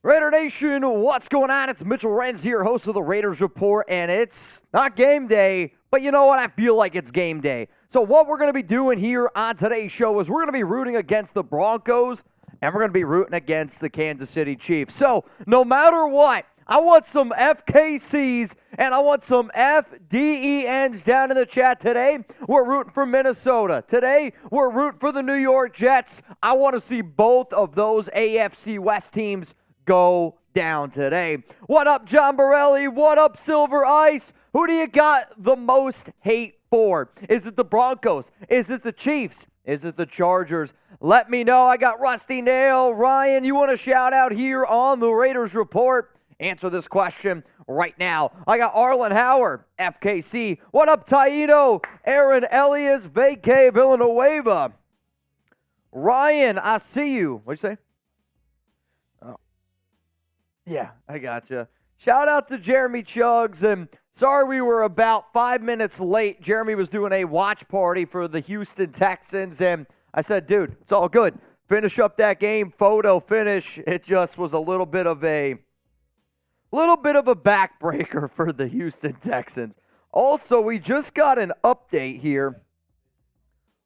Raider Nation, what's going on? It's Mitchell Renz here, host of the Raiders Report, and it's not game day, but you know what? I feel like it's game day. So what we're going to be doing here on today's show is we're going to be rooting against the Broncos, and we're going to be rooting against the Kansas City Chiefs. So no matter what, I want some FKCs and I want some FDENs down in the chat today. We're rooting for Minnesota. Today, we're rooting for the New York Jets. I want to see both of those AFC West teams go down today. What up, John Borelli? What up, Silver Ice? Who do you got the most hate for? Is it the Broncos? Is it the Chiefs? Is it the Chargers? Let me know. I got Rusty Nail. Ryan, you want to shout out here on the Raiders Report? Answer this question right now. I got Arlen Howard, FKC. What up, Taino? Aaron Elias, Vacay Villanueva. Ryan, I see you. What'd you say? Oh. Yeah, I gotcha. Shout out to Jeremy Chuggs, and sorry we were about 5 minutes late. Jeremy was doing a watch party for the Houston Texans, and I said, dude, it's all good. Finish up that game, photo finish. It just was a little bit of a backbreaker for the Houston Texans. Also, we just got an update here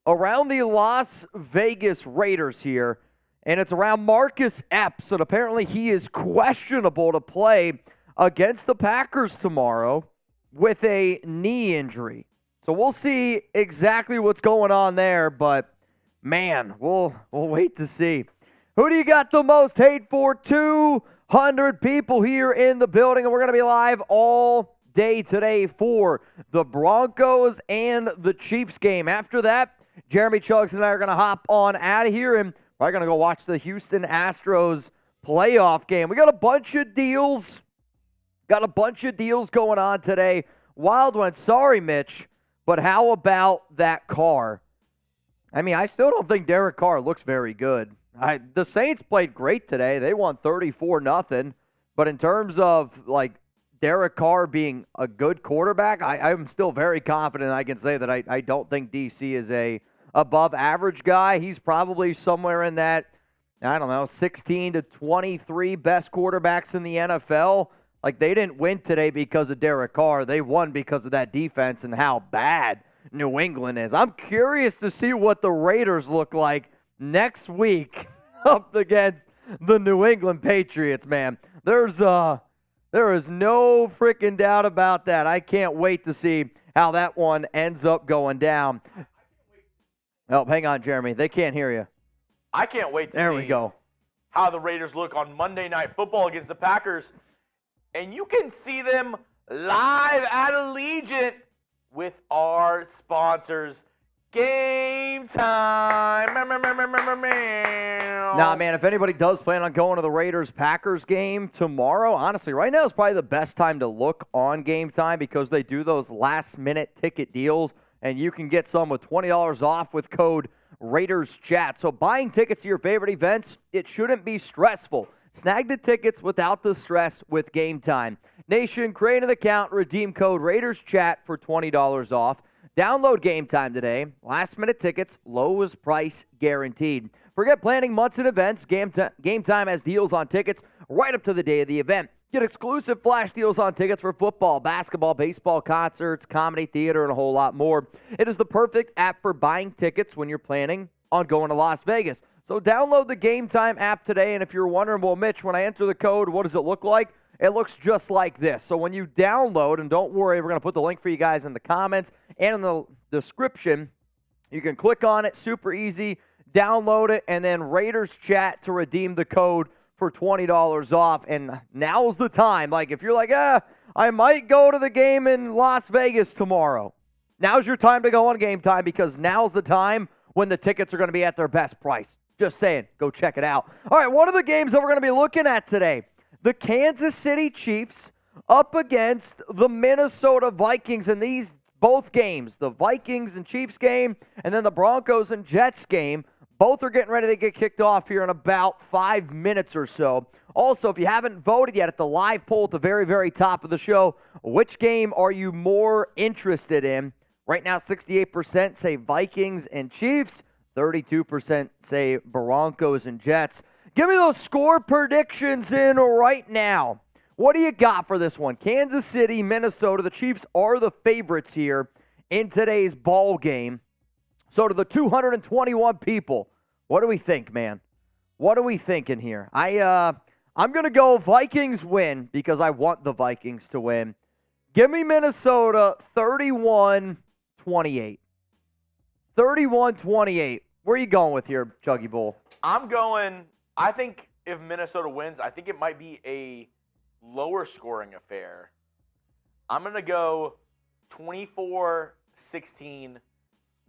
around the Las Vegas Raiders here, and it's around Marcus Epps, and apparently he is questionable to play against the Packers tomorrow with a knee injury. So we'll see exactly what's going on there, but man, we'll wait to see. Who do you got the most hate for? 200 people here in the building, and we're going to be live all day today for the Broncos and the Chiefs game. After that, Jeremy Chuggs and I are going to hop on out of here, and we're going to go watch the Houston Astros playoff game. We got a bunch of deals. Got a bunch of deals going on today. Wild one. Sorry, Mitch, but how about that Carr? I mean, I still don't think Derek Carr looks very good. The Saints played great today. They won 34-0. But in terms of, like, Derek Carr being a good quarterback, I'm still very confident I can say that I don't think DC is a above-average guy. He's probably somewhere in that, I don't know, 16 to 23 best quarterbacks in the NFL. Like, they didn't win today because of Derek Carr. They won because of that defense and how bad New England is. I'm curious to see what the Raiders look like next week up against the New England Patriots, man. There is no freaking doubt about that. I can't wait to see how that one ends up going down. Oh, hang on, Jeremy. They can't hear you. I can't wait to see we go. How the Raiders look on Monday Night Football against the Packers. And you can see them live at Allegiant with our sponsors, Gametime. Nah, man, if anybody does plan on going to the Raiders-Packers game tomorrow, honestly, right now is probably the best time to look on Gametime because they do those last-minute ticket deals, and you can get some with $20 off with code RaidersChat. So buying tickets to your favorite events, it shouldn't be stressful. Snag the tickets without the stress with Gametime. Nation, create an account, redeem code RaidersChat for $20 off. Download Gametime today. Last-minute tickets, lowest price guaranteed. Forget planning months in advance. Gametime has deals on tickets right up to the day of the event. Get exclusive flash deals on tickets for football, basketball, baseball, concerts, comedy, theater, and a whole lot more. It is the perfect app for buying tickets when you're planning on going to Las Vegas. So download the Gametime app today, and if you're wondering, well, Mitch, when I enter the code, what does it look like? It looks just like this. So when you download, and don't worry, we're going to put the link for you guys in the comments and in the description. You can click on it, super easy, download it, and then Raiders Chat to redeem the code for $20 off. And now's the time. Like, if you're like, I might go to the game in Las Vegas tomorrow. Now's your time to go on Gametime because now's the time when the tickets are going to be at their best price. Just saying, go check it out. All right, one of the games that we're going to be looking at today, the Kansas City Chiefs up against the Minnesota Vikings. In these both games, the Vikings and Chiefs game, and then the Broncos and Jets game, both are getting ready to get kicked off here in about 5 minutes or so. Also, if you haven't voted yet at the live poll at the very, very top of the show, which game are you more interested in? Right now, 68% say Vikings and Chiefs. 32% say Broncos and Jets. Give me those score predictions in right now. What do you got for this one? Kansas City, Minnesota. The Chiefs are the favorites here in today's ball game. So to the 221 people, what do we think, man? What are we thinking here? I'm going to go Vikings win because I want the Vikings to win. Give me Minnesota 31-28. 31-28. Where are you going with here, Chuggy Bull? I think if Minnesota wins, I think it might be a lower scoring affair. I'm going to go 24-16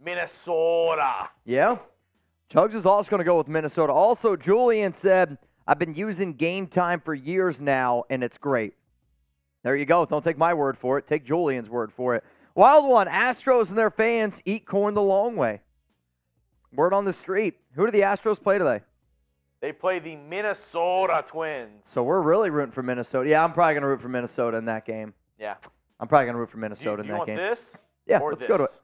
Minnesota. Yeah. Chuggs is also going to go with Minnesota. Also, Julian said, I've been using Gametime for years now, and it's great. There you go. Don't take my word for it. Take Julian's word for it. Wild one, Astros and their fans eat corn the long way. Word on the street. Who do the Astros play today? They play the Minnesota Twins. So we're really rooting for Minnesota. Yeah, I'm probably going to root for Minnesota in that game. Yeah. I'm probably going to root for Minnesota in that game. Do you want this? Yeah, or let's this? go to it.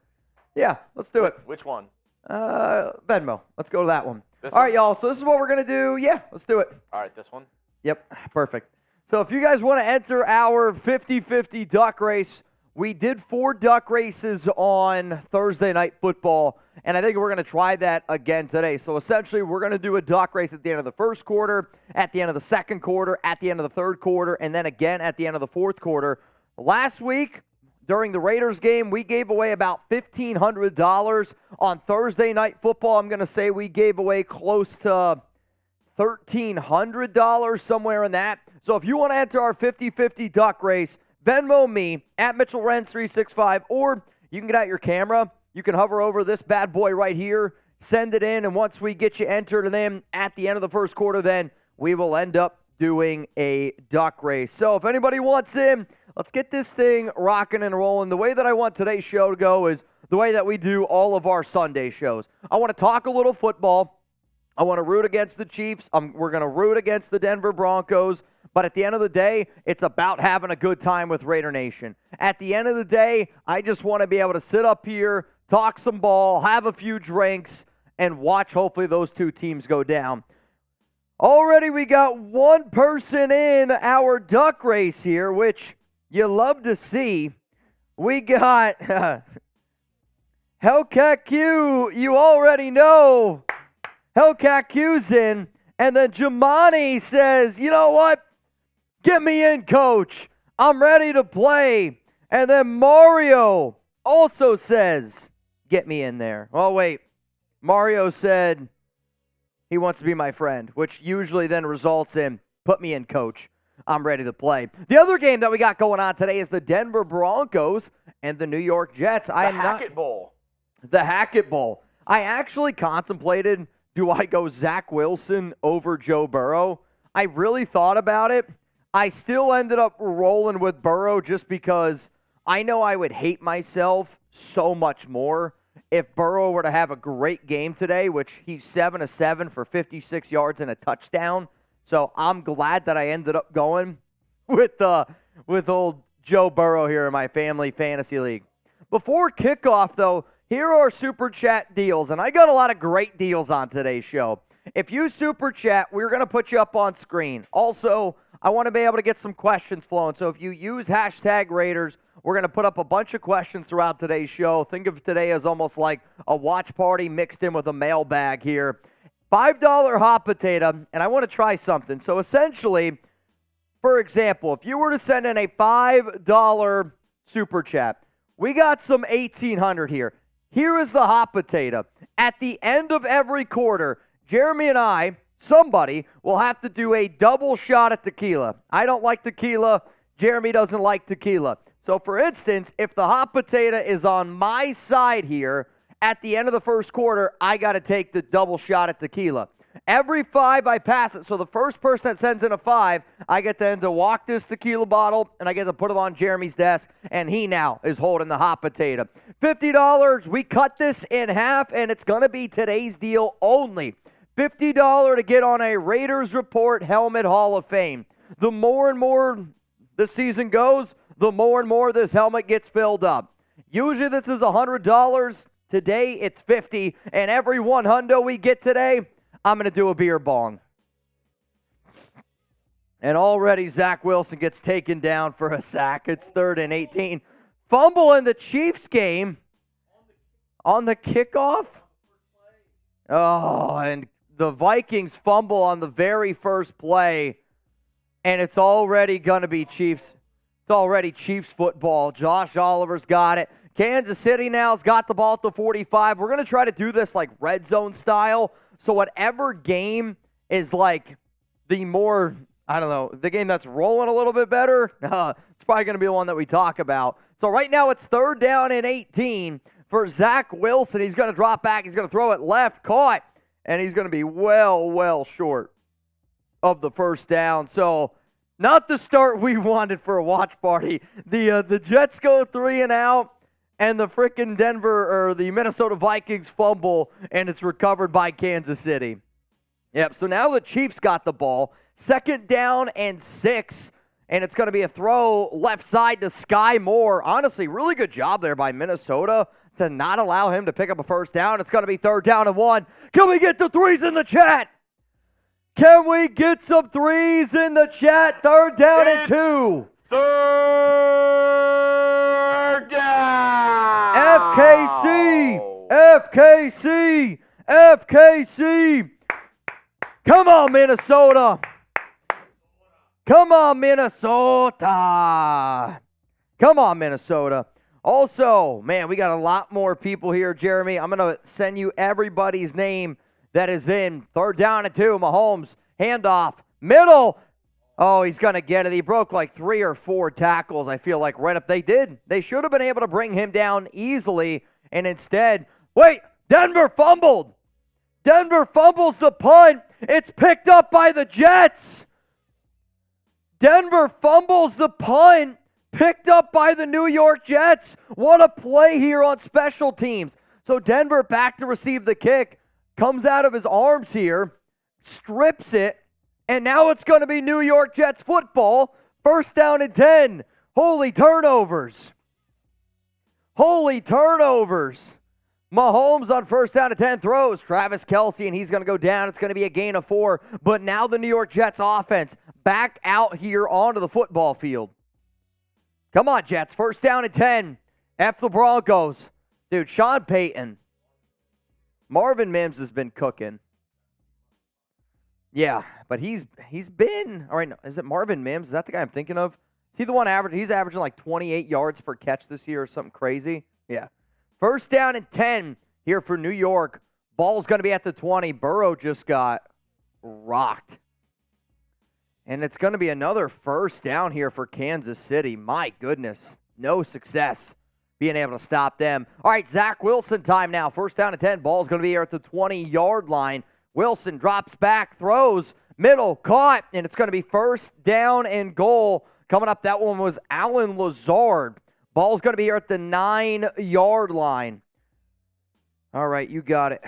Yeah, let's do it. Which one? Venmo. Let's go to that one. This All one? right, y'all. So this is what we're going to do. Yeah, let's do it. All right, this one? Yep, perfect. So if you guys want to enter our 50-50 duck race, we did 4 duck races on Thursday Night Football, and I think we're going to try that again today. So essentially, we're going to do a duck race at the end of the first quarter, at the end of the second quarter, at the end of the third quarter, and then again at the end of the fourth quarter. Last week, during the Raiders game, we gave away about $1,500. On Thursday Night Football, I'm going to say we gave away close to $1,300, somewhere in that. So if you want to enter our 50-50 duck race, Venmo me at Mitchell Renz 365, or you can get out your camera. You can hover over this bad boy right here, send it in, and once we get you entered, and then at the end of the first quarter, then we will end up doing a duck race. So if anybody wants in, let's get this thing rocking and rolling. The way that I want today's show to go is the way that we do all of our Sunday shows. I want to talk a little football. I want to root against the Chiefs. We're going to root against the Denver Broncos. But at the end of the day, it's about having a good time with Raider Nation. At the end of the day, I just want to be able to sit up here, talk some ball, have a few drinks, and watch hopefully those two teams go down. Already we got one person in our duck race here, which you love to see. We got Hellcat Q, you already know. Hellcat Q's in. And then Jamani says, you know what? Get me in, coach. I'm ready to play. And then Mario also says, get me in there. Oh, wait. Mario said he wants to be my friend, which usually then results in, put me in, coach. I'm ready to play. The other game that we got going on today is the Denver Broncos and the New York Jets. The Hackett Bowl. The Hackett Bowl. I actually contemplated, do I go Zach Wilson over Joe Burrow? I really thought about it. I still ended up rolling with Burrow just because I know I would hate myself so much more if Burrow were to have a great game today, which he's 7-7 for 56 yards and a touchdown. So I'm glad that I ended up going with old Joe Burrow here in my family fantasy league. Before kickoff, though, here are Super Chat deals, and I got a lot of great deals on today's show. If you Super Chat, we're going to put you up on screen. Also, I want to be able to get some questions flowing, so if you use hashtag Raiders, we're going to put up a bunch of questions throughout today's show. Think of today as almost like a watch party mixed in with a mailbag here. $5 hot potato, and I want to try something. So essentially, for example, if you were to send in a $5 Super Chat, we got some 1,800 here. Here is the hot potato. At the end of every quarter, Jeremy and I, somebody, will have to do a double shot at tequila. I don't like tequila. Jeremy doesn't like tequila. So, for instance, if the hot potato is on my side here, at the end of the first quarter, I got to take the double shot at tequila. Every 5, I pass it. So the first person that sends in a 5, I get then to walk this tequila bottle, and I get to put it on Jeremy's desk, and he now is holding the hot potato. $50, we cut this in half, and it's going to be today's deal only. $50 to get on a Raiders Report Helmet Hall of Fame. The more and more the season goes, the more and more this helmet gets filled up. Usually this is $100. Today it's $50, and every $100 we get today, I'm going to do a beer bong. And already Zach Wilson gets taken down for a sack. It's 3rd and 18. Fumble in the Chiefs game on the kickoff. Oh, and the Vikings fumble on the very first play. And it's already going to be Chiefs. It's already Chiefs football. Josh Oliver's got it. Kansas City now's got the ball at the 45. We're going to try to do this like red zone style. So whatever game is like the more, I don't know, the game that's rolling a little bit better, it's probably going to be the one that we talk about. So right now it's 3rd down and 18 for Zach Wilson. He's going to drop back. He's going to throw it left, caught, and he's going to be well short of the first down. So not the start we wanted for a watch party. The Jets go 3 and out, and the frickin' the Minnesota Vikings fumble, and it's recovered by Kansas City. Yep, so now the Chiefs got the ball. 2nd down and 6, and it's going to be a throw left side to Sky Moore. Honestly, really good job there by Minnesota to not allow him to pick up a first down. It's going to be 3rd down and 1. Can we get the threes in the chat? Can we get some threes in the chat? 3rd down and 2. 3rd down. FKC. Come on, Minnesota. Come on, Minnesota. Also, man, we got a lot more people here, Jeremy. I'm going to send you everybody's name that is in 3rd down and 2. Mahomes, handoff, middle. Oh, he's going to get it. He broke like 3 or 4 tackles, I feel like, right up. They did. They should have been able to bring him down easily, and instead, wait, Denver fumbled. Denver fumbles the punt. It's picked up by the Jets. Denver fumbles the punt, picked up by the New York Jets. What a play here on special teams. So Denver back to receive the kick, comes out of his arms here, strips it, and now it's going to be New York Jets football. 1st down and 10. Holy turnovers. Mahomes on 1st down and 10 throws. Travis Kelce, and he's going to go down. It's going to be a gain of 4. But now the New York Jets offense back out here onto the football field. Come on, Jets. 1st down and 10. F the Broncos. Dude, Sean Payton. Marvin Mims has been cooking. Yeah, but he's been, all right, no, is it Marvin Mims? Is that the guy I'm thinking of? Is he the one he's averaging like 28 yards per catch this year or something crazy? Yeah. 1st down and 10 here for New York. Ball's going to be at the 20. Burrow just got rocked. And it's going to be another 1st down here for Kansas City. My goodness. No success being able to stop them. All right, Zach Wilson time now. 1st down and 10. Ball's going to be here at the 20-yard line. Wilson drops back, throws, middle, caught, and it's going to be 1st down and goal. Coming up, that one was Allen Lazard. Ball's going to be here at the 9-yard line. All right, you got it.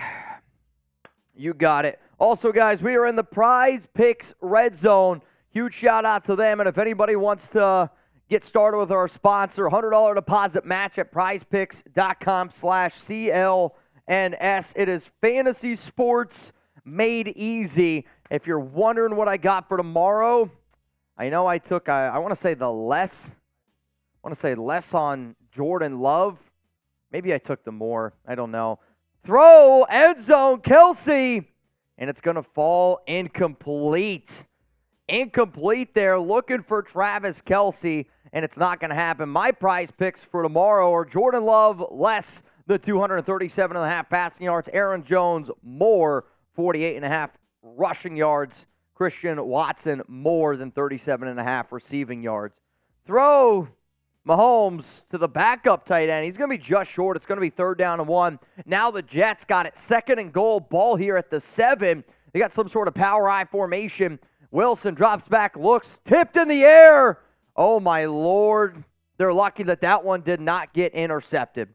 Also, guys, we are in the PrizePicks Red Zone. Huge shout-out to them, and if anybody wants to get started with our sponsor, $100 deposit match at prizepicks.com/CLNS. It is fantasy sports made easy. If you're wondering what I got for tomorrow, I know I took, I want to say less on Jordan Love. Maybe I took the more. I don't know. Throw, end zone, Kelce, and it's going to fall incomplete. Incomplete there, looking for Travis Kelce, and it's not going to happen. My prize picks for tomorrow are Jordan Love, less than 237.5 passing yards. Aaron Jones, more, 48.5 rushing yards. Christian Watson, more than 37.5 receiving yards. Throw, Mahomes to the backup tight end. He's going to be just short. It's going to be 3rd down and 1. Now the Jets got it 2nd and goal. Ball here at the 7. They got some sort of power I formation. Wilson drops back, looks, tipped in the air. Oh, my Lord. They're lucky that one did not get intercepted.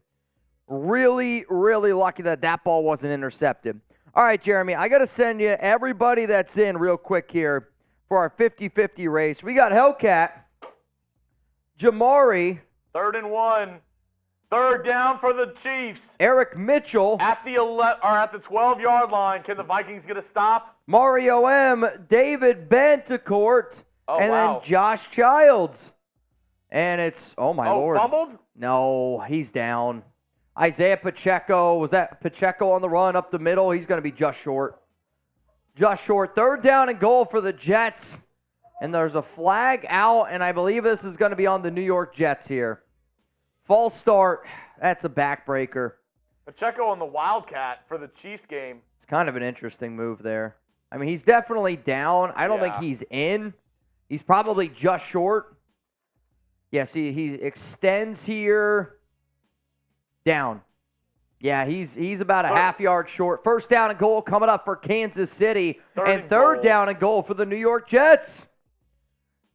Really, really lucky that ball wasn't intercepted. All right, Jeremy, I got to send you everybody that's in real quick here for our 50-50 race. We got Hellcat, Jamari. 3rd and 1. 3rd down for the Chiefs. Eric Mitchell. At the 12-yard line. Can the Vikings get a stop? Mario M. David Bantecourt. Oh, and wow. then Josh Childs. And it's, oh my Lord. Fumbled? No, he's down. Isaiah Pacheco, was that Pacheco on the run up the middle? He's going to be just short. Just short. 3rd down and goal for the Jets. And there's a flag out, and I believe this is going to be on the New York Jets here. False start. That's a backbreaker. Pacheco on the Wildcat for the Chiefs game. It's kind of an interesting move there. I mean, he's definitely down. I don't think he's in. He's probably just short. Yeah, see, he extends here. Down. Yeah, he's about a half yard short. 1st down and goal coming up for Kansas City. And 3rd down and goal for the New York Jets.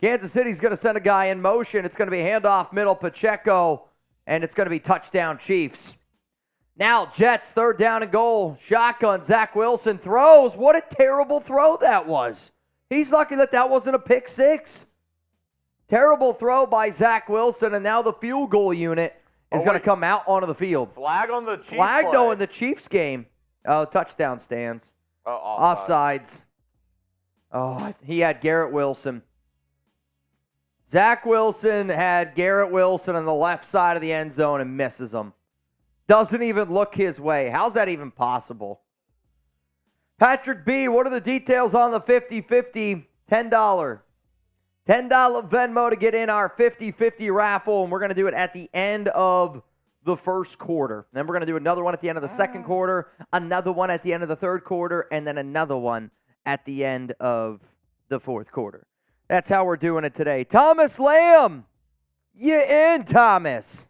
Kansas City's going to send a guy in motion. It's going to be handoff middle Pacheco. And it's going to be touchdown Chiefs. Now Jets, 3rd down and goal. Shotgun, Zach Wilson throws. What a terrible throw that was. He's lucky that wasn't a pick 6. Terrible throw by Zach Wilson. And now the field goal unit is going to come out onto the field. Flag on the Chiefs. Flag, though, in the Chiefs game. Oh, touchdown stands. Offsides. Oh, he had Garrett Wilson. Zach Wilson had Garrett Wilson on the left side of the end zone and misses him. Doesn't even look his way. How's that even possible? Patrick B., what are the details on the 50-50? $10. $10 Venmo to get in our 50-50 raffle, and we're going to do it at the end of the 1st quarter. Then we're going to do another one at the end of the 2nd quarter, another one at the end of the 3rd quarter, and then another one at the end of the 4th quarter. That's how we're doing it today. Thomas Lamb, you in, Thomas?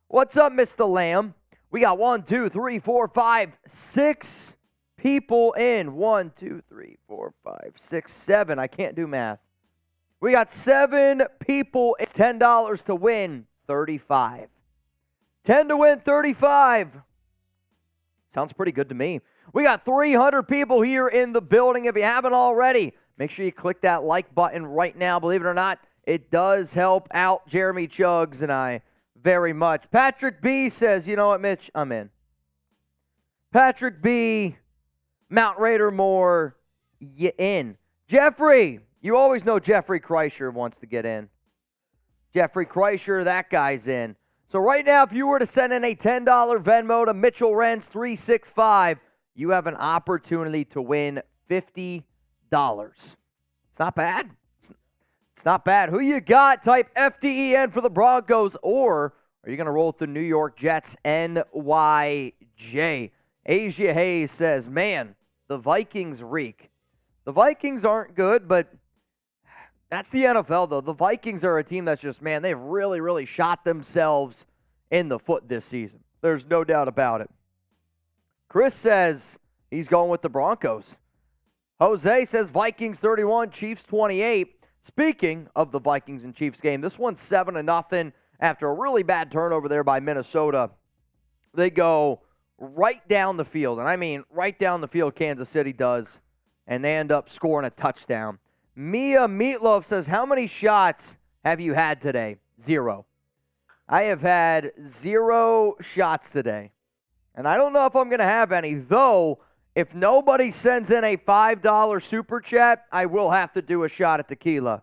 What's up, Mr. Lamb? We got 1, 2, 3, 4, 5, 6 people in. 1, 2, 3, 4, 5, 6, 7. I can't do math. We got 7 people. It's $10 to win 35. 10 to win 35. Sounds pretty good to me. We got 300 people here in the building. If you haven't already, make sure you click that like button right now. Believe it or not, it does help out Jeremy Chuggs and I very much. Patrick B. says, you know what, Mitch? I'm in. Patrick B. Mount Raider Moore, you in. Jeffrey. You always know Jeffrey Kreischer wants to get in. Jeffrey Kreischer, that guy's in. So right now, if you were to send in a $10 Venmo to Mitchell Renz 365, you have an opportunity to win $50. It's not bad. It's not bad. Who you got? Type FDEN for the Broncos, or are you going to roll with the New York Jets, NYJ? Asia Hayes says, man, the Vikings reek. The Vikings aren't good, but that's the NFL, though. The Vikings are a team that's just, man, they've really, really shot themselves in the foot this season. There's no doubt about it. Chris says he's going with the Broncos. Jose says Vikings 31, Chiefs 28. Speaking of the Vikings and Chiefs game, this one's 7-0 after a really bad turnover there by Minnesota. They go right down the field, and I mean right down the field Kansas City does, and they end up scoring a touchdown. Mia Meatloaf says, how many shots have you had today? 0. I have had 0 shots today. And I don't know if I'm going to have any, though if nobody sends in a $5 super chat, I will have to do a shot at tequila.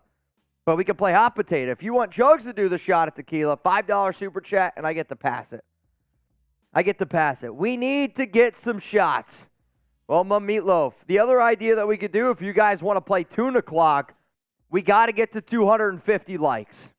But we can play hot potato. If you want Chuggs to do the shot at tequila, $5 super chat, and I get to pass it. We need to get some shots. Well, my Meatloaf, the other idea that we could do, if you guys want to play Tuna Clock, we got to get to 250 likes.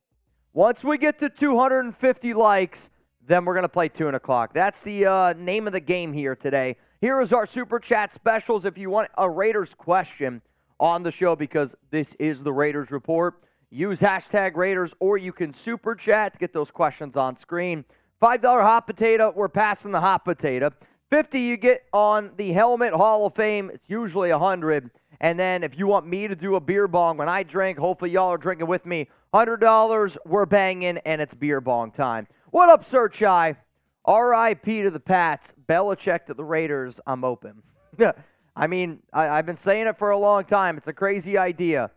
Once we get to 250 likes, then we're going to play Tuna Clock. That's the name of the game here today. Here is our Super Chat specials. If you want a Raiders question on the show, because this is the Raiders Report, use hashtag Raiders, or you can Super Chat to get those questions on screen. $5 hot potato, we're passing the hot potato. 50 you get on the Helmet Hall of Fame. It's usually 100. And then if you want me to do a beer bong when I drink, hopefully y'all are drinking with me, $100, we're banging, and it's beer bong time. What up, Sir Chai? R.I.P. to the Pats. Belichick to the Raiders. I'm open. I mean, I've been saying it for a long time. It's a crazy idea.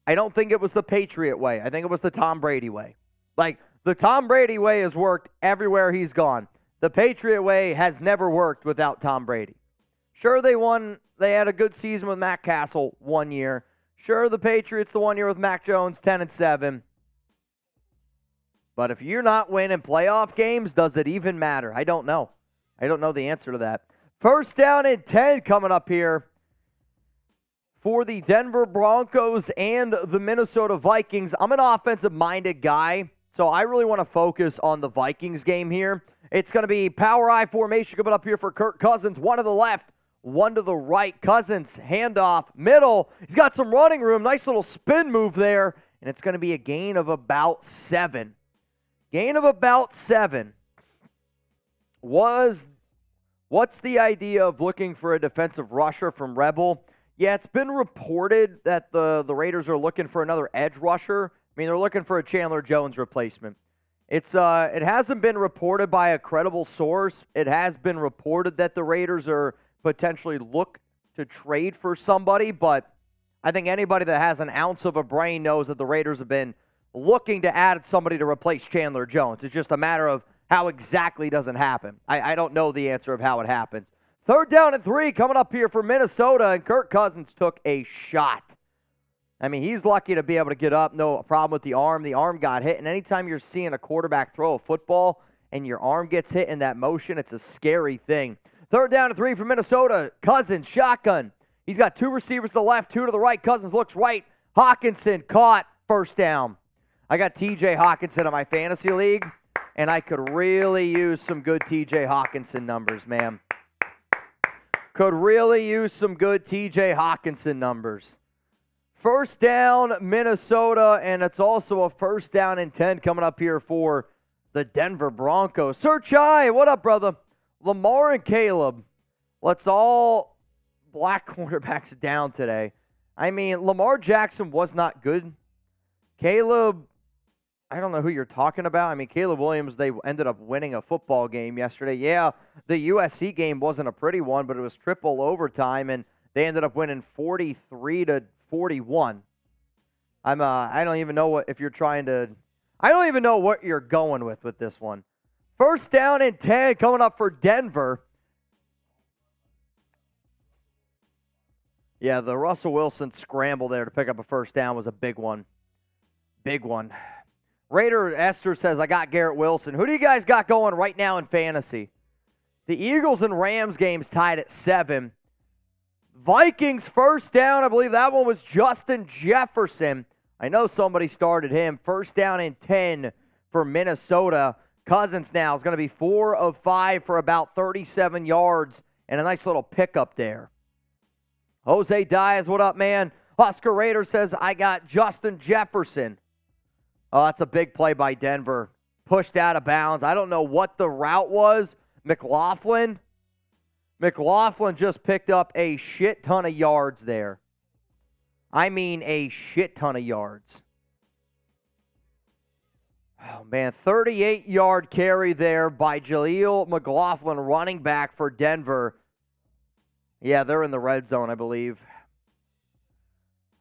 I don't think it was the Patriot way. I think it was the Tom Brady way. Like, the Tom Brady way has worked everywhere he's gone. The Patriot way has never worked without Tom Brady. Sure, they won. They had a good season with Matt Castle one year. Sure, the Patriots the 1 year with Mac Jones, 10-7. But if you're not winning playoff games, does it even matter? I don't know. I don't know the answer to that. First down and 10 coming up here for the Denver Broncos and the Minnesota Vikings. I'm an offensive-minded guy, so I really want to focus on the Vikings game here. It's going to be power I formation coming up here for Kirk Cousins. One to the left, one to the right. Cousins, handoff, middle. He's got some running room. Nice little spin move there, and it's going to be a gain of about 7. Gain of about 7. What's the idea of looking for a defensive rusher from Rebel? Yeah, it's been reported that the Raiders are looking for another edge rusher. I mean, they're looking for a Chandler Jones replacement. It hasn't been reported by a credible source. It has been reported that the Raiders are potentially look to trade for somebody, but I think anybody that has an ounce of a brain knows that the Raiders have been looking to add somebody to replace Chandler Jones. It's just a matter of how exactly doesn't happen. I don't know the answer of how it happens. Third down and 3 coming up here for Minnesota, and Kirk Cousins took a shot. I mean, he's lucky to be able to get up. No problem with the arm. The arm got hit, and anytime you're seeing a quarterback throw a football and your arm gets hit in that motion, it's a scary thing. Third down and 3 for Minnesota. Cousins, shotgun. He's got 2 receivers to the left, 2 to the right. Cousins looks right. Hawkinson caught. First down. I got TJ Hawkinson in my fantasy league, and I could really use some good TJ Hawkinson numbers, man. Could really use some good TJ Hawkinson numbers. First down, Minnesota, and it's also a first down and 10 coming up here for the Denver Broncos. Sir Chai, what up, brother? Lamar and Caleb. Let's all black quarterbacks down today. I mean, Lamar Jackson was not good. Caleb, I don't know who you're talking about. I mean, Caleb Williams, they ended up winning a football game yesterday. Yeah, the USC game wasn't a pretty one, but it was triple overtime, and they ended up winning 43-41. I don't even know what you're going with this one. First down and 10 coming up for Denver. Yeah, the Russell Wilson scramble there to pick up a first down was a big one. Big one. Raider Esther says, I got Garrett Wilson. Who do you guys got going right now in fantasy? The Eagles and Rams game's tied at 7. Vikings first down. I believe that one was Justin Jefferson. I know somebody started him. First down and 10 for Minnesota. Cousins now is going to be 4 of 5 for about 37 yards and a nice little pickup there. Jose Diaz, what up, man? Oscar Raider says, I got Justin Jefferson. Oh, that's a big play by Denver. Pushed out of bounds. I don't know what the route was. McLaughlin just picked up a shit ton of yards there. I mean a shit ton of yards. Oh, man, 38-yard carry there by Jaleel McLaughlin, running back for Denver. Yeah, they're in the red zone, I believe.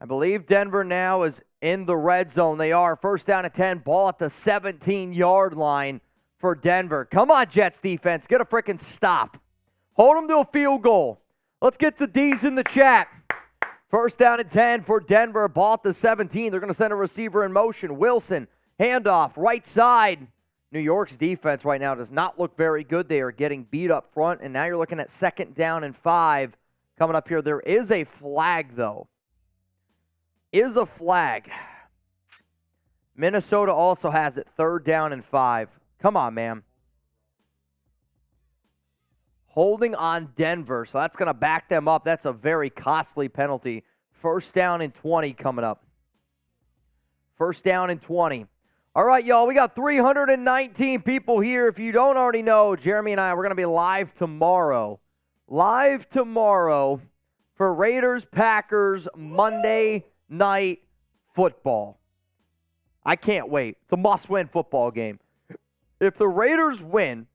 I believe Denver now is in the red zone. They are. First down at 10, ball at the 17-yard line for Denver. Come on, Jets defense. Get a freaking stop. Hold them to a field goal. Let's get the D's in the chat. First down at 10 for Denver. Ball at the 17. They're going to send a receiver in motion. Wilson, handoff, right side. New York's defense right now does not look very good. They are getting beat up front, and now you're looking at second down and 5 coming up here. There is a flag, though. Is a flag. Minnesota also has it third down and 5. Come on, man. Holding on Denver, so that's going to back them up. That's a very costly penalty. First down and 20 coming up. First down and 20. All right, y'all, we got 319 people here. If you don't already know, Jeremy and I, we're going to be live tomorrow. Live tomorrow for Raiders-Packers Monday Night Football. I can't wait. It's a must-win football game. If the Raiders win,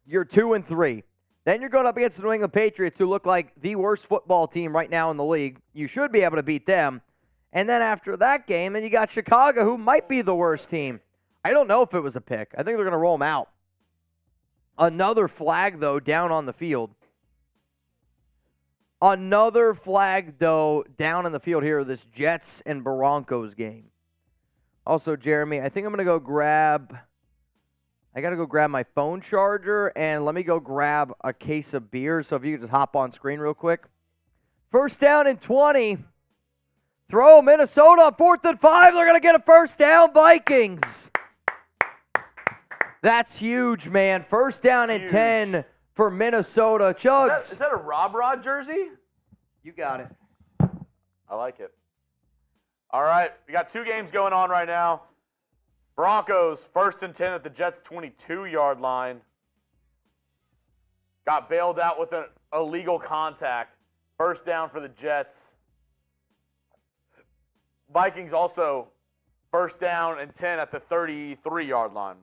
you're 2-3. Then you're going up against the New England Patriots, who look like the worst football team right now in the league. You should be able to beat them. And then after that game, then you got Chicago, who might be the worst team. I don't know if it was a pick. I think they're going to roll them out. Another flag, though, down on the field. Another flag, though, down in the field here, this Jets and Broncos game. Also, Jeremy, I think I'm going to go grab my phone charger, and let me go grab a case of beer. So if you could just hop on screen real quick. First down and 20. Throw Minnesota on 4th and 5. They're going to get a first down, Vikings. That's huge, man. First down and 10 for Minnesota. Chuggs. Is that a Rob Rod jersey? You got it. I like it. All right, we got 2 games going on right now. Broncos, 1st and 10 at the Jets' 22-yard line. Got bailed out with an illegal contact. First down for the Jets. Vikings also 1st down and 10 at the 33-yard line.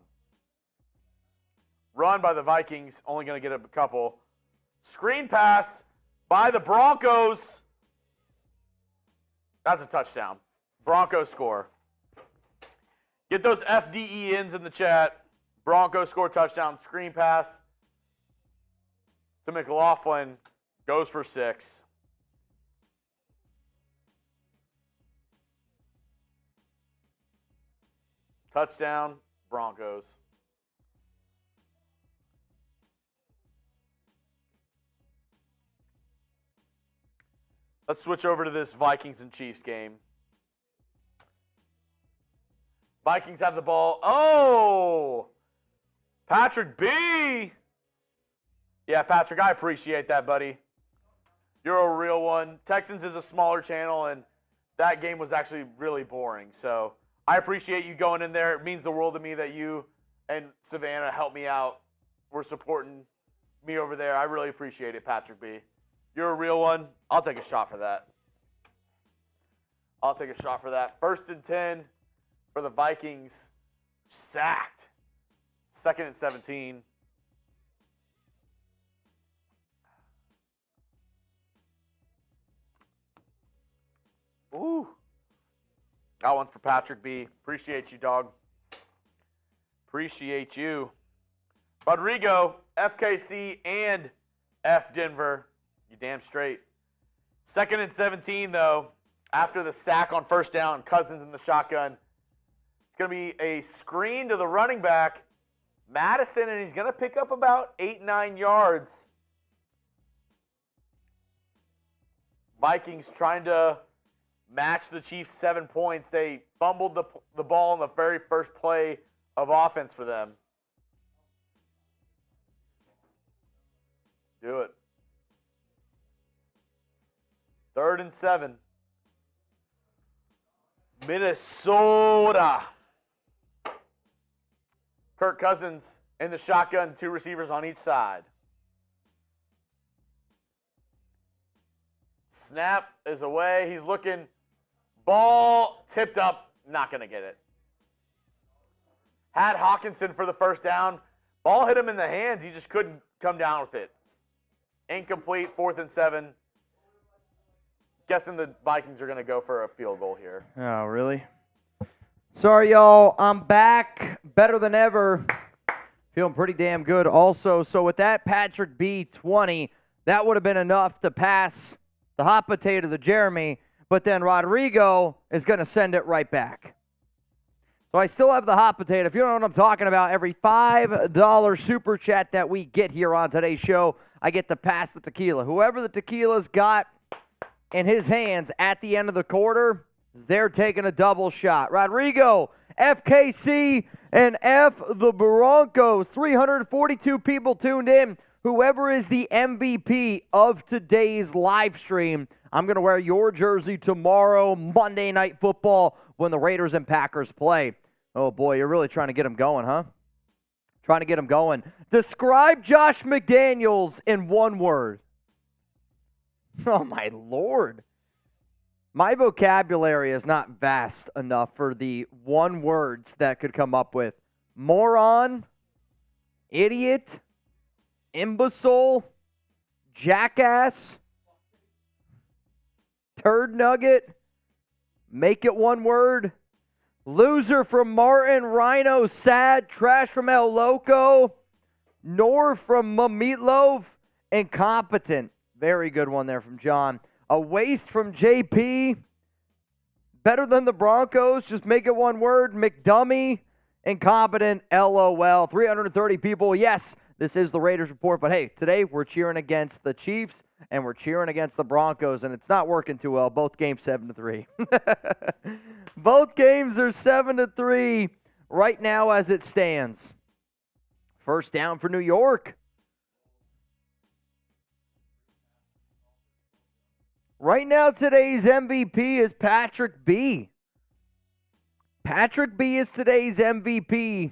Run by the Vikings, only going to get a couple. Screen pass by the Broncos. That's a touchdown. Broncos score. Get those FDENs in the chat. Broncos score touchdown. Screen pass to McLaughlin. Goes for 6. Touchdown, Broncos. Let's switch over to this Vikings and Chiefs game. Vikings have the ball. Oh! Patrick B! Yeah, Patrick, I appreciate that, buddy. You're a real one. Texans is a smaller channel, and that game was actually really boring. So I appreciate you going in there. It means the world to me that you and Savannah helped me out. We're supporting me over there. I really appreciate it, Patrick B. You're a real one. I'll take a shot for that. I'll take a shot for that. 1st and 10 for the Vikings. Sacked. 2nd and 17. Ooh. That one's for Patrick B. Appreciate you, dog. Appreciate you. Rodrigo, FKC, and F Denver. You damn straight. 2nd and 17, though, after the sack on 1st down, Cousins in the shotgun. It's going to be a screen to the running back, Madison, and he's going to pick up about 8-9 yards. Vikings trying to match the Chiefs 7 points. They fumbled the ball in the very first play of offense for them. Do it. 3rd and 7. Minnesota. Kirk Cousins in the shotgun, 2 receivers on each side. Snap is away. He's looking. Ball tipped up. Not going to get it. Had Hawkinson for the first down. Ball hit him in the hands. He just couldn't come down with it. Incomplete. 4th and 7. Guessing the Vikings are going to go for a field goal here. Oh, really? Sorry, y'all. I'm back. Better than ever. Feeling pretty damn good also. So with that Patrick B 20, that would have been enough to pass the hot potato to Jeremy, but then Rodrigo is going to send it right back. So I still have the hot potato. If you don't know what I'm talking about, every $5 super chat that we get here on today's show, I get to pass the tequila. Whoever the tequila's got in his hands at the end of the quarter, they're taking a double shot. Rodrigo, FKC, and F the Broncos. 342 people tuned in. Whoever is the MVP of today's live stream, I'm going to wear your jersey tomorrow, Monday Night Football, when the Raiders and Packers play. Oh, boy, you're really trying to get them going, huh? Trying to get them going. Describe Josh McDaniels in one word. Oh, my Lord. My vocabulary is not vast enough for the one words that could come up with. Moron, idiot, imbecile, jackass, turd nugget, make it one word, loser from Martin, Rhino, sad, trash from El Loco, Nor from Meatloaf, incompetent. Very good one there from John. A waste from JP. Better than the Broncos. Just make it one word. McDummy. Incompetent. LOL. 330 people. Yes, this is the Raiders Report. But hey, today we're cheering against the Chiefs and we're cheering against the Broncos, and it's not working too well. Both games 7-3. Both games are 7-3 right now as it stands. First down for New York. Right now, today's MVP is Patrick B. Patrick B is today's MVP.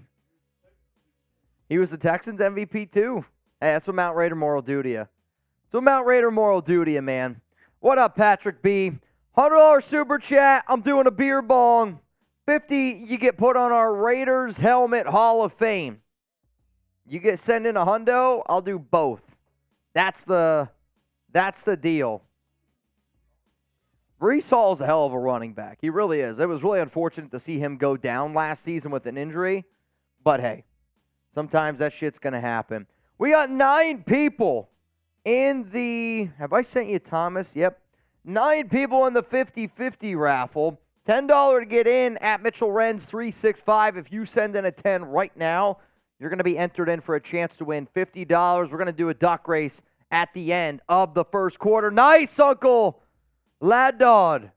He was the Texans MVP too. Hey, that's what Mount Raider moral do to you. That's what Mount Raider moral do to you, man. What up, Patrick B? $100 super chat. I'm doing a beer bong. 50, you get put on our Raiders Helmet Hall of Fame. You get sent in a hundo, I'll do both. That's the deal. Breece Hall's a hell of a running back. He really is. It was really unfortunate to see him go down last season with an injury. But hey, sometimes that shit's going to happen. We got 9 people in the, have I sent you Thomas? Yep. 9 people in the 50-50 raffle. $10 to get in at Mitchell Renz 365. If you send in a 10 right now, you're going to be entered in for a chance to win $50. We're going to do a duck race at the end of the first quarter. Nice, Uncle Lad Dog.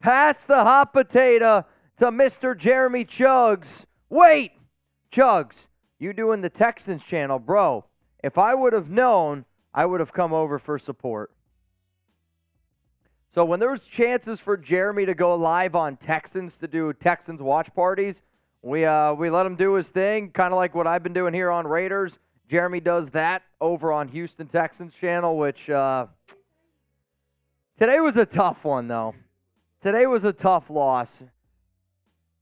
Pass the hot potato to Mr. Jeremy Chuggs. Wait, Chuggs, you doing the Texans channel, bro. If I would have known, I would have come over for support. So when there's chances for Jeremy to go live on Texans to do Texans watch parties, we let him do his thing, kind of like what I've been doing here on Raiders. Jeremy does that over on Houston Texans channel, which today was a tough one, though. Today was a tough loss.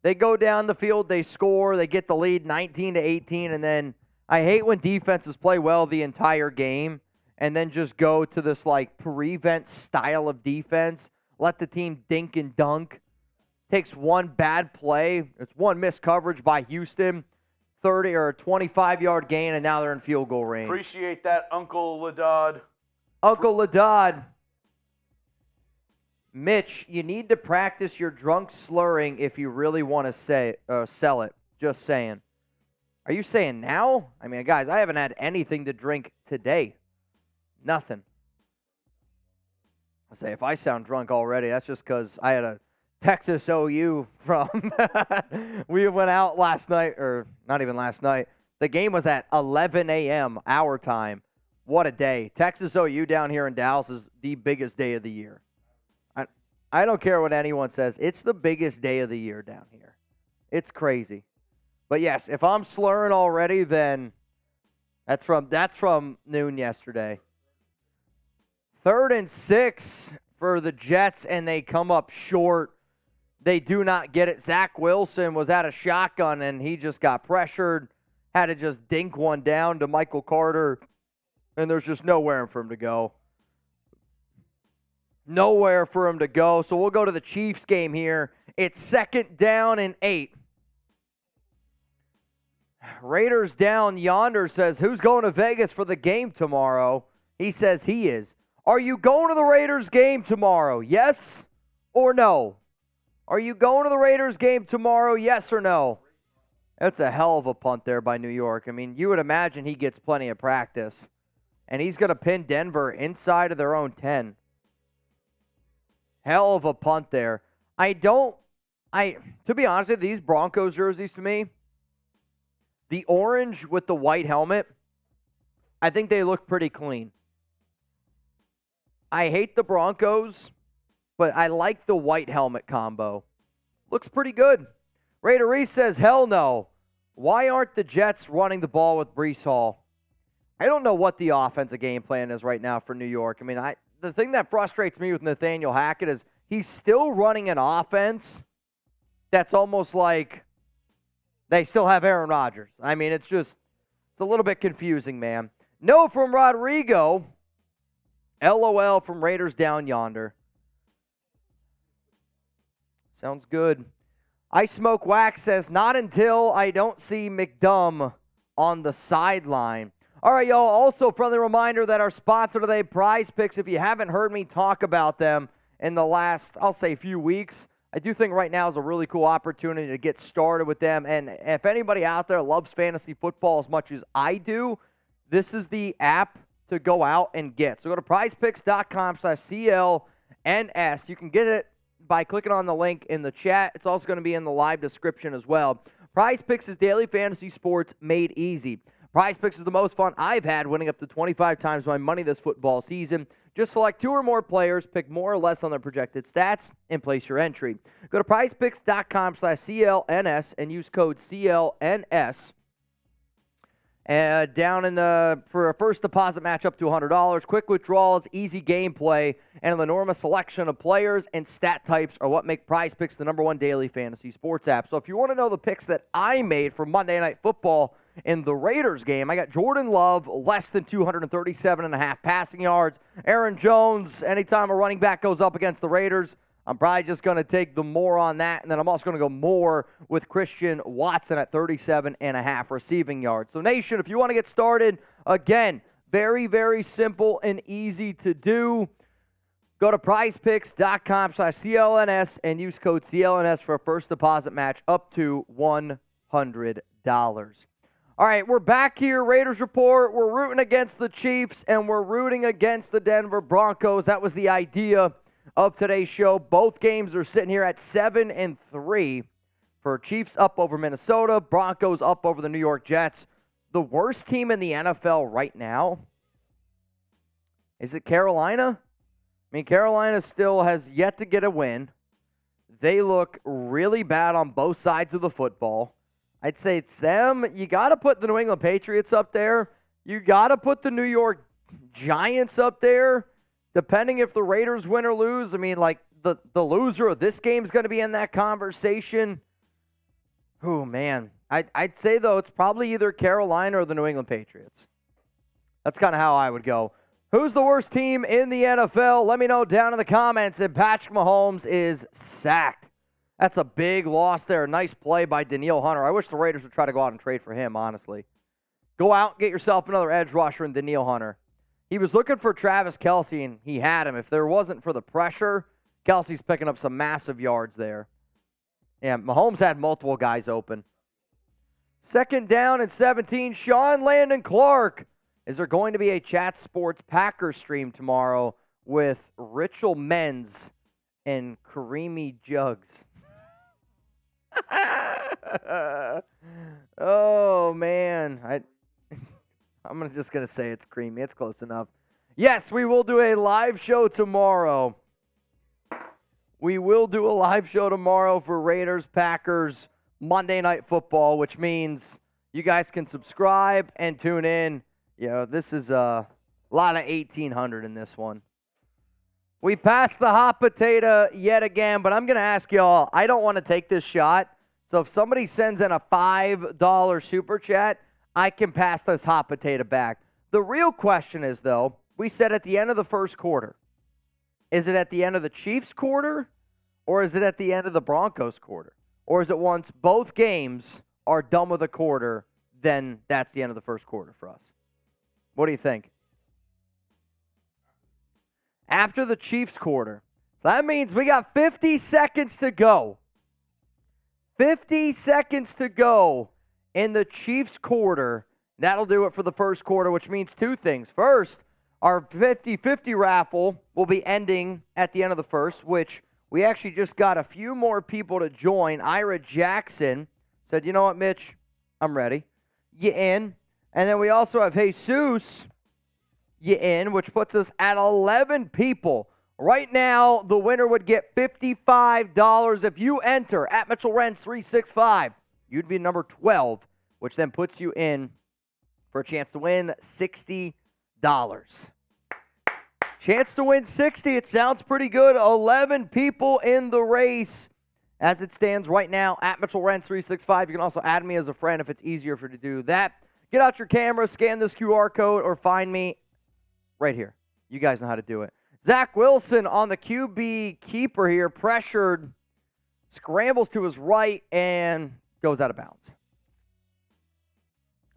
They go down the field, they score, they get the lead 19-18, and then I hate when defenses play well the entire game and then just go to this like prevent style of defense, let the team dink and dunk. Takes one bad play. It's one missed coverage by Houston, 30 or 25-yard gain, and now they're in field goal range. Appreciate that, Uncle Ladad. Uncle Ladad. Mitch, you need to practice your drunk slurring if you really want to sell it. Just saying. Are you saying now? I mean, guys, I haven't had anything to drink today. Nothing. I say, if I sound drunk already, that's just because I had a Texas OU from we went out last night, or not even last night. The game was at 11 a.m. our time. What a day. Texas OU down here in Dallas is the biggest day of the year. I don't care what anyone says. It's the biggest day of the year down here. It's crazy. But yes, if I'm slurring already, then that's from noon yesterday. 3rd and 6 for the Jets, and they come up short. They do not get it. Zach Wilson was at a shotgun, and he just got pressured. Had to just dink one down to Michael Carter, and there's just nowhere for him to go. Nowhere for him to go. So we'll go to the Chiefs game here. It's 2nd down and 8. Raiders down yonder says, who's going to Vegas for the game tomorrow? He says he is. Are you going to the Raiders game tomorrow? Yes or no? Are you going to the Raiders game tomorrow? Yes or no? That's a hell of a punt there by New York. I mean, you would imagine he gets plenty of practice. And he's going to pin Denver inside of their own 10. Hell of a punt there. To be honest with you, these Broncos jerseys to me, the orange with the white helmet, I think they look pretty clean. I hate the Broncos, but I like the white helmet combo. Looks pretty good. Raider Reese says, hell no. Why aren't the Jets running the ball with Breece Hall? I don't know what the offensive game plan is right now for New York. I mean, the thing that frustrates me with Nathaniel Hackett is he's still running an offense that's almost like they still have Aaron Rodgers. I mean, it's a little bit confusing, man. No from Rodrigo. LOL from Raiders down yonder. Sounds good. I Smoke Wax says, not until I don't see McDumb on the sideline. All right, y'all. Also, friendly reminder that our sponsor today, PrizePicks, if you haven't heard me talk about them in the last, I'll say, few weeks, I do think right now is a really cool opportunity to get started with them. And if anybody out there loves fantasy football as much as I do, this is the app to go out and get. So go to prizepicks.com/CLNS. You can get it by clicking on the link in the chat. It's also going to be in the live description as well. PrizePicks is daily fantasy sports made easy. PrizePicks is the most fun I've had, winning up to 25 times my money this football season. Just select 2 or more players, pick more or less on their projected stats, and place your entry. Go to prizepicks.com/CLNS and use code CLNS. For a first deposit match up to $100, quick withdrawals, easy gameplay, and an enormous selection of players and stat types are what make PrizePicks the #1 daily fantasy sports app. So if you want to know the picks that I made for Monday Night Football in the Raiders game, I got Jordan Love, less than 237.5 passing yards. Aaron Jones, anytime a running back goes up against the Raiders, I'm probably just going to take the more on that, and then I'm also going to go more with Christian Watson at 37.5 receiving yards. So, Nation, if you want to get started, again, very, very simple and easy to do. Go to prizepicks.com/CLNS and use code CLNS for a first deposit match up to $100. All right, we're back here, Raiders Report. We're rooting against the Chiefs, and we're rooting against the Denver Broncos. That was the idea of today's show. Both games are sitting here at 7-3 for Chiefs up over Minnesota, Broncos up over the New York Jets. The worst team in the NFL right now, is it Carolina? I mean, Carolina still has yet to get a win. They look really bad on both sides of the football. I'd say it's them. You got to put the New England Patriots up there. You got to put the New York Giants up there, depending if the Raiders win or lose. I mean, like, the loser of this game is going to be in that conversation. Oh, man. I'd say, though, it's probably either Carolina or the New England Patriots. That's kind of how I would go. Who's the worst team in the NFL? Let me know down in the comments. And Patrick Mahomes is sacked. That's a big loss there. Nice play by Danielle Hunter. I wish the Raiders would try to go out and trade for him, honestly. Go out and get yourself another edge rusher in Danielle Hunter. He was looking for Travis Kelce, and he had him. If there wasn't for the pressure, Kelce's picking up some massive yards there. Yeah, Mahomes had multiple guys open. 2nd down and 17. Sean Landon Clark. Is there going to be a Chat Sports Packers stream tomorrow with Rachel Menz and Kareemi Juggs? Oh, man. I'm just going to say it's creamy. It's close enough. Yes, we will do a live show tomorrow. We will do a live show tomorrow for Raiders, Packers, Monday Night Football, which means you guys can subscribe and tune in. You know, this is a lot of 1,800 in this one. We passed the hot potato yet again, but I'm going to ask y'all, I don't want to take this shot. So if somebody sends in a $5 super chat, I can pass this hot potato back. The real question is, though, we said at the end of the first quarter. Is it at the end of the Chiefs quarter, or is it at the end of the Broncos quarter? Or is it once both games are done with a quarter, then that's the end of the first quarter for us? What do you think? After the Chiefs quarter. So that means we got 50 seconds to go. 50 seconds to go in the Chiefs quarter. That'll do it for the first quarter, which means two things. First, our 50-50 raffle will be ending at the end of the first, which we actually just got a few more people to join. Ira Jackson said, you know what, Mitch? I'm ready. You in? And then we also have Jesus, you in, which puts us at 11 people. Right now, the winner would get $55 if you enter at Mitchell Renz 365. You'd be number 12, which then puts you in for a chance to win $60. Chance to win 60. It sounds pretty good. 11 people in the race as it stands right now at Mitchell Renz 365. You can also add me as a friend if it's easier for you to do that. Get out your camera, scan this QR code, or find me right here. You guys know how to do it. Zach Wilson on the QB keeper here, pressured, scrambles to his right, and goes out of bounds.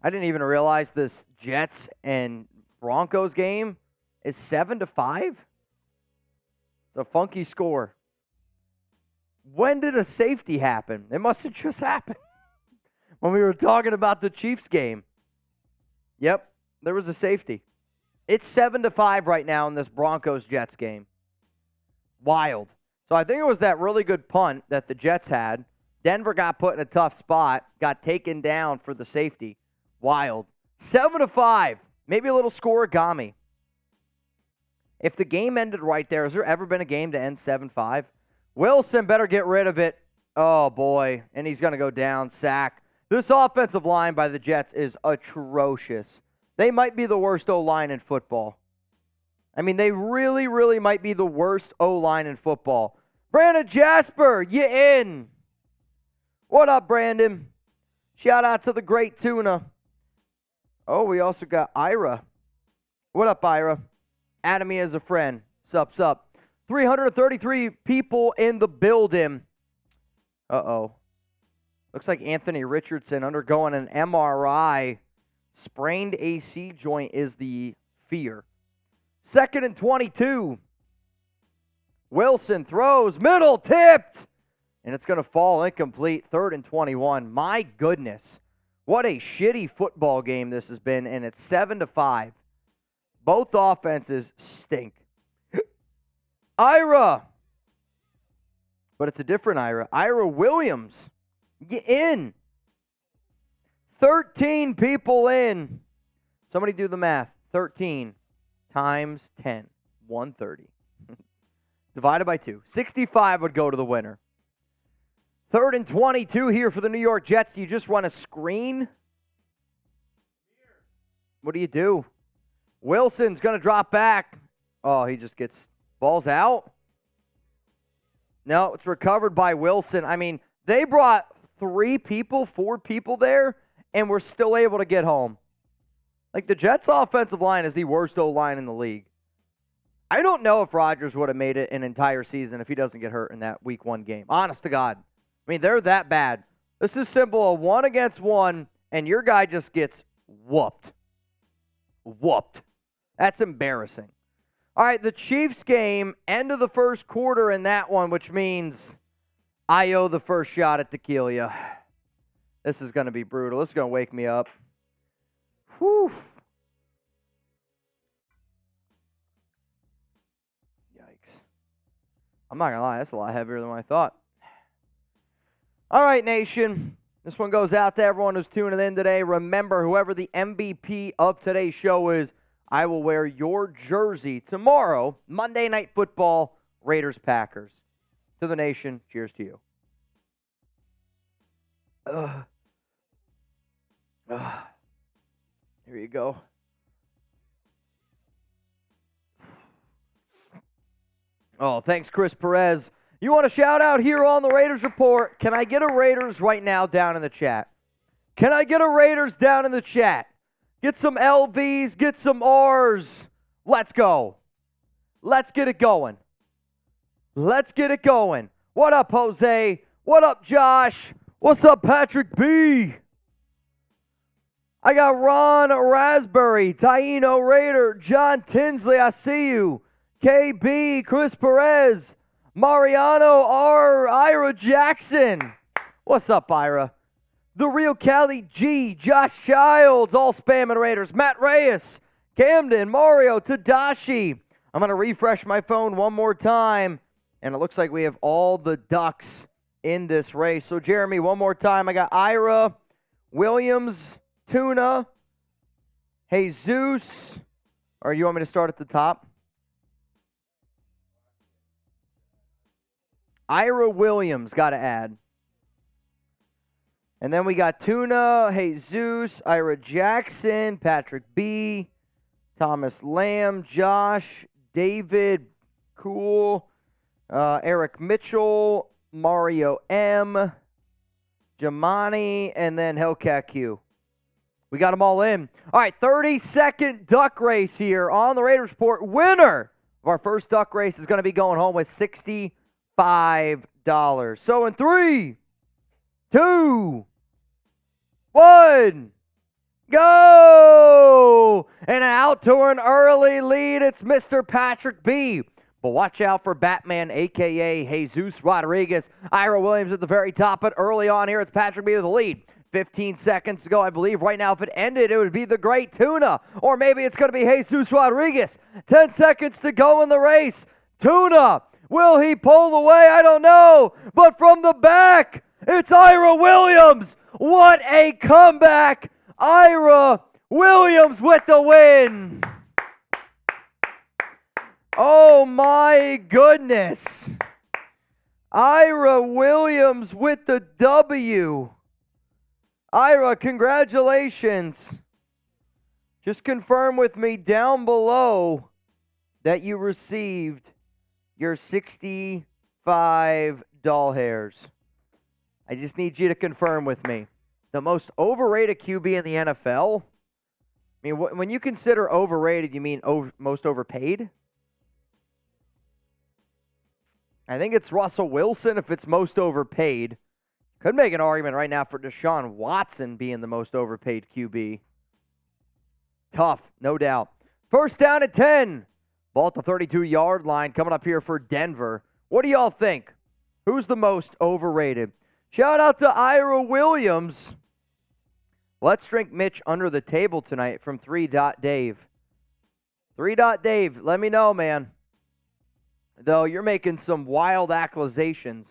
I didn't even realize this Jets and Broncos game is 7-5. It's a funky score. When did a safety happen? It must have just happened when we were talking about the Chiefs game. Yep, there was a safety. It's 7-5 right now in this Broncos-Jets game. Wild. So I think it was that really good punt that the Jets had. Denver got put in a tough spot, got taken down for the safety. Wild. 7-5. Maybe a little scoregami. If the game ended right there, has there ever been a game to end 7-5? Wilson better get rid of it. Oh, boy. And he's going to go down. Sack. This offensive line by the Jets is atrocious. They might be the worst O-line in football. I mean, they really, really might be the worst O-line in football. Brandon Jasper, you in. What up, Brandon? Shout out to the great tuna. Oh, we also got Ira. What up, Ira? Adding me as a friend. Sup. 333 people in the building. Uh-oh. Looks like Anthony Richardson undergoing an MRI. Sprained AC joint is the fear. 2nd and 22. Wilson throws. Middle tipped. And it's going to fall incomplete. 3rd and 21. My goodness. What a shitty football game this has been. And it's 7-5. Both offenses stink. Ira. But it's a different Ira. Ira Williams. Get in. 13 people in. Somebody do the math. 13 times 10. 130. Divided by 2. 65 would go to the winner. 3rd and 22 here for the New York Jets. Do you just run a screen? What do? Wilson's going to drop back. Oh, he just gets balls out. No, it's recovered by Wilson. I mean, they brought 4 people there, and we're still able to get home. Like, the Jets' offensive line is the worst O-line in the league. I don't know if Rodgers would have made it an entire season if he doesn't get hurt in that Week 1 game. Honest to God. I mean, they're that bad. This is simple, a 1-against-1, and your guy just gets whooped. That's embarrassing. All right, the Chiefs game, end of the first quarter in that one, which means I owe the first shot at tequila. This is going to be brutal. This is going to wake me up. Whew. Yikes. I'm not going to lie, that's a lot heavier than I thought. All right, nation. This one goes out to everyone who's tuning in today. Remember, whoever the MVP of today's show is, I will wear your jersey tomorrow, Monday Night Football, Raiders-Packers. To the nation, cheers to you. Here you go. Oh, thanks, Chris Perez. You want a shout-out here on the Raiders Report? Can I get a Raiders right now down in the chat? Can I get a Raiders down in the chat? Get some LVs, get some Rs. Let's go. Let's get it going. What up, Jose? What up, Josh? What's up, Patrick B? I got Ron Raspberry, Taino Raider, John Tinsley, I see you. KB, Chris Perez, Mariano R, Ira Jackson. What's up, Ira? The Real Cali G, Josh Childs, all spamming Raiders. Matt Reyes, Camden, Mario, Tadashi. I'm going to refresh my phone one more time, and it looks like we have all the Ducks in this race. So, Jeremy, one more time. I got Ira, Williams, Tuna, Jesus. Or you want me to start at the top? Ira Williams, got to add. And then we got Tuna, Jesus, Ira Jackson, Patrick B, Thomas Lamb, Josh, David, Cool, Eric Mitchell, Mario M, Jamani, and then Hellcat Q. We got them all in. All right, 30-second duck race here on the Raiders Report. Winner of our first duck race is going to be going home with $65. So in 3, 2, 1, Go! And out to an early lead, it's Mr. Patrick B. But watch out for Batman, a.k.a. Jesus Rodriguez. Ira Williams at the very top, but early on here, it's Patrick B with the lead. 15 seconds to go, I believe. Right now, if it ended, it would be the Great Tuna. Or maybe it's going to be Jesus Rodriguez. 10 seconds to go in the race. Tuna, will he pull away? I don't know. But from the back, it's Ira Williams. What a comeback. Ira Williams with the win. Oh my goodness. Ira Williams with the W. Ira, congratulations. Just confirm with me down below that you received your 65 doll hairs. I just need you to confirm with me. The most overrated QB in the NFL? I mean, when you consider overrated, you mean most overpaid? I think it's Russell Wilson if it's most overpaid. Could make an argument right now for Deshaun Watson being the most overpaid QB. Tough, no doubt. First down at 10. Ball at the 32-yard line coming up here for Denver. What do y'all think? Who's the most overrated? Shout out to Ira Williams. Let's drink Mitch under the table tonight from 3.Dave. 3.Dave, let me know, man. Though you're making some wild accusations.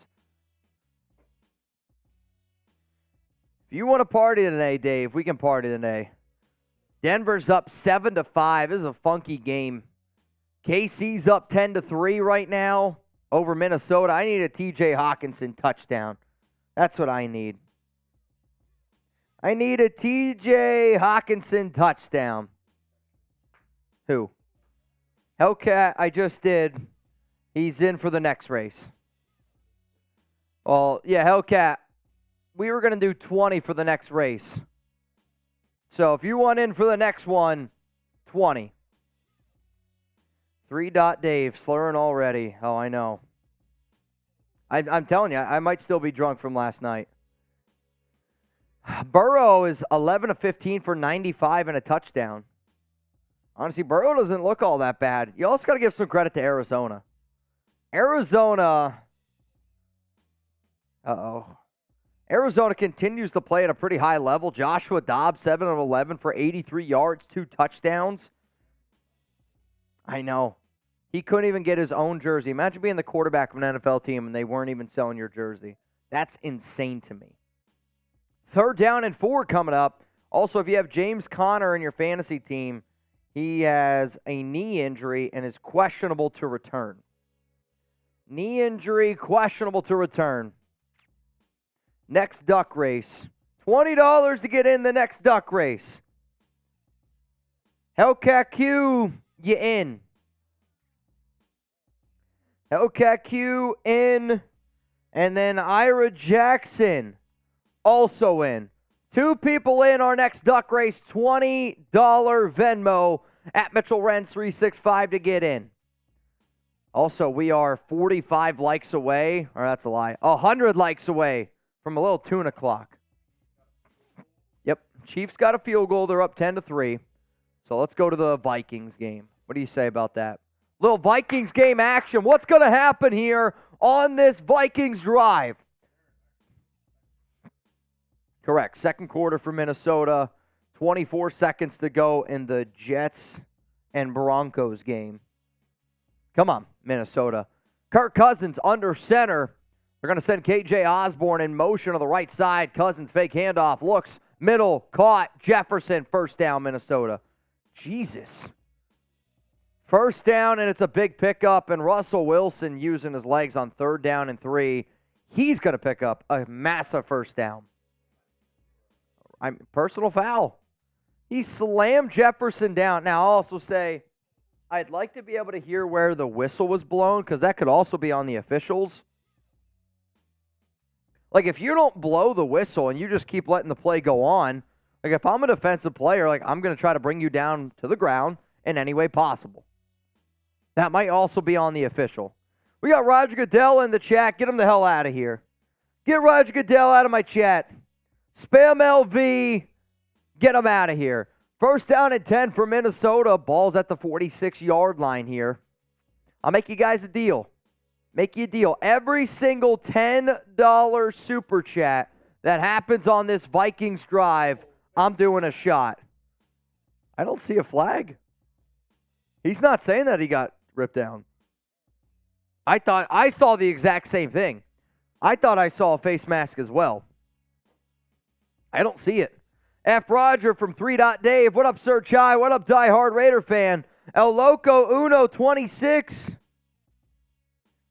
If you want to party today, Dave, we can party today. Denver's up 7-5. This is a funky game. KC's up 10-3 right now over Minnesota. I need a TJ Hawkinson touchdown. That's what I need. I need a TJ Hawkinson touchdown. Who? Hellcat, I just did. He's in for the next race. Well, yeah, Hellcat, we were going to do 20 for the next race. So if you want in for the next one, 20. 3.Dave, slurring already. Oh, I know. I'm telling you, I might still be drunk from last night. Burrow is 11-15 for 95 and a touchdown. Honestly, Burrow doesn't look all that bad. You also got to give some credit to Arizona. Arizona continues to play at a pretty high level. Joshua Dobbs, 7 of 11 for 83 yards, 2 touchdowns. I know. He couldn't even get his own jersey. Imagine being the quarterback of an NFL team and they weren't even selling your jersey. That's insane to me. 3rd down and 4 coming up. Also, if you have James Conner in your fantasy team, he has a knee injury and is questionable to return. Knee injury, questionable to return. Next duck race. $20 to get in the next duck race. Hellcat Q, you in. Hellcat Q in. And then Ira Jackson also in. 2 people in our next duck race. $20 Venmo at Mitchell Renz 365 to get in. Also, we are 45 likes away, or that's a lie, 100 likes away from a little tuna clock. Yep, Chiefs got a field goal. They're up 10-3. So let's go to the Vikings game. What do you say about that? Little Vikings game action. What's going to happen here on this Vikings drive? Correct. Second quarter for Minnesota. 24 seconds to go in the Jets and Broncos game. Come on, Minnesota. Kirk Cousins under center. They're going to send KJ Osborne in motion on the right side. Cousins fake handoff. Looks, middle, caught. Jefferson, first down, Minnesota. Jesus. First down, and it's a big pickup. And Russell Wilson using his legs on 3rd down and 3. He's going to pick up a massive first down. Personal foul. He slammed Jefferson down. Now, I'll also say, I'd like to be able to hear where the whistle was blown because that could also be on the officials. Like, if you don't blow the whistle and you just keep letting the play go on, like, if I'm a defensive player, like, I'm going to try to bring you down to the ground in any way possible. That might also be on the official. We got Roger Goodell in the chat. Get him the hell out of here. Get Roger Goodell out of my chat. Spam LV. Get them out of here. First down and 10 for Minnesota. Ball's at the 46-yard line here. I'll make you guys a deal. Make you a deal. Every single $10 super chat that happens on this Vikings drive, I'm doing a shot. I don't see a flag. He's not saying that he got ripped down. I thought I saw the exact same thing. I thought I saw a face mask as well. I don't see it. F. Roger from 3. Dave. What up, Sir Chai? What up, diehard Raider fan? El Loco Uno 26.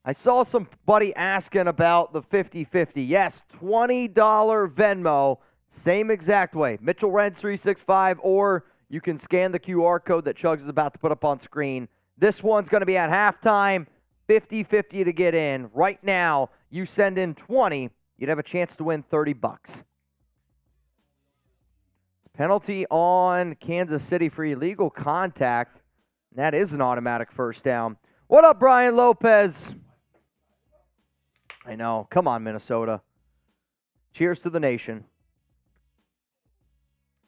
I saw somebody asking about the 50-50. Yes, $20 Venmo. Same exact way. Mitchell Renz 365, or you can scan the QR code that Chuggs is about to put up on screen. This one's going to be at halftime. 50-50 to get in. Right now, you send in 20, you'd have a chance to win $30. Penalty on Kansas City for illegal contact. That is an automatic first down. What up, Brian Lopez? I know. Come on, Minnesota. Cheers to the nation.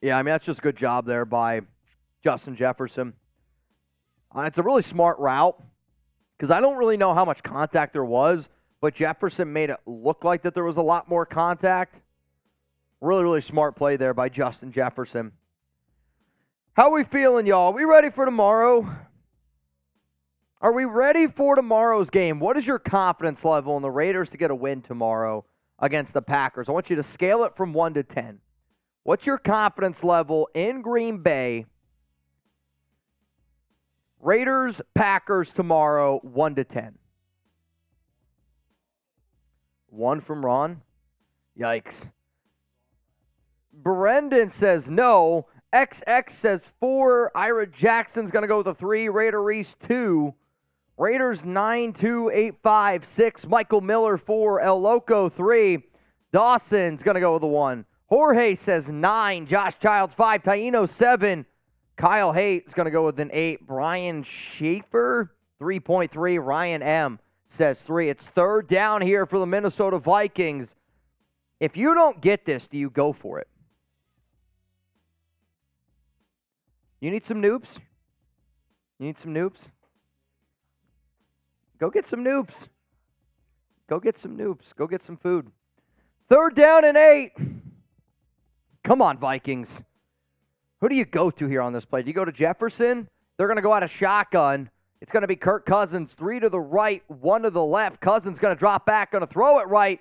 Yeah, I mean, that's just a good job there by Justin Jefferson. It's a really smart route because I don't really know how much contact there was, but Jefferson made it look like that there was a lot more contact. Really, really smart play there by Justin Jefferson. How are we feeling, y'all? Are we ready for tomorrow? Are we ready for tomorrow's game? What is your confidence level in the Raiders to get a win tomorrow against the Packers? I want you to scale it from 1 to 10. What's your confidence level in Green Bay? Raiders, Packers tomorrow, 1 to 10. 1 from Ron. Yikes. Brendan says no. XX says 4. Ira Jackson's going to go with a 3. Raider Reese 2. Raiders 9, 2, 8, 5, 6. Michael Miller 4. El Loco 3. Dawson's going to go with a 1. Jorge says 9. Josh Childs 5. Taino 7. Kyle Hate's going to go with an 8. Brian Schaefer 3.3. Ryan M says 3. It's third down here for the Minnesota Vikings. If you don't get this, do you go for it? You need some noobs? You need some noobs? Go get some noobs. Go get some noobs. Go get some food. Third down and 8. Come on, Vikings. Who do you go to here on this play? Do you go to Jefferson? They're going to go out of shotgun. It's going to be Kirk Cousins, 3 to the right, 1 to the left. Cousins going to drop back, going to throw it right.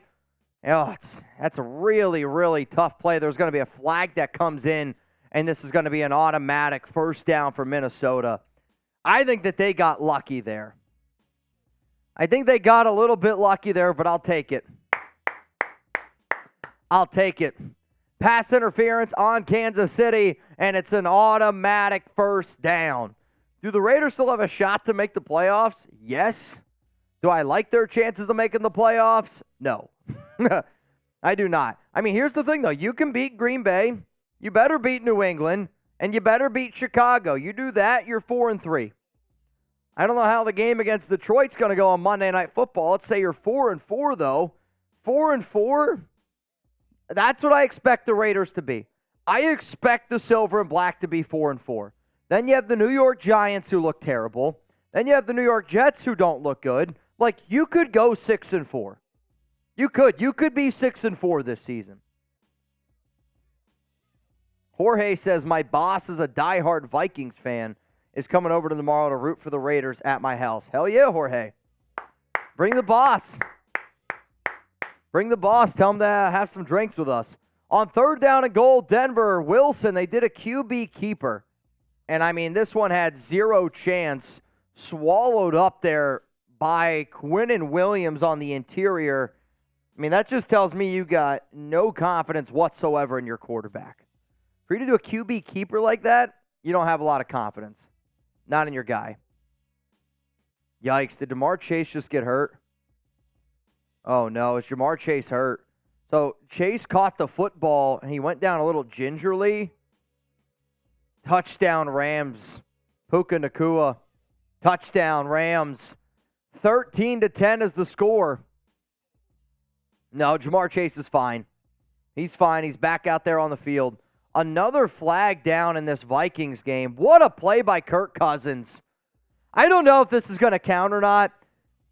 Oh, that's a really, really tough play. There's going to be a flag that comes in, and this is going to be an automatic first down for Minnesota. I think that they got lucky there. I think they got a little bit lucky there, but I'll take it. I'll take it. Pass interference on Kansas City, and it's an automatic first down. Do the Raiders still have a shot to make the playoffs? Yes. Do I like their chances of making the playoffs? No. I do not. I mean, here's the thing, though. You can beat Green Bay. You better beat New England, and you better beat Chicago. You do that, you're 4-3. I don't know how the game against Detroit's going to go on Monday Night Football. Let's say you're 4-4, though. 4-4? That's what I expect the Raiders to be. I expect the Silver and Black to be 4-4. Then you have the New York Giants who look terrible. Then you have the New York Jets who don't look good. Like, you could go 6-4. You could. You could be 6-4 this season. Jorge says, my boss is a diehard Vikings fan, is coming over to tomorrow to root for the Raiders at my house. Hell yeah, Jorge. Bring the boss. Bring the boss. Tell him to have some drinks with us. On third down and goal, Denver, Wilson, they did a QB keeper. And, I mean, this one had zero chance. Swallowed up there by Quinnen Williams on the interior. I mean, that just tells me you got no confidence whatsoever in your quarterback. For you to do a QB keeper like that, you don't have a lot of confidence. Not in your guy. Yikes. Did Jamar Chase just get hurt? Oh, no. Is Jamar Chase hurt? So, Chase caught the football, and he went down a little gingerly. Touchdown, Rams. Puka Nacua. Touchdown, Rams. 13-10 is the score. No, Jamar Chase is fine. He's fine. He's back out there on the field. Another flag down in this Vikings game. What a play by Kirk Cousins. I don't know if this is going to count or not,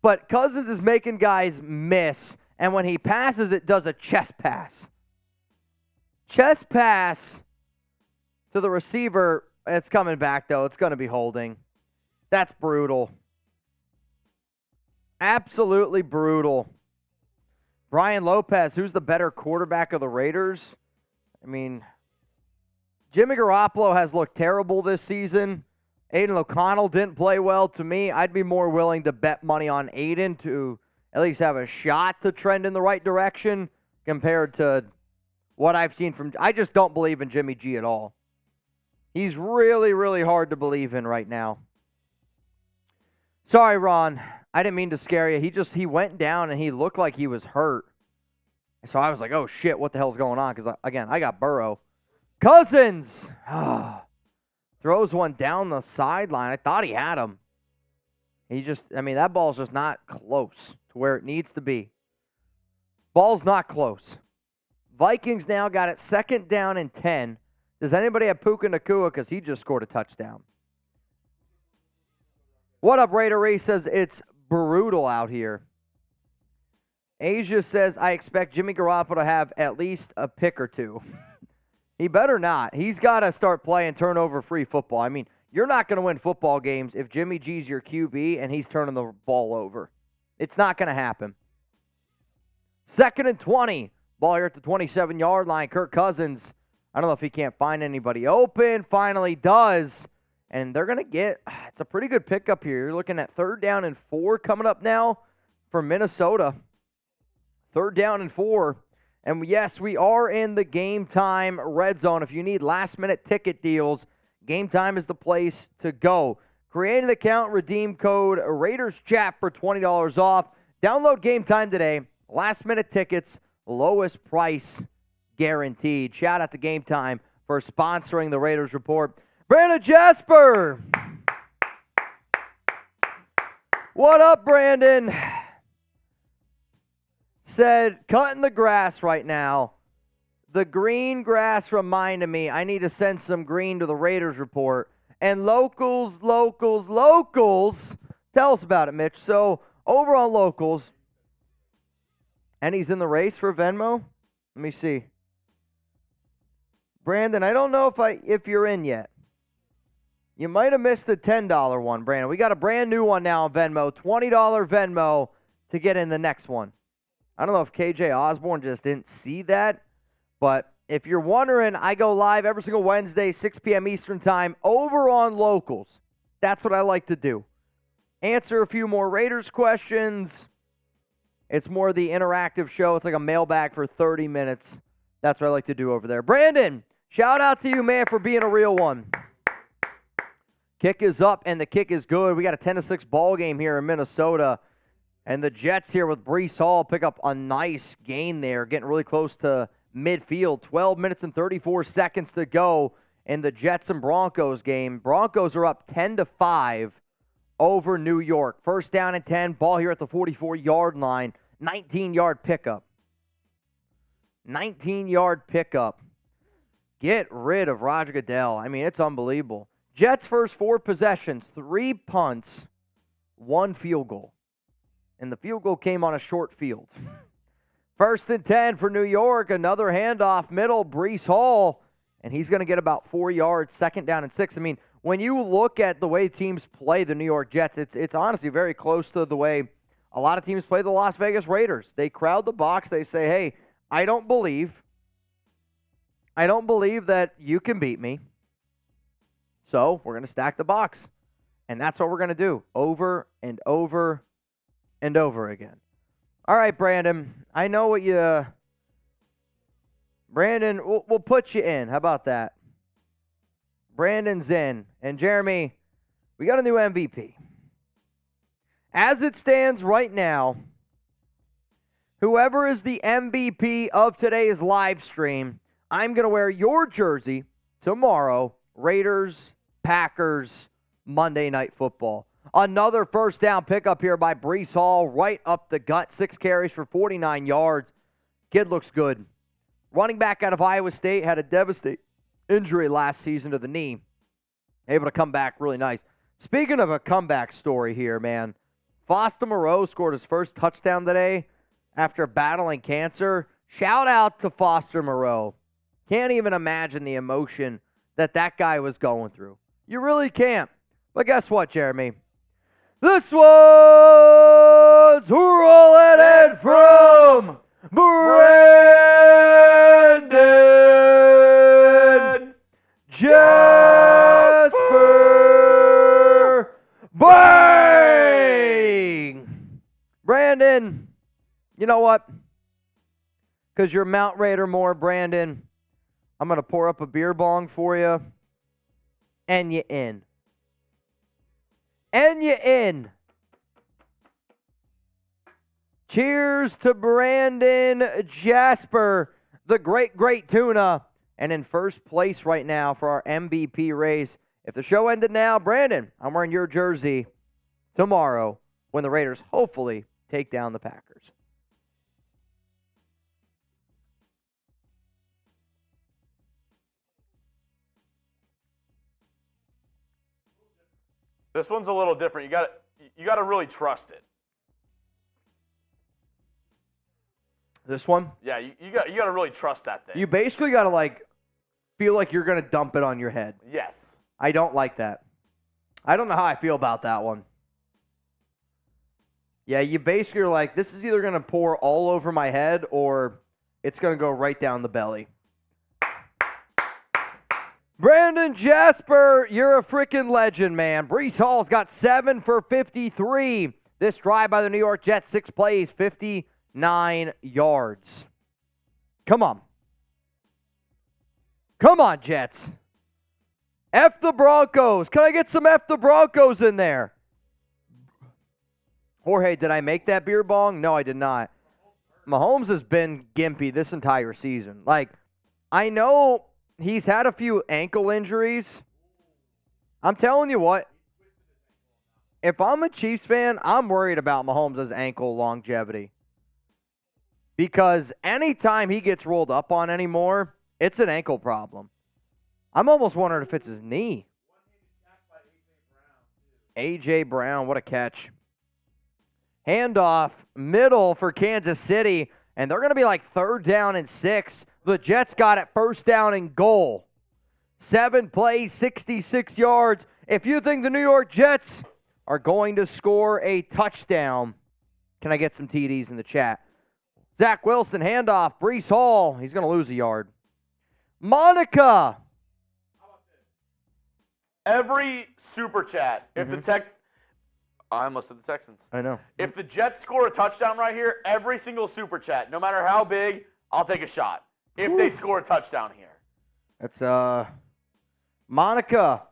but Cousins is making guys miss, and when he passes, it does a chest pass. Chest pass to the receiver. It's coming back, though. It's going to be holding. That's brutal. Absolutely brutal. Brian Lopez, who's the better quarterback of the Raiders? I mean, Jimmy Garoppolo has looked terrible this season. Aiden O'Connell didn't play well. To me, I'd be more willing to bet money on Aiden to at least have a shot to trend in the right direction compared to what I've seen from... I just don't believe in Jimmy G at all. He's really, really hard to believe in right now. Sorry, Ron. I didn't mean to scare you. He went down and he looked like he was hurt. So I was like, oh, shit, what the hell's going on? Because, again, I got Burrow. Cousins throws one down the sideline. I thought he had him. That ball's just not close to where it needs to be. Ball's not close. Vikings now got it 2nd down and 10. Does anybody have Puka Nacua? Because he just scored a touchdown. What up, Raider Ray says it's brutal out here. Asia says, I expect Jimmy Garoppolo to have at least a pick or two. He better not. He's got to start playing turnover-free football. I mean, you're not going to win football games if Jimmy G's your QB and he's turning the ball over. It's not going to happen. 2nd and 20. Ball here at the 27-yard line. Kirk Cousins, I don't know if he can't find anybody open. Finally does. And they're going to get, it's a pretty good pickup here. You're looking at 3rd down and 4 coming up now for Minnesota. 3rd down and 4. And yes, we are in the Gametime RedZone. If you need last-minute ticket deals, Gametime is the place to go. Create an account, redeem code RaidersChat for $20 off. Download Gametime today. Last-minute tickets, lowest price guaranteed. Shout out to Gametime for sponsoring the Raiders Report. Brandon Jasper. What up, Brandon? Said, cutting the grass right now. The green grass reminded me I need to send some green to the Raiders Report. And locals. Tell us about it, Mitch. So, over on locals, and he's in the race for Venmo? Let me see. Brandon, I don't know if you're in yet. You might have missed the $10 one, Brandon. We got a brand new one now on Venmo. $20 Venmo to get in the next one. I don't know if KJ Osborne just didn't see that, but if you're wondering, I go live every single Wednesday, 6 p.m. Eastern Time, over on Locals. That's what I like to do. Answer a few more Raiders questions. It's more the interactive show. It's like a mailbag for 30 minutes. That's what I like to do over there. Brandon, shout out to you, man, for being a real one. Kick is up, and the kick is good. We got a 10-6 ball game here in Minnesota. And the Jets here with Breece Hall pick up a nice gain there, getting really close to midfield. 12 minutes and 34 seconds to go in the Jets and Broncos game. Broncos are up 10-5 over New York. 1st down and 10, ball here at the 44-yard line. 19-yard pickup. 19-yard pickup. Get rid of Roger Goodell. I mean, it's unbelievable. Jets' first 4 possessions, 3 punts, 1 field goal. And the field goal came on a short field. 1st and 10 for New York. Another handoff middle, Breece Hall. And he's going to get about 4 yards, 2nd down and 6. I mean, when you look at the way teams play the New York Jets, it's honestly very close to the way a lot of teams play the Las Vegas Raiders. They crowd the box. They say, hey, I don't believe that you can beat me. So we're going to stack the box. And that's what we're going to do over and over and over again. All right, Brandon. I know what you... Brandon, we'll put you in. How about that? Brandon's in. And Jeremy, we got a new MVP. As it stands right now, whoever is the MVP of today's live stream, I'm going to wear your jersey tomorrow. Raiders, Packers, Monday Night Football. Another 1st down pickup here by Breece Hall, right up the gut. 6 carries for 49 yards. Kid looks good. Running back out of Iowa State had a injury last season to the knee. Able to come back really nice. Speaking of a comeback story here, man, Foster Moreau scored his first touchdown today after battling cancer. Shout out to Foster Moreau. Can't even imagine the emotion that guy was going through. You really can't. But guess what, Jeremy? This one's rolling in from Brandon Jasper Bang! Brandon, you know what? Because you're Mount Raider more, Brandon, I'm going to pour up a beer bong for you. And you in. And you in. Cheers to Brandon Jasper, the great tuna. And in first place right now for our MVP race. If the show ended now, Brandon, I'm wearing your jersey tomorrow when the Raiders hopefully take down the Packers. This one's a little different. You got to really trust it. This one? Yeah, you got to really trust that thing. You basically got to feel like you're going to dump it on your head. Yes. I don't like that. I don't know how I feel about that one. Yeah, you basically are like, this is either going to pour all over my head or it's going to go right down the belly. Brandon Jasper, you're a freaking legend, man. Breece Hall's got 7 for 53. This drive by the New York Jets, 6 plays, 59 yards. Come on. Come on, Jets. F the Broncos. Can I get some F the Broncos in there? Jorge, did I make that beer bong? No, I did not. Mahomes has been gimpy this entire season. I know he's had a few ankle injuries. I'm telling you what, if I'm a Chiefs fan, I'm worried about Mahomes' ankle longevity. Because anytime he gets rolled up on anymore, it's an ankle problem. I'm almost wondering if it's his knee. A.J. Brown, what a catch. Handoff, middle for Kansas City, and they're going to be 3rd down and 6. The Jets got it 1st down and goal. 7 plays, 66 yards. If you think the New York Jets are going to score a touchdown, can I get some TDs in the chat? Zach Wilson, handoff, Breece Hall. He's going to lose a yard. Monica. Every super chat, if the I almost said the Texans. I know. If the Jets score a touchdown right here, every single super chat, no matter how big, I'll take a shot. If they score a touchdown here. That's Monica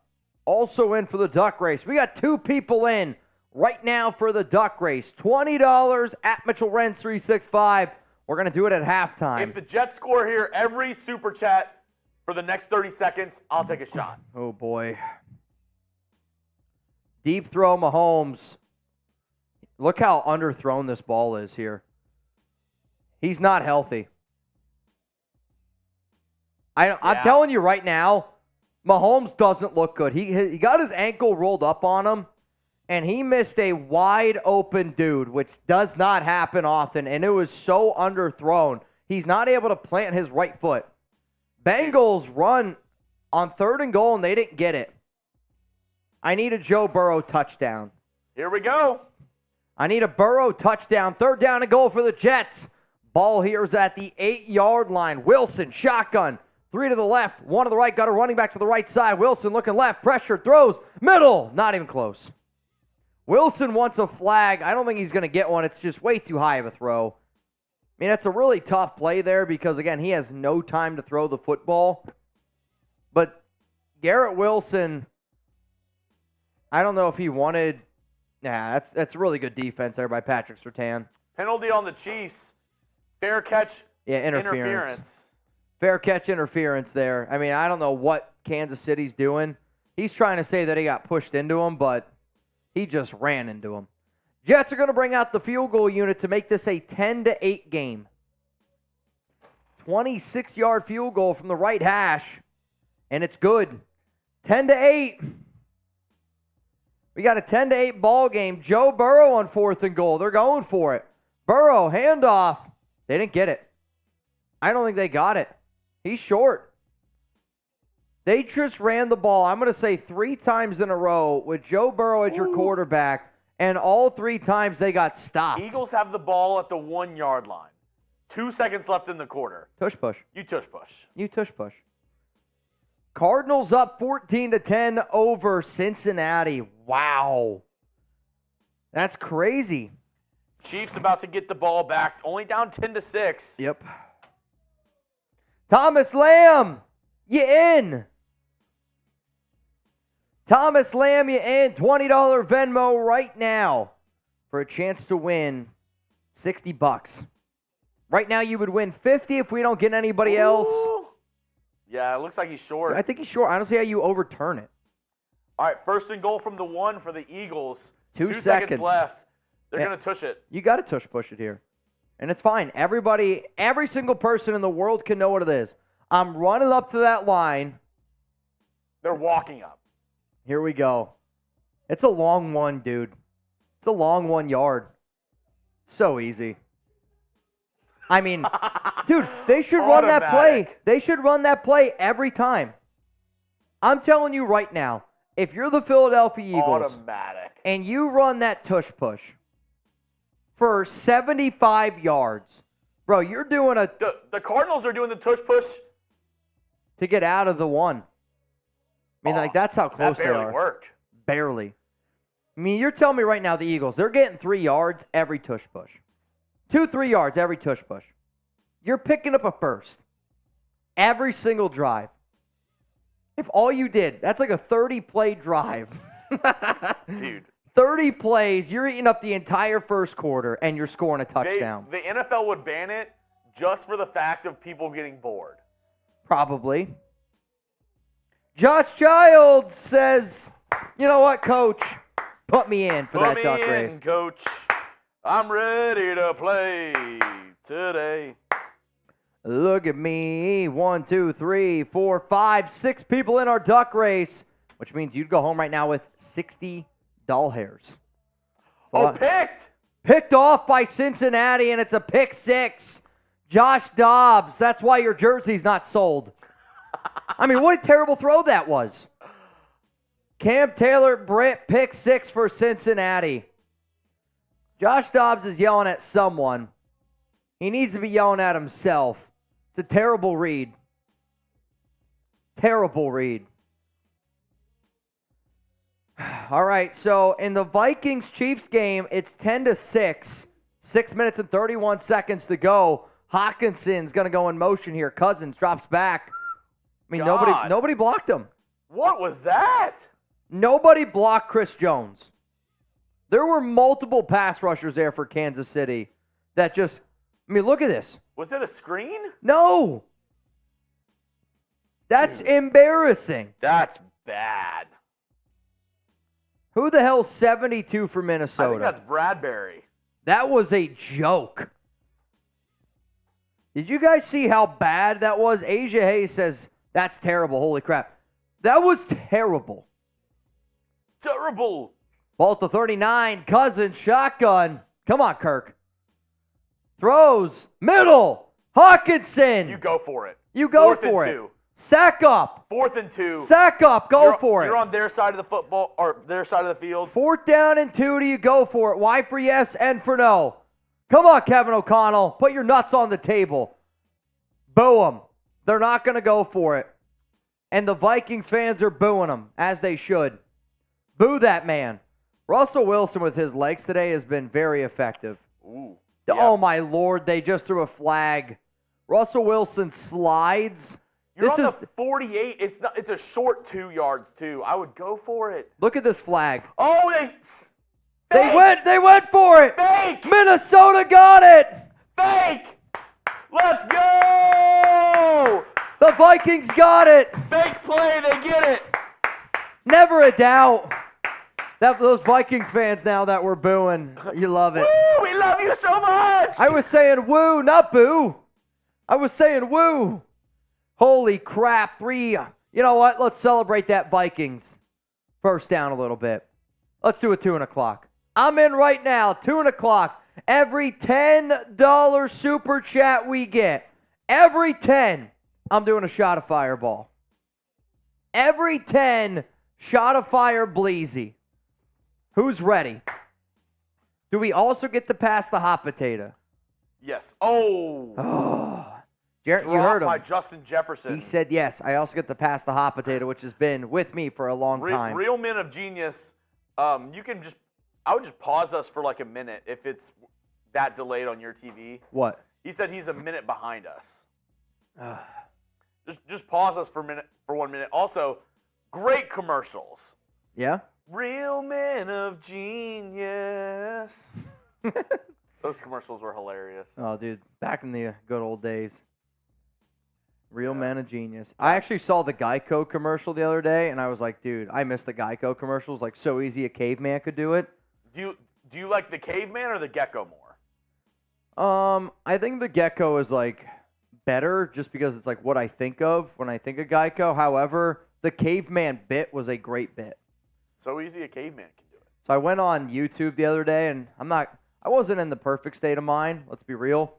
also in for the duck race. We got 2 people in right now for the duck race. $20 at Mitchell Renz 365. We're going to do it at halftime. If the Jets score here, every super chat for the next 30 seconds, I'll take a shot. Oh, boy. Deep throw, Mahomes. Look how underthrown this ball is here. He's not healthy. I'm telling you right now, Mahomes doesn't look good. He got his ankle rolled up on him, and he missed a wide open dude, which does not happen often, and it was so underthrown. He's not able to plant his right foot. Bengals run on 3rd and goal, and they didn't get it. I need a Joe Burrow touchdown. Here we go. I need a Burrow touchdown. 3rd down and goal for the Jets. Ball here is at the 8-yard line. Wilson, shotgun. 3 to the left, 1 to the right. Got a running back to the right side. Wilson looking left. Pressure, throws. Middle. Not even close. Wilson wants a flag. I don't think he's going to get one. It's just way too high of a throw. I mean, that's a really tough play there because, again, he has no time to throw the football. But Garrett Wilson, I don't know if he wanted. Nah, that's really good defense there by Patrick Surtain. Penalty on the Chiefs. Fair catch. Yeah, interference. Fair catch interference there. I mean, I don't know what Kansas City's doing. He's trying to say that he got pushed into him, but he just ran into him. Jets are going to bring out the field goal unit to make this a 10-8 game. 26-yard field goal from the right hash. And it's good. 10-8. We got a 10-8 ball game. Joe Burrow on 4th and goal. They're going for it. Burrow, handoff. They didn't get it. I don't think they got it. He's short. They just ran the ball, I'm going to say 3 times in a row with Joe Burrow as your quarterback, and all 3 times they got stopped. Eagles have the ball at the 1-yard line. 2 seconds left in the quarter. Tush push. You tush push. You tush push. Cardinals up 14-10 over Cincinnati. Wow. That's crazy. Chiefs about to get the ball back, only down 10-6. Yep. Thomas Lamb, you in. Thomas Lamb, you in. $20 Venmo right now for a chance to win $60. Right now you would win 50 if we don't get anybody else. Yeah, it looks like he's short. I think he's short. I don't see how you overturn it. All right, 1st and goal from the 1 for the Eagles. 2 seconds left. They're going to tush it. You got to tush push it here. And it's fine. Every single person in the world can know what it is. I'm running up to that line. They're walking up. Here we go. It's a long one, dude. It's a long 1 yard. So easy. I mean, dude, they should run that play. They should run that play every time. I'm telling you right now, if you're the Philadelphia Eagles and you run that tush push for 75 yards, bro, you're doing the Cardinals are doing the tush push to get out of the 1. I mean, that's how close they are. That barely worked. Barely. I mean, you're telling me right now the Eagles, they're getting 3 yards every tush push. 2-3 yards every tush push. You're picking up a first every single drive. If all you did, that's like a 30-play drive. Dude. 30 plays, you're eating up the entire first quarter, and you're scoring a touchdown. The NFL would ban it just for the fact of people getting bored. Probably. Josh Childs says, you know what, Coach? Put me in for that duck race. Put me in, Coach. I'm ready to play today. Look at me. 1, 2, 3, 4, 5, 6 people in our duck race, which means you'd go home right now with 60 doll hairs. Picked! Picked off by Cincinnati, and it's a pick 6. Josh Dobbs. That's why your jersey's not sold. I mean, what a terrible throw that was. Cam Taylor Britt, pick 6 for Cincinnati. Josh Dobbs is yelling at someone. He needs to be yelling at himself. It's a terrible read. Terrible read. All right, so in the Vikings-Chiefs game, it's 10-6. 6 minutes and 31 seconds to go. Hawkinson's going to go in motion here. Cousins drops back. I mean, nobody blocked him. What was that? Nobody blocked Chris Jones. There were multiple pass rushers there for Kansas City that just, I mean, look at this. Was it a screen? No. That's embarrassing. That's bad. Who the hell's 72 for Minnesota? I think that's Bradbury. That was a joke. Did you guys see how bad that was? Asia Hayes says, that's terrible. Holy crap. That was terrible. Terrible. Ball to 39. Cousins, shotgun. Come on, Kirk. Throws. Middle. Hawkinson. You go for it. You go for it. 2. Sack up. 4th and 2. Sack up. Go for it. You're on their side of the football, or their side of the field. 4th down and 2. Do you go for it? Y for yes, N for no. Come on, Kevin O'Connell. Put your nuts on the table. Boo them. They're not going to go for it. And the Vikings fans are booing them, as they should. Boo that man. Russell Wilson with his legs today has been very effective. Ooh. Oh, my Lord. They just threw a flag. Russell Wilson slides. You're on the 48. It's a short 2 yards, too. I would go for it. Look at this flag. Oh, they went for it. Fake. Minnesota got it. Fake. Let's go. The Vikings got it. Fake play. They get it. Never a doubt. Those Vikings fans now that we're booing, you love it. Woo, we love you so much. I was saying woo, not boo. I was saying woo. Holy crap. 3 You know what? Let's celebrate that Vikings first down a little bit. Let's do a 2 o'clock. I'm in right now, 2 o'clock. Every $10 super chat we get, every 10, I'm doing a shot of Fireball. Every 10, shot of Fire Bleezy. Who's ready? Do we also get to pass the hot potato? Yes. Oh. Jarrett, you heard him. By Justin Jefferson. He said yes. I also get to pass the hot potato, which has been with me for a long time. Real men of genius. You can just, I would just pause us for like a minute if it's that delayed on your TV. What? He said he's a minute behind us. Just pause us for 1 minute. Also, great commercials. Yeah? Real men of genius. Those commercials were hilarious. Oh, dude, back in the good old days. Real men of genius. I actually saw the Geico commercial the other day, and I was like, dude, I miss the Geico commercials. Like, so easy a caveman could do it. Do you like the caveman or the gecko more? I think the gecko is like better just because it's like what I think of when I think of Geico. However, the caveman bit was a great bit. So easy a caveman can do it. So I went on YouTube the other day, and I wasn't in the perfect state of mind, let's be real.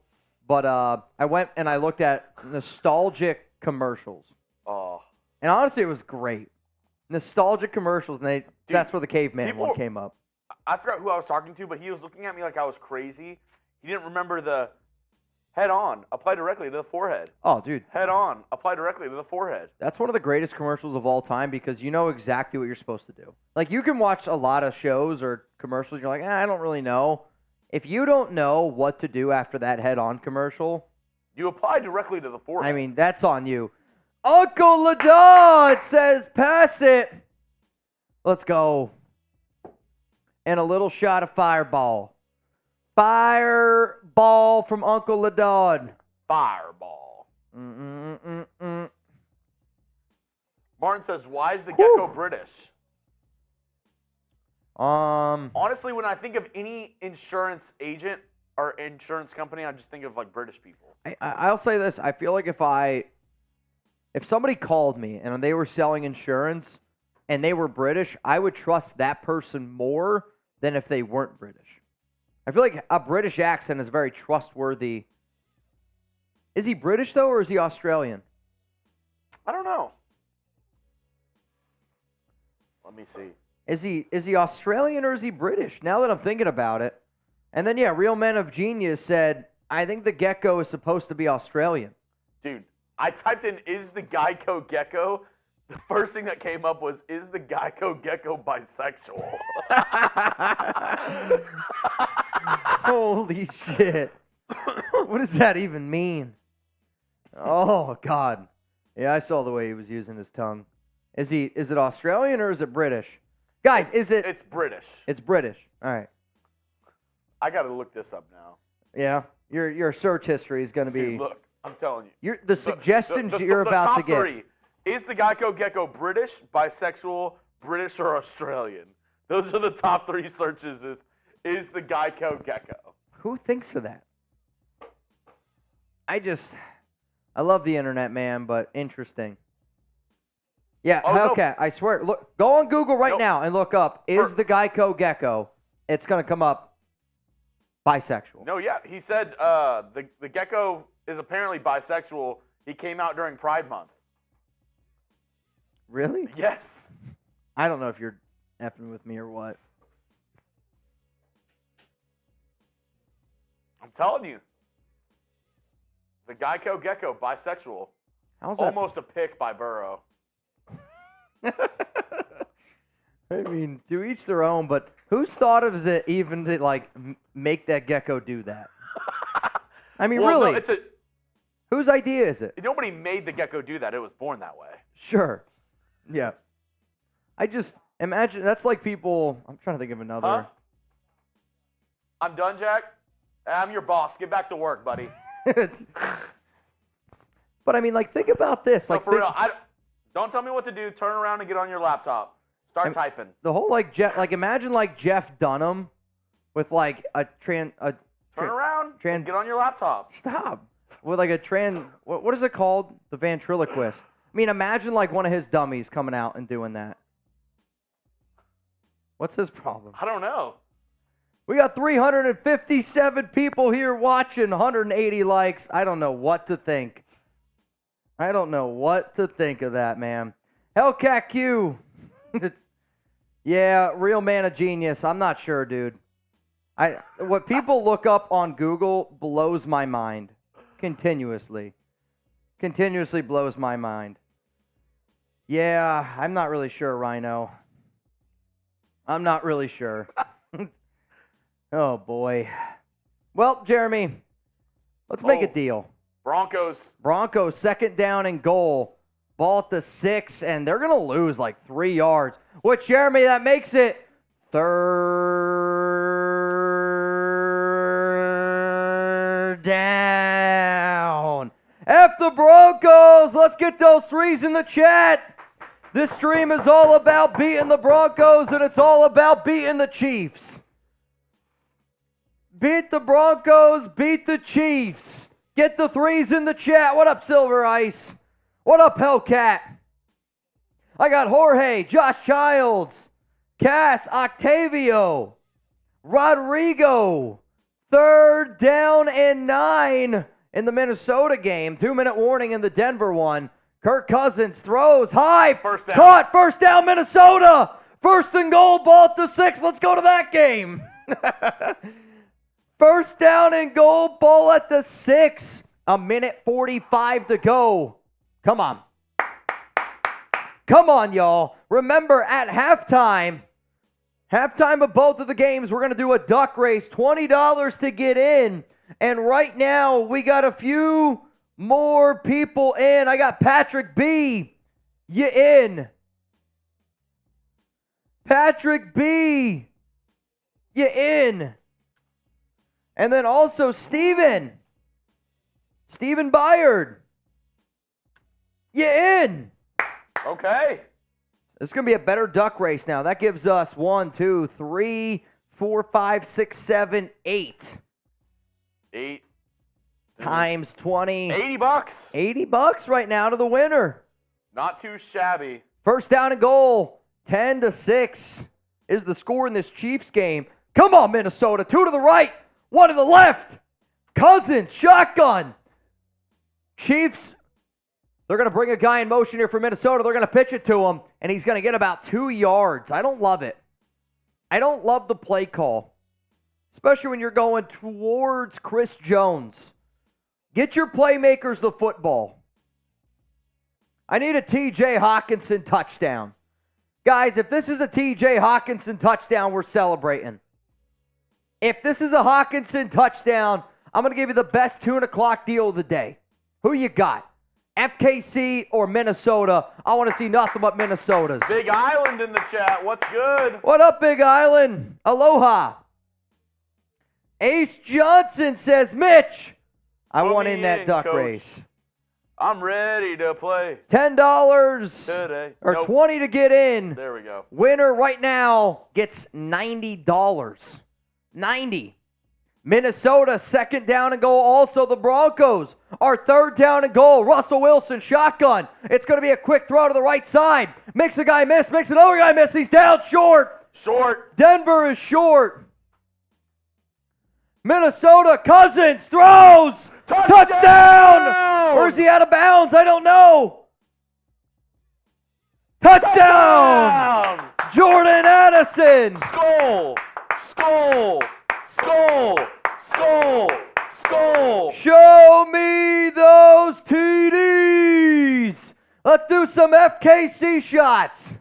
But I went and I looked at nostalgic commercials. Oh. And honestly, it was great. Nostalgic commercials, and that's where the caveman one came up. I forgot who I was talking to, but he was looking at me like I was crazy. He didn't remember the head on, apply directly to the forehead. Oh, dude. Head on, apply directly to the forehead. That's one of the greatest commercials of all time because you know exactly what you're supposed to do. Like, you can watch a lot of shows or commercials, and you're like, I don't really know. If you don't know what to do after that head-on commercial, you apply directly to the forehead. I mean, that's on you. Uncle Ladon says, pass it. Let's go. And a little shot of Fireball. Fireball from Uncle Ladon. Fireball. Martin says, why is the gecko British? Honestly, when I think of any insurance agent or insurance company, I just think of like British people. I'll say this. I feel like if somebody called me and they were selling insurance and they were British, I would trust that person more than if they weren't British. I feel like a British accent is very trustworthy. Is he British, though, or is he Australian? I don't know. Let me see. Is he Australian or is he British? Now that I'm thinking about it. And then, yeah, Real Men of Genius said, I think the gecko is supposed to be Australian. Dude, I typed in, is the Geico gecko? The first thing that came up was, is the Geico gecko bisexual? Holy shit. What does that even mean? Oh, God. Yeah, I saw the way he was using his tongue. Is it Australian or is it British? Guys, It's British. It's British. All right. I got to look this up now. Yeah, your search history is going to be. Dude, look, I'm telling you. The suggestions you're about to get. Top 3. Is the Geico gecko British, bisexual, British, or Australian? Those are the top 3 searches. Is the Geico gecko? Who thinks of that? I love the internet, man, but interesting. Yeah, okay, I swear. Look, go on Google right now and look up, is the Geico gecko? It's going to come up bisexual. No, yeah. He said the gecko is apparently bisexual. He came out during Pride Month. Really? Yes. I don't know if you're effing with me or what. I'm telling you. The Geico gecko, bisexual. How's that? Almost a pick by Burrow. I mean, to each their own, but whose thought of it even to, like, make that gecko do that? I mean, well, really? No, whose idea is it? Nobody made the gecko do that. It was born that way. Sure. Yeah. I just imagine that's like people. I'm trying to think of another. Huh? I'm done, Jack. I'm your boss. Get back to work, buddy. But I mean, like, think about this. Like, for real, don't tell me what to do. Turn around and get on your laptop. Start typing. The whole imagine like Jeff Dunham with like a turn around and get on your laptop. Stop. With like a what is it called? The ventriloquist. I mean, imagine like one of his dummies coming out and doing that. What's his problem? I don't know. We got 357 people here watching, 180 likes. I don't know what to think. I don't know what to think of that, man. Hellcat Q. Yeah, real man of genius. I'm not sure, dude. What people look up on Google blows my mind. Continuously blows my mind. Yeah, I'm not really sure, Rhino. I'm not really sure. Oh, boy. Well, Jeremy, let's make a deal. Broncos, second down and goal. Ball at the 6, and they're going to lose like 3 yards. Which, Jeremy, that makes it third down. F the Broncos. Let's get those threes in the chat. This stream is all about beating the Broncos, and it's all about beating the Chiefs. Beat the Broncos, beat the Chiefs. Get the threes in the chat. What up, Silver Ice? What up, Hellcat? I got Jorge, Josh Childs, Cass, Octavio, Rodrigo. Third down and 9 in the Minnesota game. 2-minute warning in the Denver one. Kirk Cousins throws high. First down. Caught. First down, Minnesota. First and goal, ball at the 6. Let's go to that game. First down and goal, ball at the 6. 1:45 to go. Come on. Come on, y'all. Remember, at halftime of both of the games, we're going to do a duck race. $20 to get in. And right now, we got a few more people in. I got Patrick B. You in. Patrick B. You in. And then also Steven Byard. You in. Okay. It's going to be a better duck race now. That gives us 1, 2, 3, 4, 5, 6, 7, 8. 8 times 20. $80. $80 right now to the winner. Not too shabby. First down and goal. 10-6 is the score in this Chiefs game. Come on, Minnesota. 2 to the right, 1 to the left. Cousins, shotgun. Chiefs, they're going to bring a guy in motion here for Minnesota. They're going to pitch it to him, and he's going to get about 2 yards. I don't love it. I don't love the play call, especially when you're going towards Chris Jones. Get your playmakers the football. I need a T.J. Hawkinson touchdown. Guys, if this is a T.J. Hawkinson touchdown, we're celebrating. If this is a Hawkinson touchdown, I'm going to give you the best 2 o'clock deal of the day. Who you got? FKC or Minnesota? I want to see nothing but Minnesota's. Big Island in the chat. What's good? What up, Big Island? Aloha. Ace Johnson says, Mitch, I want in that duck coach. race. I'm ready to play. $10 today. or Nope. $20 to get in. There we go. Winner right now gets $90. 90. Minnesota, second down and goal. Also the Broncos are third down and goal. Russell Wilson, shotgun. It's going to be a quick throw to the right side. Makes a guy miss, makes another guy miss. He's down short. Short. Denver is short. Minnesota, Cousins throws. Touchdown! Or is he out of bounds? I don't know. Touchdown! Jordan Addison. Skull. Skull. Skull. Skull. Skull. Show me those TDs. Let's do some FKC shots.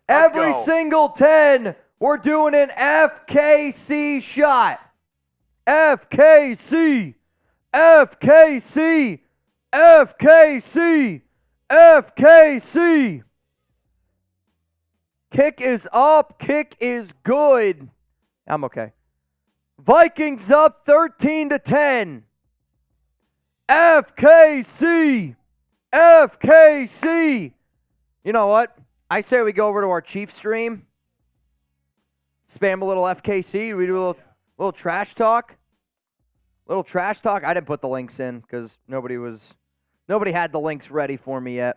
Every go. single 10, we're doing an FKC shot. FKC. FKC. FKC. FKC. Kick is up. Kick is good. I'm okay. Vikings up 13-10. FKC. FKC. You know what? I say we go over to our Chiefs stream. Spam a little FKC. We do a little trash talk. Little trash talk. I didn't put the links in because nobody had the links ready for me yet.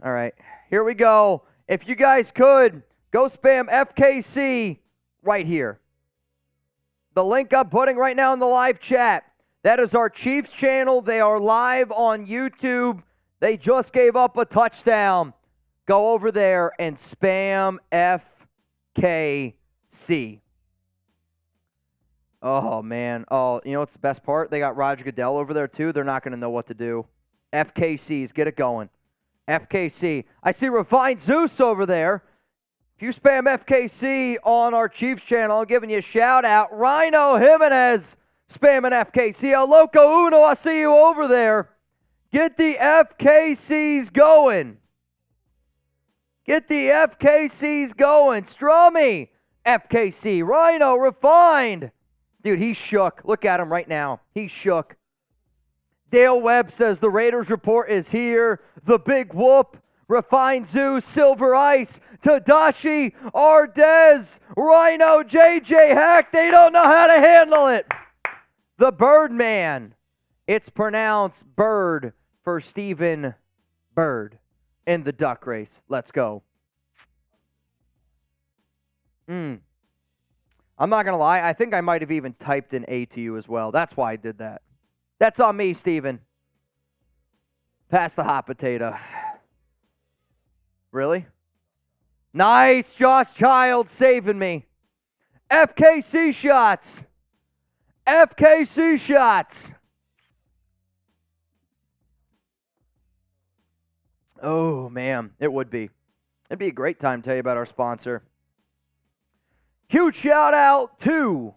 All right, here we go. If you guys could, go spam FKC right here. The link I'm putting right now in the live chat. That is our Chiefs channel. They are live on YouTube. They just gave up a touchdown. Go over there and spam FKC. Oh, man. Oh, you know what's the best part? They got Roger Goodell over there, too. They're not going to know what to do. FKCs, get it going. FKC. I see Refined Zeus over there. If you spam FKC on our Chiefs channel, I'm giving you a shout out. Rhino Jimenez spamming FKC. El Loco Uno, I see you over there. Get the FKCs going. Get the FKCs going. Strummy, FKC. Rhino, Refined. Dude, he's shook. Look at him right now. He's shook. Dale Webb says the Raiders report is here. The big whoop. Refined Zeus, Silver Ice, Tadashi, Ardez, Rhino, JJ Hack. They don't know how to handle it. The Birdman. It's pronounced Bird for Stephen Bird in the duck race. Let's go. I'm not going to lie. I think I might have even typed an A to you as well. That's why I did that. That's on me, Steven. Pass the hot potato. Really? Nice, Josh Child saving me. FKC shots. FKC shots. Oh, man. It would be. It'd be a great time to tell you about our sponsor. Huge shout out to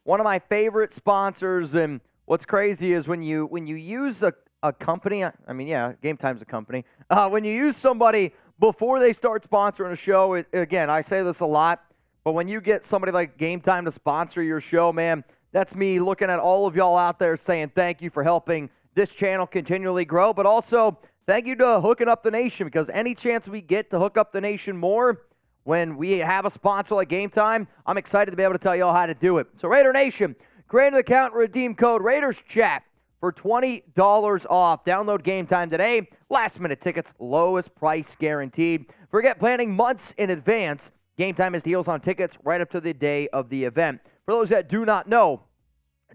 one of my favorite sponsors. And what's crazy is when you use a company, I mean, yeah, Gametime's a company. When you use somebody before they start sponsoring a show, again, I say this a lot, but when you get somebody like Gametime to sponsor your show, man, that's me looking at all of y'all out there saying thank you for helping this channel continually grow, but also thank you to Hooking Up the Nation, because any chance we get to hook up the nation more when we have a sponsor like Gametime, I'm excited to be able to tell y'all how to do it. So Raider Nation, create an account, redeem code RaidersChat for $20 off. Download Gametime today. Last-minute tickets, lowest price guaranteed. Forget planning months in advance. Gametime has deals on tickets right up to the day of the event. For those that do not know,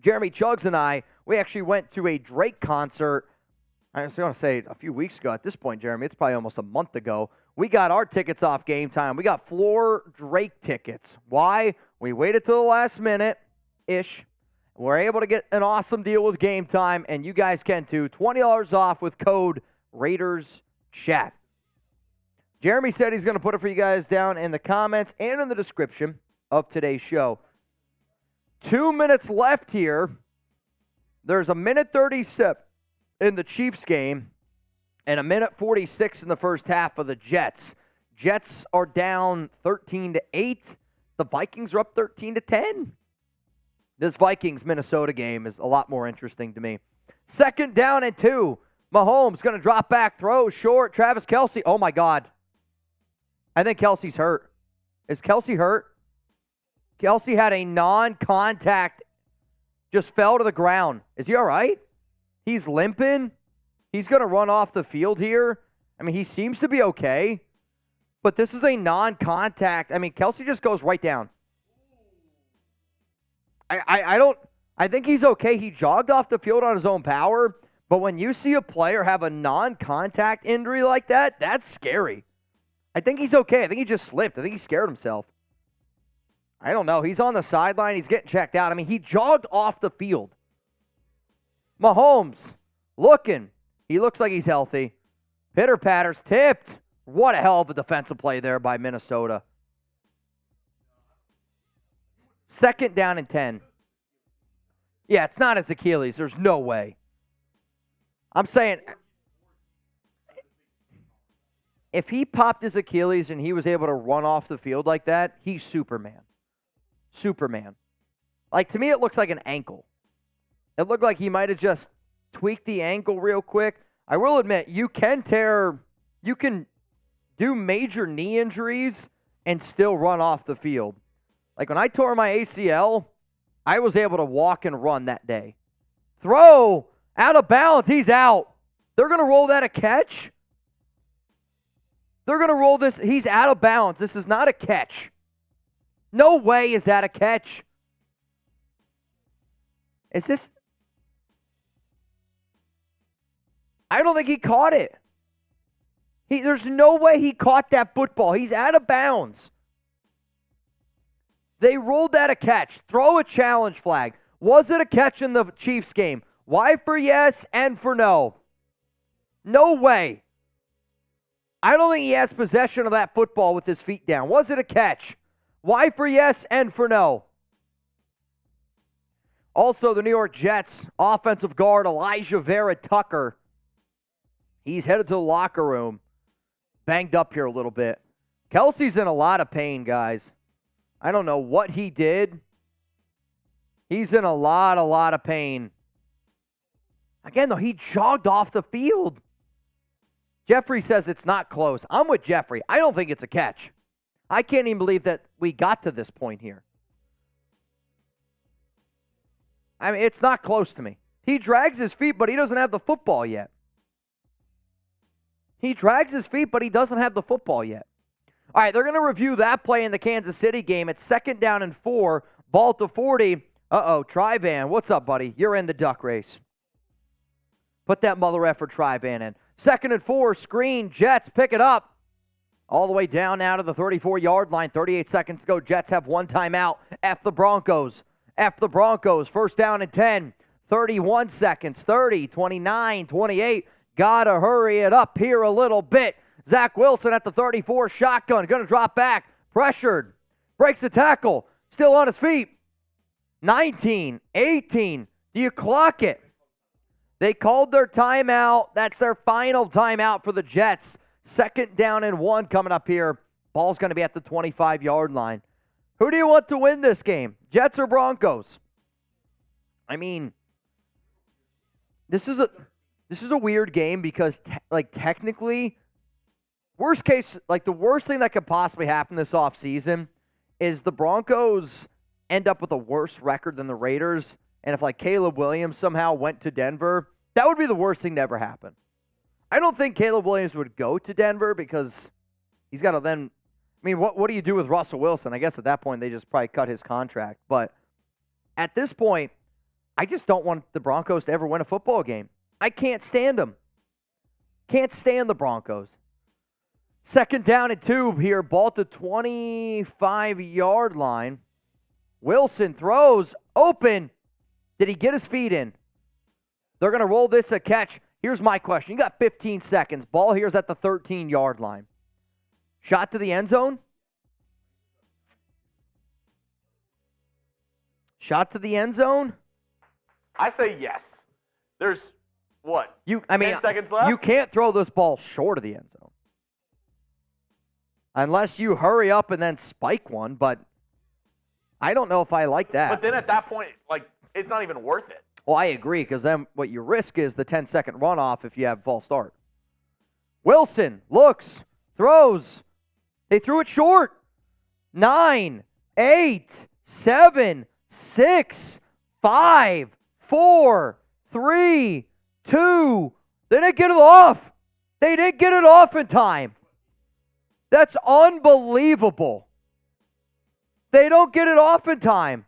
Jeremy Chuggs and I, we actually went to a Drake concert, I was going to say a few weeks ago. At this point, Jeremy, it's probably almost a month ago. We got our tickets off Gametime. We got floor Drake tickets. Why? We waited till the last minute-ish. We're able to get an awesome deal with Gametime, and you guys can too. $20 off with code RaidersChat. Jeremy said he's going to put it for you guys down in the comments and in the description of today's show. 2 minutes left here. There's a minute 37 in the Chiefs game and a minute 46 in the first half of the Jets. Jets are down 13-8. The Vikings are up 13-10. This Vikings-Minnesota game is a lot more interesting to me. 2nd down and 2. Mahomes going to drop back, throw short. Travis Kelce. Oh, my God. I think Kelce's hurt. Is Kelce hurt? Kelce had a non-contact, just fell to the ground. Is he all right? He's limping. He's going to run off the field here. I mean, he seems to be okay. But this is a non-contact. I mean, Kelce just goes right down. I think he's okay. He jogged off the field on his own power, but when you see a player have a non-contact injury like that, that's scary. I think he's okay. I think he just slipped. I think he scared himself. I don't know. He's on the sideline. He's getting checked out. I mean, he jogged off the field. Mahomes looking. He looks like he's healthy. Pitter-patters, tipped. What a hell of a defensive play there by Minnesota. 2nd down and 10. Yeah, it's not his Achilles. There's no way. I'm saying, if he popped his Achilles and he was able to run off the field like that, he's Superman. Superman. Like, to me, it looks like an ankle. It looked like he might have just tweaked the ankle real quick. I will admit, you can do major knee injuries and still run off the field. Like when I tore my ACL, I was able to walk and run that day. Throw, out of bounds, he's out. They're going to roll that a catch? They're going to roll this. He's out of bounds. This is not a catch. No way is that a catch. Is this? I don't think he caught it. There's no way he caught that football. He's out of bounds. They ruled that a catch. Throw a challenge flag. Was it a catch in the Chiefs game? Why for yes and for no? No way. I don't think he has possession of that football with his feet down. Was it a catch? Why for yes and for no? Also, the New York Jets offensive guard Elijah Vera Tucker. He's headed to the locker room. Banged up here a little bit. Kelce's in a lot of pain, guys. I don't know what he did. He's in a lot of pain. Again, though, he jogged off the field. Jeffrey says it's not close. I'm with Jeffrey. I don't think it's a catch. I can't even believe that we got to this point here. I mean, it's not close to me. He drags his feet, but he doesn't have the football yet. He drags his feet, but he doesn't have the football yet. All right, they're going to review that play in the Kansas City game. It's 2nd down and 4, ball to 40. Uh-oh, Trivan, what's up, buddy? You're in the duck race. Put that mother effer Trivan in. 2nd and 4, screen, Jets pick it up. All the way down now to the 34-yard line. 38 seconds to go. Jets have one timeout. F the Broncos. F the Broncos. 1st down and 10. 31 seconds. 30, 29, 28. Gotta hurry it up here a little bit. Zach Wilson at the 34, shotgun. Gonna drop back. Pressured. Breaks the tackle. Still on his feet. 19, 18. Do you clock it? They called their timeout. That's their final timeout for the Jets. 2nd down and 1 coming up here. Ball's going to be at the 25-yard line. Who do you want to win this game? Jets or Broncos? I mean, this is a weird game because technically, worst case, the worst thing that could possibly happen this offseason is the Broncos end up with a worse record than the Raiders. And if Caleb Williams somehow went to Denver, that would be the worst thing to ever happen. I don't think Caleb Williams would go to Denver because he's got to then, what do you do with Russell Wilson? I guess at that point they just probably cut his contract. But at this point, I just don't want the Broncos to ever win a football game. I can't stand them. Can't stand the Broncos. 2nd down and 2 here, ball to 25-yard line. Wilson throws, open. Did he get his feet in? They're going to roll this a catch. Here's my question. You got 15 seconds. Ball here's at the 13-yard line. Shot to the end zone? Shot to the end zone? I say yes. There's, 10 seconds left? You can't throw this ball short of the end zone. Unless you hurry up and then spike one, but I don't know if I like that. But then at that point, it's not even worth it. Well, I agree, because then what you risk is the 10-second runoff if you have false start. Wilson looks, throws. They threw it short. 9, 8, 7, 6, 5, 4, 3, 2. They didn't get it off. They didn't get it off in time. That's unbelievable. They don't get it off in time.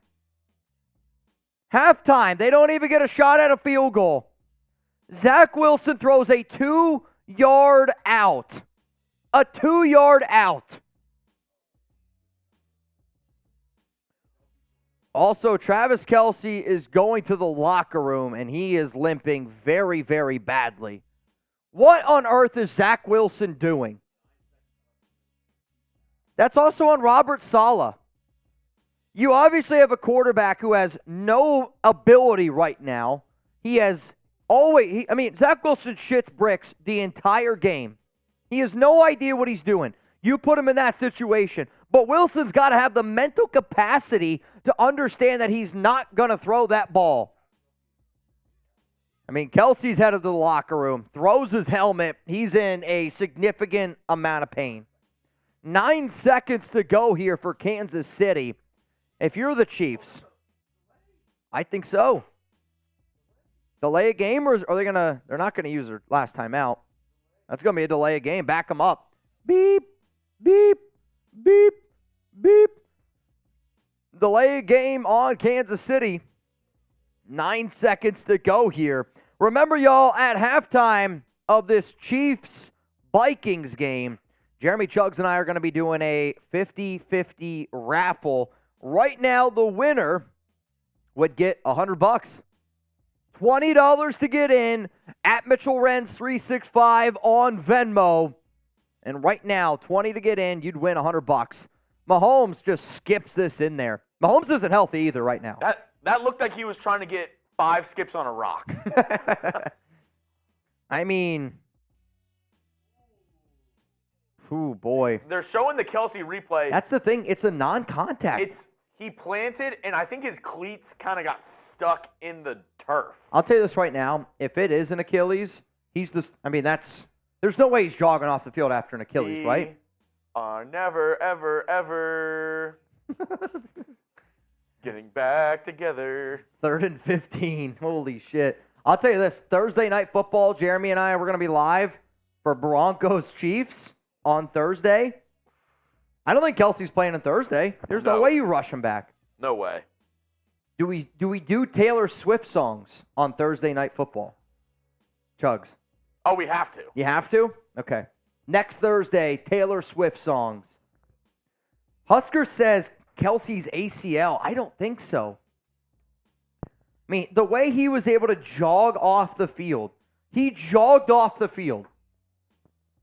Halftime, they don't even get a shot at a field goal. Zach Wilson throws a 2-yard out. A 2-yard out. Also, Travis Kelce is going to the locker room, and he is limping very, very badly. What on earth is Zach Wilson doing? That's also on Robert Saleh. You obviously have a quarterback who has no ability right now. He has always, Zach Wilson shits bricks the entire game. He has no idea what he's doing. You put him in that situation. But Wilson's got to have the mental capacity to understand that he's not going to throw that ball. Kelce's headed to the locker room, throws his helmet. He's in a significant amount of pain. 9 seconds to go here for Kansas City. If you're the Chiefs, I think so. Delay a game, or are they're not going to use their last time out? That's going to be a delay a game. Back them up. Beep, beep, beep, beep. Delay game on Kansas City. 9 seconds to go here. Remember, y'all, at halftime of this Chiefs-Vikings game, Jeremy Chuggs and I are going to be doing a 50-50 raffle. Right now, the winner would get $100. $20 to get in at Mitchell Renz 365 on Venmo. And right now, $20 to get in, you'd win $100. Mahomes just skips this in there. Mahomes isn't healthy either right now. That looked like he was trying to get 5 skips on a rock. I mean, oh boy. They're showing the Kelce replay. That's the thing. It's a non-contact. He planted, and I think his cleats kind of got stuck in the turf. I'll tell you this right now. If it is an Achilles, there's no way he's jogging off the field after an Achilles, right? Are never, ever, ever getting back together. 3rd and 15. Holy shit. I'll tell you this. Thursday Night Football, Jeremy and I, we're going to be live for Broncos Chiefs on Thursday. I don't think Kelce's playing on Thursday. There's no way you rush him back. No way. Do we do Taylor Swift songs on Thursday Night Football? Chuggs. Oh, we have to. You have to? Okay. Next Thursday, Taylor Swift songs. Husker says Kelce's ACL. I don't think so. I mean, the way he was able to jog off the field, he jogged off the field.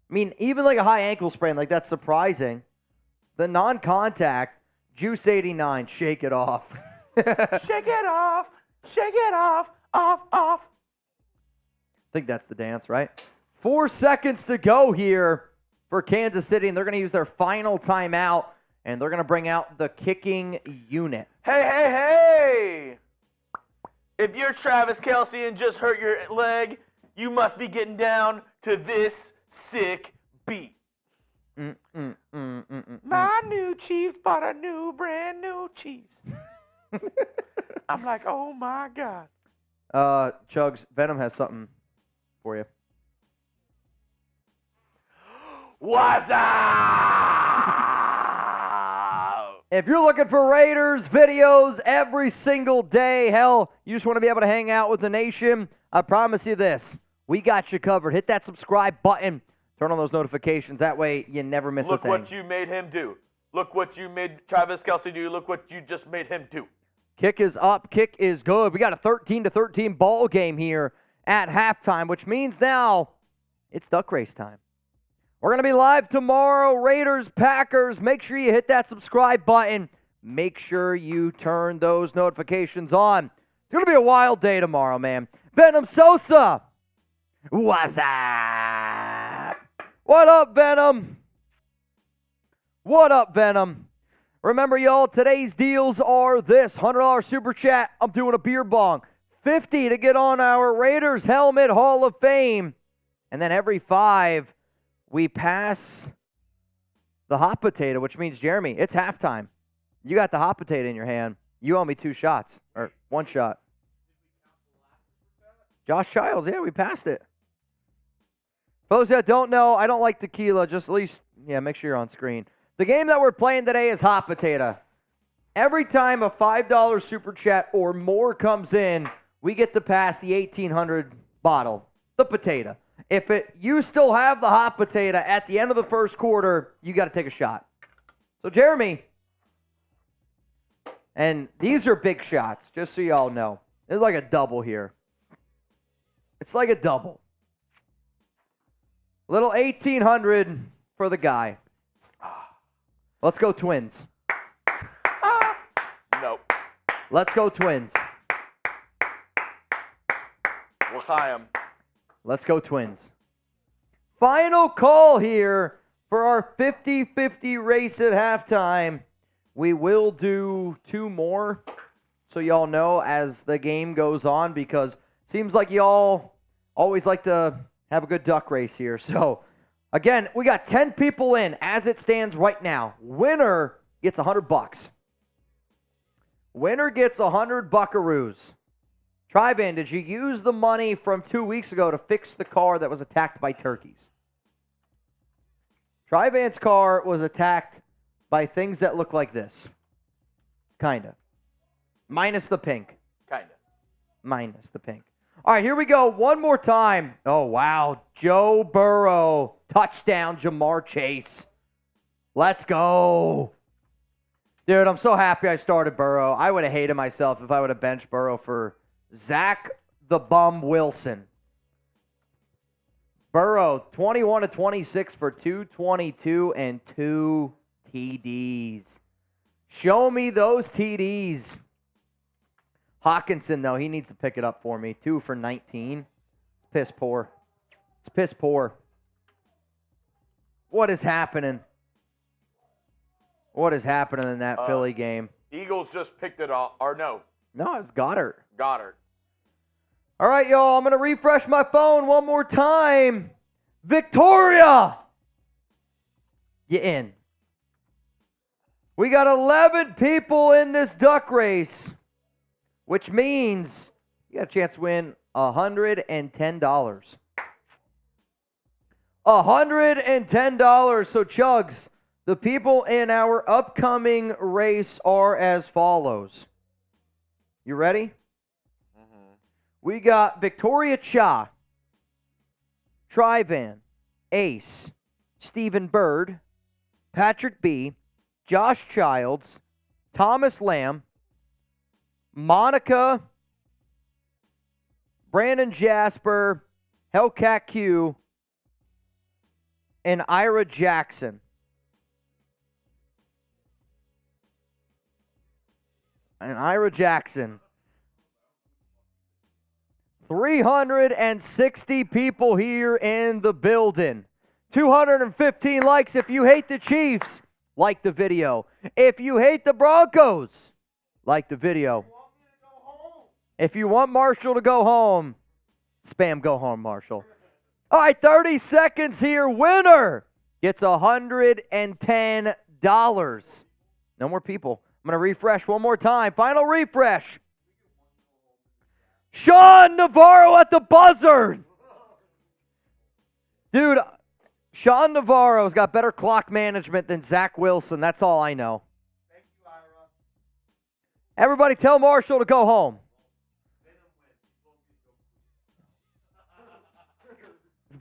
I mean, even like a high ankle sprain, like that's surprising. The non-contact, Juice 89, shake it off. Shake it off, off. I think that's the dance, right? 4 seconds to go here for Kansas City, and they're going to use their final timeout, and they're going to bring out the kicking unit. Hey! If you're Travis Kelce and just hurt your leg, you must be getting down to this sick beat. My new Chiefs bought a brand new Chiefs. I'm like, oh my God. Chuggs, Venom has something for you. What's up? If you're looking for Raiders videos every single day, hell, you just want to be able to hang out with the nation, I promise you this. We got you covered. Hit that subscribe button. Turn on those notifications. That way you never miss a thing. Look what you made him do. Look what you made Travis Kelce do. Look what you just made him do. Kick is up. Kick is good. We got a 13-13 ball game here at halftime, which means now it's duck race time. We're going to be live tomorrow. Raiders, Packers. Make sure you hit that subscribe button. Make sure you turn those notifications on. It's going to be a wild day tomorrow, man. Venom Sosa. What's up? What up, Venom? What up, Venom? Remember, y'all, today's deals are this. $100 Super Chat. I'm doing a beer bong. $50 to get on our Raiders Helmet Hall of Fame. And then every 5, we pass the hot potato, which means, Jeremy, it's halftime. You got the hot potato in your hand. You owe me 2 shots, or 1 shot. Josh Childs, yeah, we passed it. For those that don't know, I don't like tequila. Just at least, make sure you're on screen. The game that we're playing today is hot potato. Every time a $5 Super Chat or more comes in, we get to pass the 1800 bottle, the potato. If you still have the hot potato at the end of the first quarter, you got to take a shot. So, Jeremy, and these are big shots, just so you all know. It's like a double here. It's like a double. Little 1800 for the guy. Let's go Twins. Nope. Let's go Twins. L'chaim. Let's go Twins. Final call here for our 50-50 race at halftime. We will do 2 more, so y'all know as the game goes on, because it seems like y'all always like to have a good duck race here. So, again, we got 10 people in as it stands right now. Winner gets $100. Winner gets 100 buckaroos. Tryvan, did you use the money from 2 weeks ago to fix the car that was attacked by turkeys? Tri-Vance Carr was attacked by things that look like this. Kinda. Minus the pink. Kinda. Minus the pink. All right, here we go. One more time. Oh, wow. Joe Burrow. Touchdown, Jamar Chase. Let's go. Dude, I'm so happy I started Burrow. I would have hated myself if I would have benched Burrow for Zach the Bum Wilson. Burrow, 21 to 26 for 222 and 2 TDs. Show me those TDs. Hawkinson, though, he needs to pick it up for me. 2 for 19. It's piss poor. It's piss poor. What is happening? What is happening in that Philly game? Eagles just picked it up. Or no. No, it's Goddard. Goddard. All right, y'all, I'm going to refresh my phone one more time. Victoria! You in. We got 11 people in this duck race, which means you got a chance to win $110. $110. So, Chuggs, the people in our upcoming race are as follows. You ready? Mm-hmm. We got Victoria Cha, Trivan, Ace, Stephen Bird, Patrick B., Josh Childs, Thomas Lamb, Monica, Brandon Jasper, Hellcat Q, and Ira Jackson. And Ira Jackson. 360 people here in the building. 215 likes. If you hate the Chiefs, like the video. If you hate the Broncos, like the video. If you want Marshall to go home, spam go home, Marshall. All right, 30 seconds here. Winner gets $110. No more people. I'm going to refresh one more time. Final refresh. Sean Navarro at the buzzer. Dude, Sean Navarro's got better clock management than Zach Wilson. That's all I know. Thank you, Ira. Everybody tell Marshall to go home.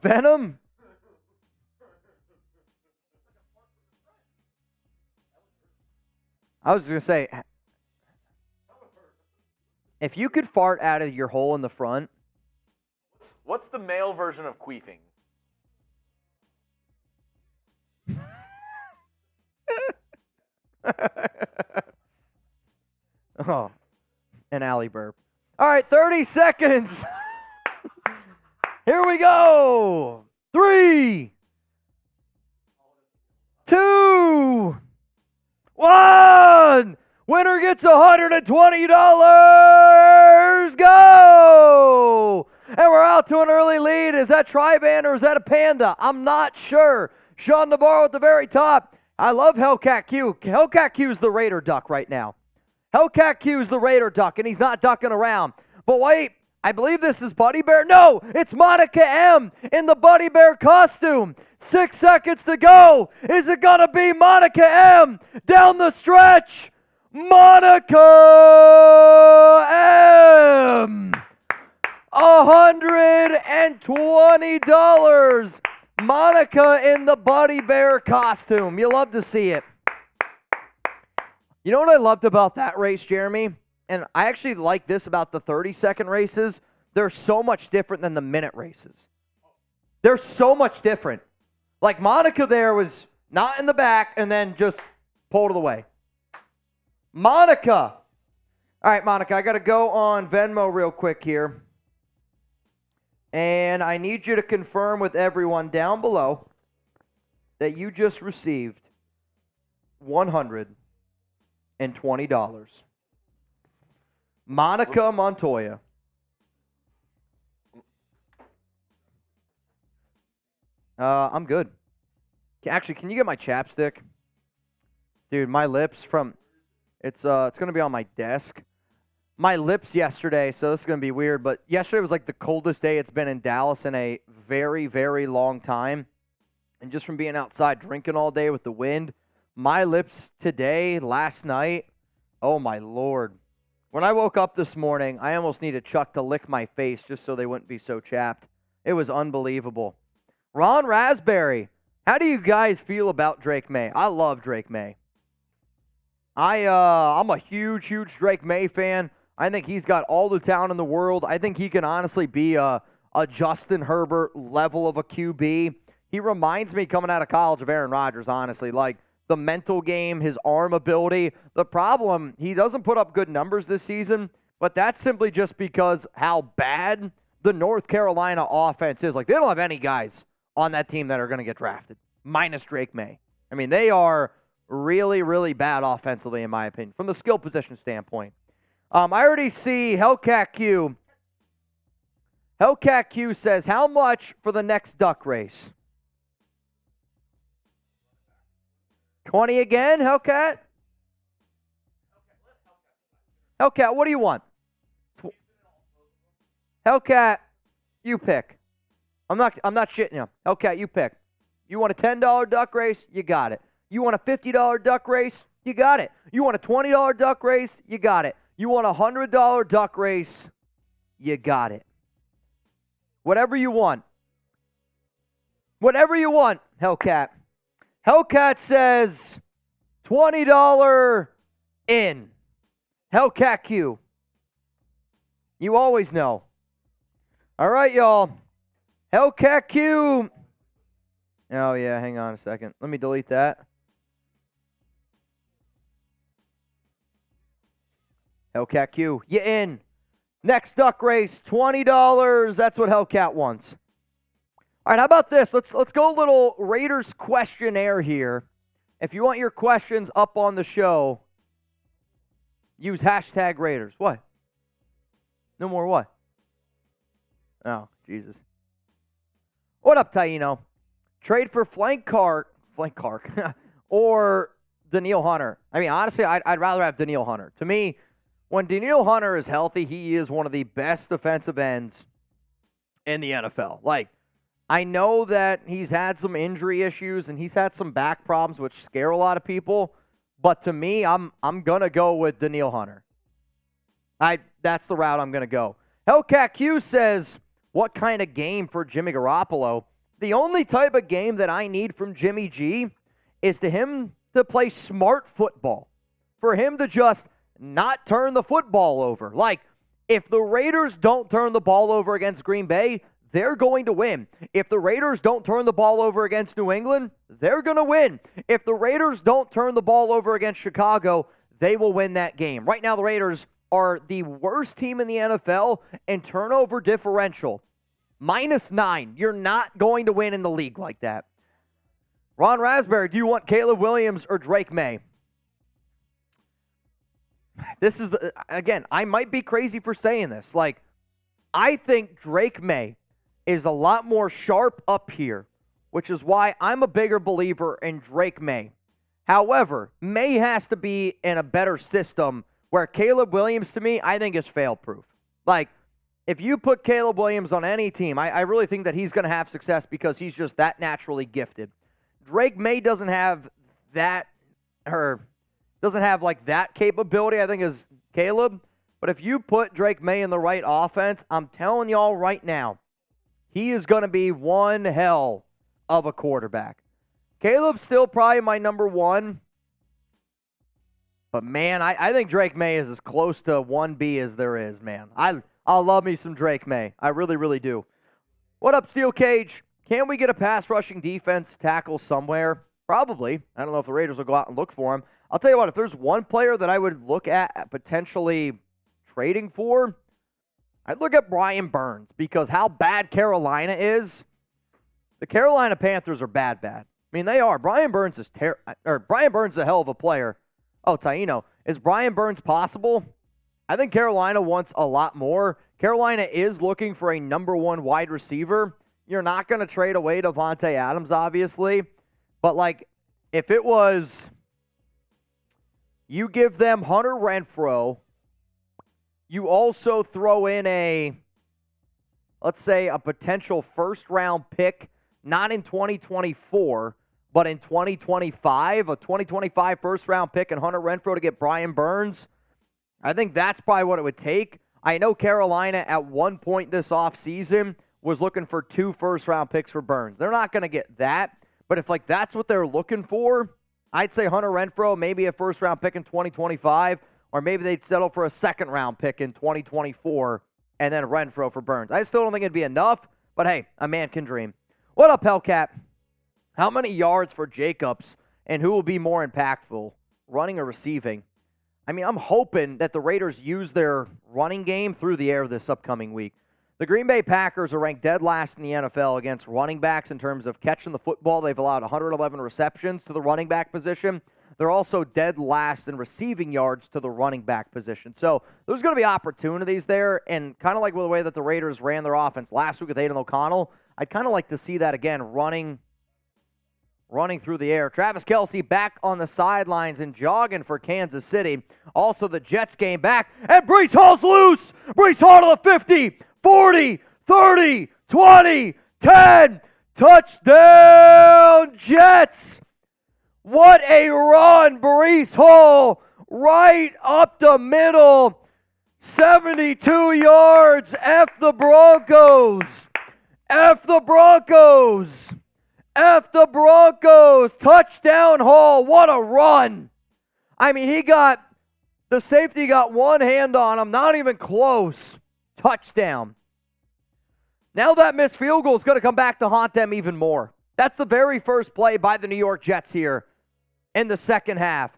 Venom? I was going to say, if you could fart out of your hole in the front. What's the male version of queefing? Oh, an alley burp. All right, 30 seconds. Here we go. 3, 2, 1. Winner gets $120. Go! And we're out to an early lead. Is that Trivan or is that a Panda? I'm not sure. Sean Navarro at the very top. I love Hellcat Q. Hellcat Q's the Raider duck right now. Hellcat Q's the Raider duck, and he's not ducking around. But wait, I believe this is Buddy Bear. No, it's Monica M in the Buddy Bear costume. 6 seconds to go. Is it going to be Monica M down the stretch? Monica M. $120. Monica in the Buddy Bear costume. You love to see it. You know what I loved about that race, Jeremy? And I actually like this about the 30-second races. They're so much different than the minute races. They're so much different. Like Monica there was not in the back and then just pulled it away. Monica. All right, Monica, I got to go on Venmo real quick here. And I need you to confirm with everyone down below that you just received $120. Monica Montoya. I'm good. Actually, can you get my chapstick? Dude, my lips from... It's going to be on my desk. My lips yesterday, so this is going to be weird, but yesterday was like the coldest day it's been in Dallas in a very, very long time. and just from being outside drinking all day with the wind, my lips today, last night, oh my Lord. When I woke up this morning, I almost needed Chuck to lick my face just so they wouldn't be so chapped. It was unbelievable. Ron Raspberry, how do you guys feel about Drake May? I love Drake May. I'm a huge Drake May fan. I think he's got all the talent in the world. I think he can honestly be a Justin Herbert level of a QB. He reminds me coming out of college of Aaron Rodgers, honestly. Like the mental game, his arm ability. The problem, he doesn't put up good numbers this season, but that's simply just because how bad the North Carolina offense is. Like they don't have any guys on that team that are going to get drafted, minus Drake May. I mean, they are really bad offensively, in my opinion, from the skill position standpoint. I already see Hellcat Q. Hellcat Q says, how much for the next duck race? 20 again, Hellcat? Hellcat, what do you want? Hellcat, you pick. I'm not shitting you. Hellcat, you pick. You want a $10 duck race? You got it. You want a $50 duck race? You got it. You want a $20 duck race? You got it. You want a $100 duck race? You got it. Whatever you want. Whatever you want, Hellcat. Hellcat says $20 in. Hellcat Q. You always know. All right, y'all. Hellcat Q. Oh, yeah, hang on a second. Let me delete that. Hellcat Q, you in. Next duck race, $20. That's what Hellcat wants. All right, how about this? Let's go a little Raiders questionnaire here. If you want your questions up on the show, use hashtag Raiders. What? No more what? Oh, Jesus. What up, Taino? Trade for flank Carr, or Danielle Hunter. I mean, honestly, I'd rather have Danielle Hunter. To me, when Danielle Hunter is healthy, he is one of the best defensive ends in the NFL. Like, I know that he's had some injury issues and he's had some back problems, which scare a lot of people. But to me, I'm gonna go with Danielle Hunter. That's the route I'm gonna go. Hellcat Q says, what kind of game for Jimmy Garoppolo? The only type of game that I need from Jimmy G is to him to play smart football. For him to just not turn the football over. Like, if the Raiders don't turn the ball over against Green Bay, they're going to win. If the Raiders don't turn the ball over against New England, they're going to win. If the Raiders don't turn the ball over against Chicago, they will win that game. Right now, the Raiders are the worst team in the NFL in turnover differential. -9. You're not going to win in the league like that. Ron Raspberry, do you want Caleb Williams or Drake May? This is, again, I might be crazy for saying this. Like, I think Drake May is a lot more sharp up here, which is why I'm a bigger believer in Drake May. However, May has to be in a better system where Caleb Williams, to me, I think is fail-proof. Like, if you put Caleb Williams on any team, I really think that he's going to have success because he's just that naturally gifted. Drake May doesn't have that, or doesn't have like that capability, I think, as Caleb. But if you put Drake May in the right offense, I'm telling y'all right now, he is going to be one hell of a quarterback. Caleb's still probably my number one. But, man, I think Drake May is as close to 1B as there is, man. I'll love me some Drake May. I really, really do. What up, Steel Cage? Can we get a pass rushing defense tackle somewhere? Probably. I don't know if the Raiders will go out and look for him. I'll tell you what, if there's one player that I would look at potentially trading for, I'd look at Brian Burns, because how bad Carolina is, the Carolina Panthers are bad. I mean, they are. Brian Burns is a hell of a player. Oh, Taino, is Brian Burns possible? I think Carolina wants a lot more. Carolina is looking for a number one wide receiver. You're not going to trade away Davante Adams, obviously. But, like, if it was, you give them Hunter Renfrow, you also throw in let's say, a potential first-round pick not in 2024, but in 2025, a 2025 first-round pick and Hunter Renfrow to get Brian Burns, I think that's probably what it would take. I know Carolina at one point this offseason was looking for 2 first-round picks for Burns. They're not going to get that, but if that's what they're looking for, I'd say Hunter Renfrow, maybe a first-round pick in 2025, or maybe they'd settle for a second-round pick in 2024 and then Renfrow for Burns. I still don't think it'd be enough, but hey, a man can dream. What up, Hellcat? How many yards for Jacobs, and who will be more impactful, running or receiving? I mean, I'm hoping that the Raiders use their running game through the air this upcoming week. The Green Bay Packers are ranked dead last in the NFL against running backs in terms of catching the football. They've allowed 111 receptions to the running back position. They're also dead last in receiving yards to the running back position. So there's going to be opportunities there, and kind of like with the way that the Raiders ran their offense last week with Aiden O'Connell, I'd kind of like to see that again, running through the air. Travis Kelce back on the sidelines and jogging for Kansas City. Also, the Jets game back, and Breece Hall's loose. Breece Hall to the 50, 40, 30, 20, 10. Touchdown, Jets. What a run, Breece Hall, right up the middle. 72 yards. F the Broncos. F the Broncos. F the Broncos. Touchdown Hall. What a run. I mean, the safety got one hand on him, not even close. Touchdown. Now that missed field goal is going to come back to haunt them even more. That's the very first play by the New York Jets here in the second half.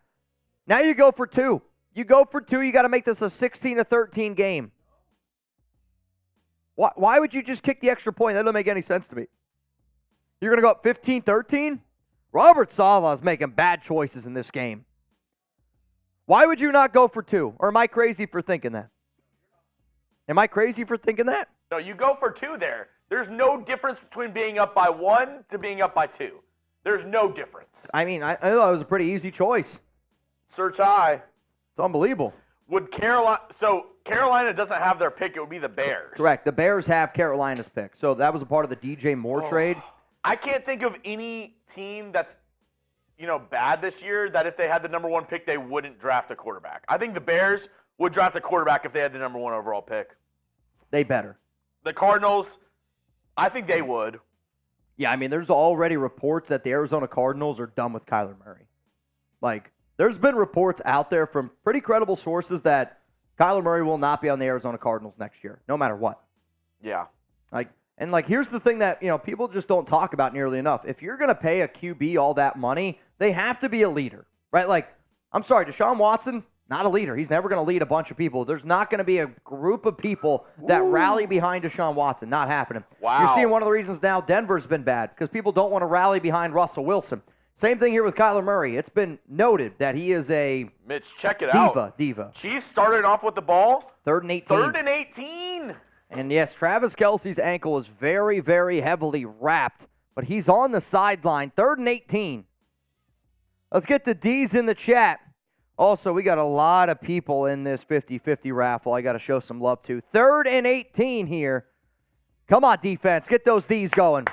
Now you go for 2. You go for 2. You got to make this a 16-13 game. Why would you just kick the extra point? That doesn't make any sense to me. You're going to go up 15-13? Robert Saleh is making bad choices in this game. Why would you not go for 2? Or am I crazy for thinking that? Am I crazy for thinking that? No, you go for 2 there. There's no difference between being up by 1 to being up by 2. There's no difference. I mean, I thought it was a pretty easy choice. Search high. It's unbelievable. Carolina doesn't have their pick. It would be the Bears. Correct. The Bears have Carolina's pick. So that was a part of the DJ Moore trade. I can't think of any team that's, bad this year that if they had the number 1 pick, they wouldn't draft a quarterback. I think the Bears would draft a quarterback if they had the number 1 overall pick. They better. The Cardinals, I think they would. Yeah, I mean, there's already reports that the Arizona Cardinals are done with Kyler Murray. There's been reports out there from pretty credible sources that Kyler Murray will not be on the Arizona Cardinals next year, no matter what. Yeah. Here's the thing that, people just don't talk about nearly enough. If you're going to pay a QB all that money, they have to be a leader, right? I'm sorry, Deshaun Watson, not a leader. He's never going to lead a bunch of people. There's not going to be a group of people that rally behind Deshaun Watson. Not happening. Wow. You're seeing one of the reasons now Denver's been bad because people don't want to rally behind Russell Wilson. Same thing here with Kyler Murray. It's been noted that he is a Mitch, check it out. Diva. Chiefs started off with the ball. 3rd and 18. 3rd and 18. And yes, Travis Kelce's ankle is very, very heavily wrapped, but he's on the sideline. 3rd and 18. Let's get the D's in the chat. Also, we got a lot of people in this 50-50 raffle I got to show some love to. 3rd and 18 here. Come on, defense. Get those D's going.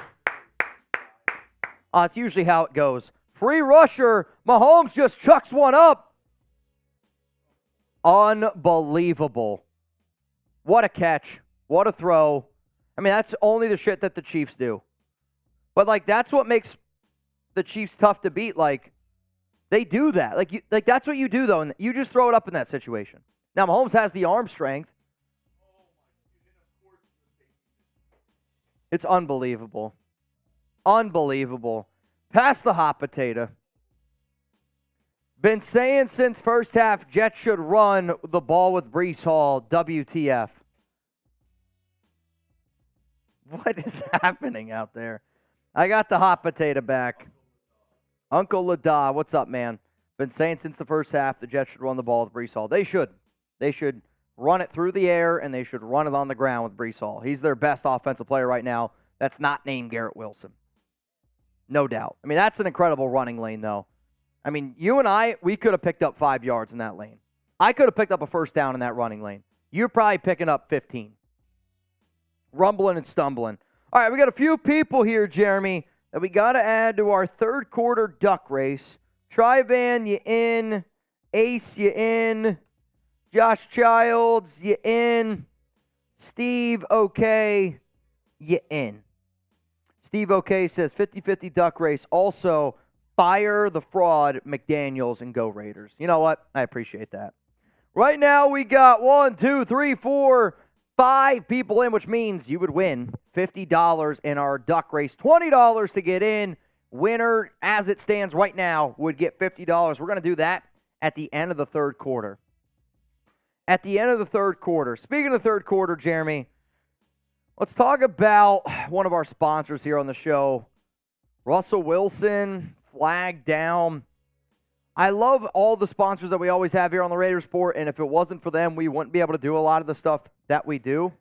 It's usually how it goes. Free rusher. Mahomes just chucks one up. Unbelievable. What a catch. What a throw. I mean, that's only the shit that the Chiefs do. But, that's what makes the Chiefs tough to beat. They do that. That's what you do, though. And you just throw it up in that situation. Now, Mahomes has the arm strength. It's unbelievable. Unbelievable. Pass the hot potato. Been saying since first half, Jets should run the ball with Breece Hall. WTF. What is happening out there? I got the hot potato back. Uncle Lada, what's up, man? Been saying since the first half, the Jets should run the ball with Breece Hall. They should. They should run it through the air, and they should run it on the ground with Breece Hall. He's their best offensive player right now. That's not named Garrett Wilson. No doubt. I mean, that's an incredible running lane, though. I mean, you and I, we could have picked up 5 yards in that lane. I could have picked up a first down in that running lane. You're probably picking up 15. Rumbling and stumbling. All right, we got a few people here, Jeremy, that we got to add to our third quarter duck race. Trivan, you in. Ace, you in. Josh Childs, you in. Steve, okay, you in. Steve, okay, says 50-50 duck race. Also, fire the fraud, McDaniels, and go Raiders. You know what? I appreciate that. Right now, we got 1, 2, 3, 4, 5 people in, which means you would win $50 in our duck race. $20 to get in. Winner, as it stands right now, would get $50. We're going to do that at the end of the third quarter. At the end of the third quarter. Speaking of third quarter, Jeremy, let's talk about one of our sponsors here on the show. Russell Wilson, flag down. I love all the sponsors that we always have here on the Raiders Report, and if it wasn't for them, we wouldn't be able to do a lot of the stuff that we do.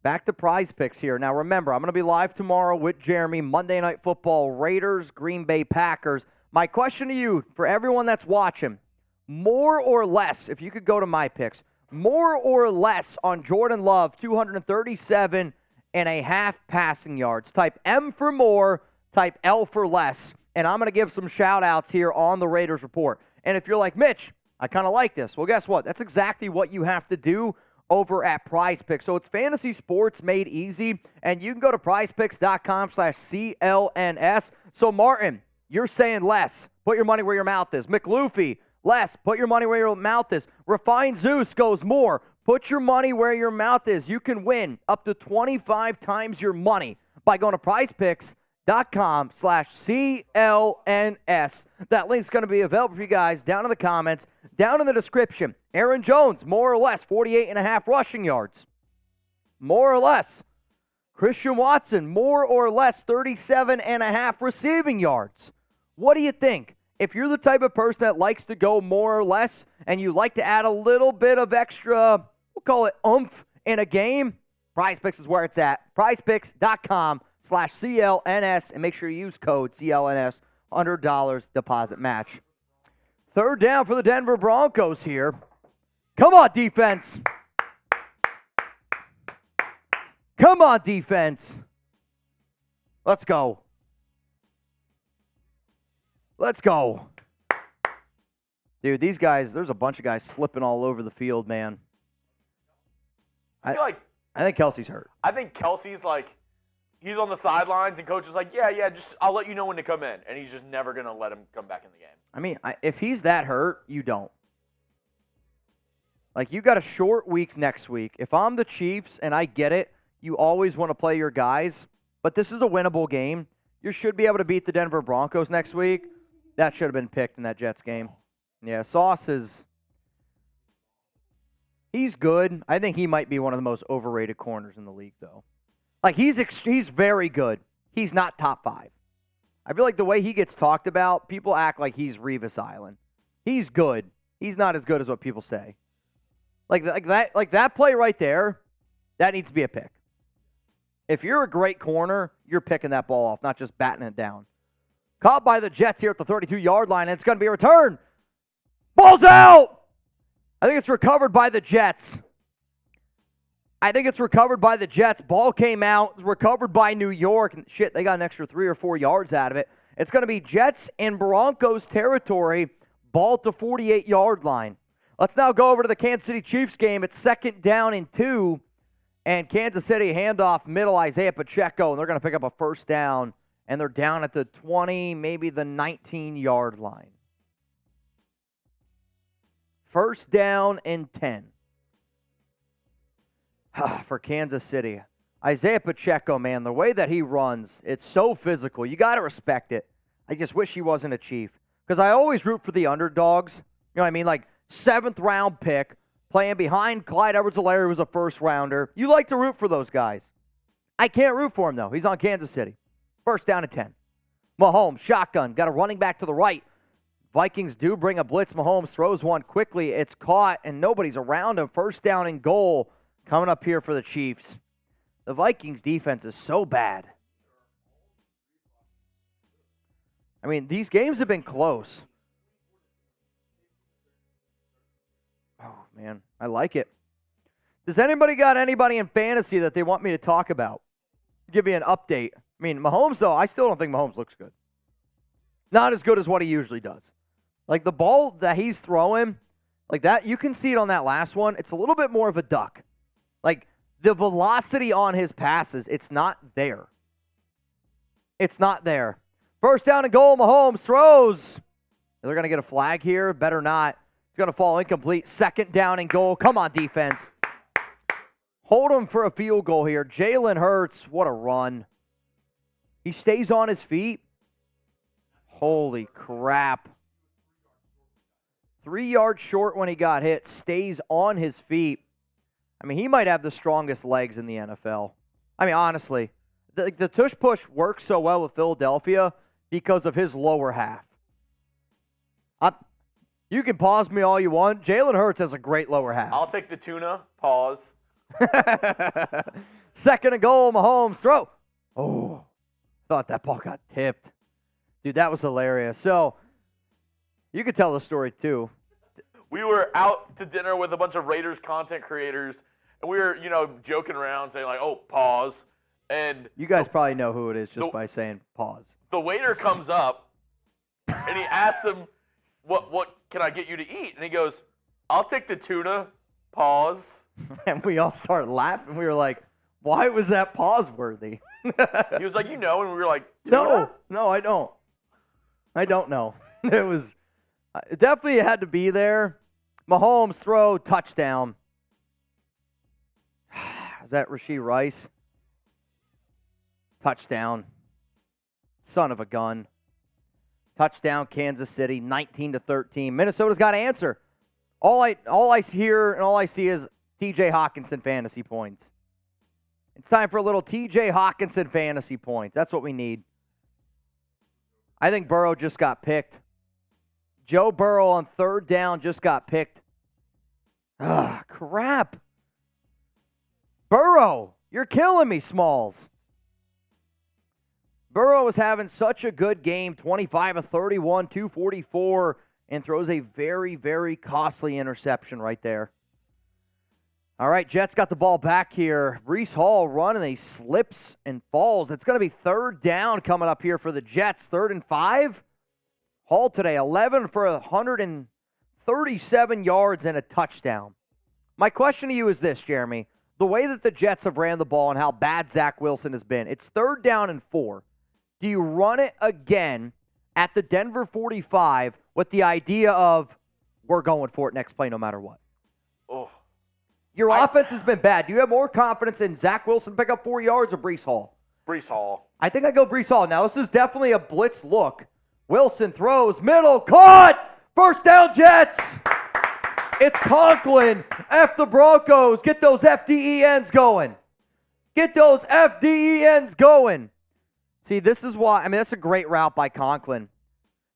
Back to PrizePicks here. Now, remember, I'm going to be live tomorrow with Jeremy, Monday Night Football, Raiders, Green Bay Packers. My question to you, for everyone that's watching, more or less, if you could go to my picks, more or less on Jordan Love, 237.5 passing yards. Type M for more, type L for less. And I'm going to give some shout-outs here on the Raiders Report. And if you're like, Mitch, I kind of like this. Well, guess what? That's exactly what you have to do over at PrizePicks. So it's fantasy sports made easy. And you can go to prizepicks.com/CLNS. So, Martin, you're saying less. Put your money where your mouth is. McLuffy, less. Put your money where your mouth is. Refined Zeus goes more. Put your money where your mouth is. You can win up to 25 times your money by going to prizepicks.com/CLNS. That link's going to be available for you guys down in the comments, down in the description. Aaron Jones, more or less, 48.5 rushing yards. More or less. Christian Watson, more or less, 37.5 receiving yards. What do you think? If you're the type of person that likes to go more or less and you like to add a little bit of extra, we'll call it oomph in a game, PrizePicks is where it's at. PrizePicks.com/CLNS, and make sure you use code CLNS, $100 deposit match. Third down for the Denver Broncos here. Come on, defense. Come on, defense. Let's go. Let's go. Dude, these guys, there's a bunch of guys slipping all over the field, man. I think Kelce's hurt. I think Kelce's like, he's on the sidelines and coach is like, yeah, just I'll let you know when to come in. And he's just never going to let him come back in the game. I mean, if he's that hurt, you don't. Like, you got a short week next week. If I'm the Chiefs, and I get it, you always want to play your guys, but this is a winnable game. You should be able to beat the Denver Broncos next week. That should have been picked in that Jets game. Yeah, Sauce is... He's good. I think he might be one of the most overrated corners in the league, though. Like, he's very good. He's not top 5. I feel like the way he gets talked about, people act like he's Revis Island. He's good. He's not as good as what people say. Like that play right there, that needs to be a pick. If you're a great corner, you're picking that ball off, not just batting it down. Caught by the Jets here at the 32-yard line, and it's going to be a return. Ball's out! I think it's recovered by the Jets. Ball came out, recovered by New York. And shit, they got an extra 3 or 4 yards out of it. It's going to be Jets and Broncos territory, ball at the 48-yard line. Let's now go over to the Kansas City Chiefs game. It's 2nd down and 2. And Kansas City handoff middle, Isaiah Pacheco, and they're going to pick up a first down. And they're down at the 20, maybe the 19-yard line. First down and 10 for Kansas City. Isaiah Pacheco, man, the way that he runs, it's so physical. You got to respect it. I just wish he wasn't a Chief. Because I always root for the underdogs. You know what I mean? Like, 7th-round pick, playing behind Clyde Edwards-Helaire, who was a first-rounder. You like to root for those guys. I can't root for him, though. He's on Kansas City. First down and 10. Mahomes, shotgun, got a running back to the right. Vikings do bring a blitz. Mahomes throws one quickly. It's caught, and nobody's around him. First down and goal coming up here for the Chiefs. The Vikings defense is so bad. I mean, these games have been close. Oh, man, I like it. Does anybody got anybody in fantasy that they want me to talk about? give you an update. I mean, Mahomes, though, I still don't think Mahomes looks good. Not as good as what he usually does. Like, the ball that he's throwing, like that, you can see it on that last one. It's a little bit more of a duck. Like, the velocity on his passes, it's not there. It's not there. First down and goal, Mahomes throws. They're going to get a flag here. Better not. It's going to fall incomplete. Second down and goal. Come on, defense. Hold him for a field goal here. Jalen Hurts, what a run. He stays on his feet. Holy crap. 3 yards short when he got hit. Stays on his feet. I mean, he might have the strongest legs in the NFL. I mean, honestly, the tush push works so well with Philadelphia because of his lower half. You can pause me all you want. Jalen Hurts has a great lower half. I'll take the tuna. Pause. Second and goal, Mahomes throw. Oh, thought that ball got tipped. Dude, that was hilarious. So, you could tell the story too. We were out to dinner with a bunch of Raiders content creators, and we were, joking around saying like, "Oh, pause." And you guys probably know who it is just by saying pause. The waiter comes up, and he asks him, "What can I get you to eat?" And he goes, "I'll take the tuna." Pause. And we all started laughing. We were like, "Why was that pause worthy?" He was like, and we were like, "Tuna?" No, I don't. I don't know. It was definitely had to be there. Mahomes throw, touchdown. Is that Rashee Rice? Touchdown. Son of a gun. Touchdown, Kansas City, 19-13. Minnesota's got to answer. All I hear and all I see is TJ Hawkinson fantasy points. It's time for a little TJ Hawkinson fantasy points. That's what we need. I think Burrow just got picked. Joe Burrow on third down just got picked. Ah, crap. Burrow, you're killing me, Smalls. Burrow is having such a good game, 25 of 31, 244, and throws a very, very costly interception right there. All right, Jets got the ball back here. Breece Hall running, he slips and falls. It's going to be third down coming up here for the Jets, 3rd and 5. Hall today, 11 for 137 yards and a touchdown. My question to you is this, Jeremy. The way that the Jets have ran the ball and how bad Zach Wilson has been, it's 3rd down and 4. Do you run it again at the Denver 45 with the idea of we're going for it next play no matter what? Oh. Your offense has been bad. Do you have more confidence in Zach Wilson pick up 4 yards or Breece Hall? Breece Hall. I think I go Breece Hall. Now, this is definitely a blitz look. Wilson throws, middle, caught! First down, Jets! It's Conklin. F the Broncos. Get those FDENs going. Get those FDENs going. See, this is why, that's a great route by Conklin.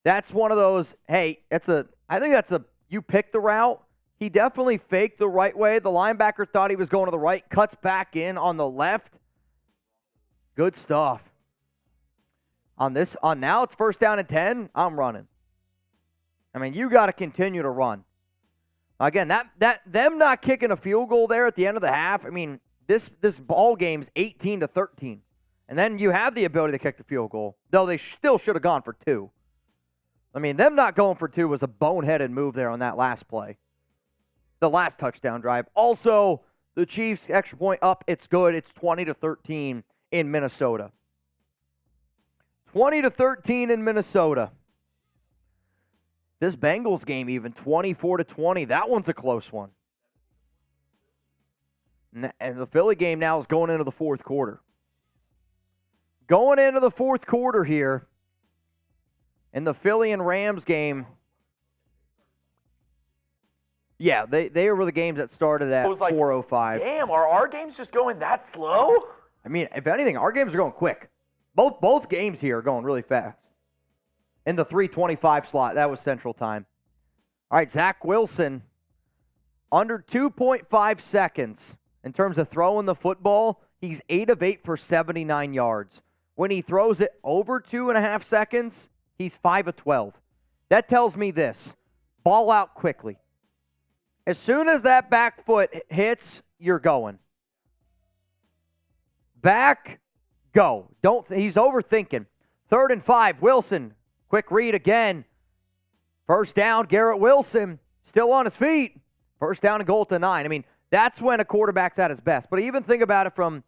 That's one of those, I think that's you pick the route. He definitely faked the right way. The linebacker thought he was going to the right, cuts back in on the left. Good stuff. On now it's 1st down and 10, I'm running. You got to continue to run. Again, them not kicking a field goal there at the end of the half, this ball game's 18-13. And then you have the ability to kick the field goal, though they still should have gone for 2. Them not going for 2 was a boneheaded move there on that last play. The last touchdown drive. Also, the Chiefs extra point up. It's good. It's 20-13 in Minnesota. 20-13 in Minnesota. This Bengals game even 24-20. That one's a close one. And the Philly game now is going into the 4th quarter. Going into the 4th quarter here. In the Philly and Rams game. Yeah, they were the games that started at 4:05. Damn, are our games just going that slow? If anything, our games are going quick. Both games here are going really fast. In the 3:25 slot, that was Central Time. All right, Zach Wilson, under 2.5 seconds in terms of throwing the football. He's 8 of 8 for 79 yards. When he throws it over 2.5 seconds, he's 5 of 12. That tells me this: ball out quickly. As soon as that back foot hits, you're going. Back, Go. He's overthinking. 3rd and 5, Wilson. Quick read again. First down, Garrett Wilson. Still on his feet. First down and goal at the 9. I mean, that's when a quarterback's at his best. But even think about it from,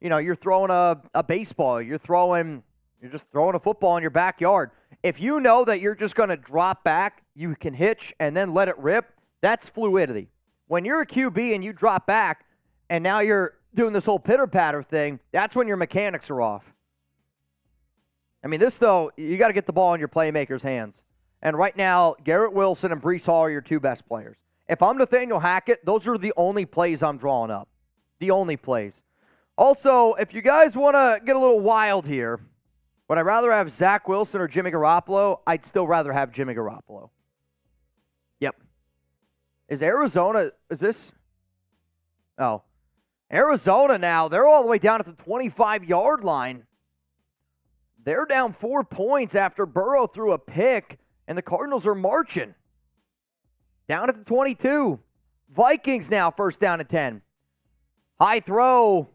you're throwing a baseball. You're just throwing a football in your backyard. If you know that you're just going to drop back, you can hitch and then let it rip, that's fluidity. When you're a QB and you drop back and now you're doing this whole pitter-patter thing, that's when your mechanics are off. I mean, this, though, you got to get the ball in your playmakers' hands. And right now, Garrett Wilson and Breece Hall are your 2 best players. If I'm Nathaniel Hackett, those are the only plays I'm drawing up. The only plays. Also, if you guys want to get a little wild here, would I rather have Zach Wilson or Jimmy Garoppolo? I'd still rather have Jimmy Garoppolo. Yep. Is this? Oh. Arizona now, they're all the way down at the 25-yard line. They're down 4 points after Burrow threw a pick, and the Cardinals are marching. Down at the 22. Vikings now, first down and 10. High throw.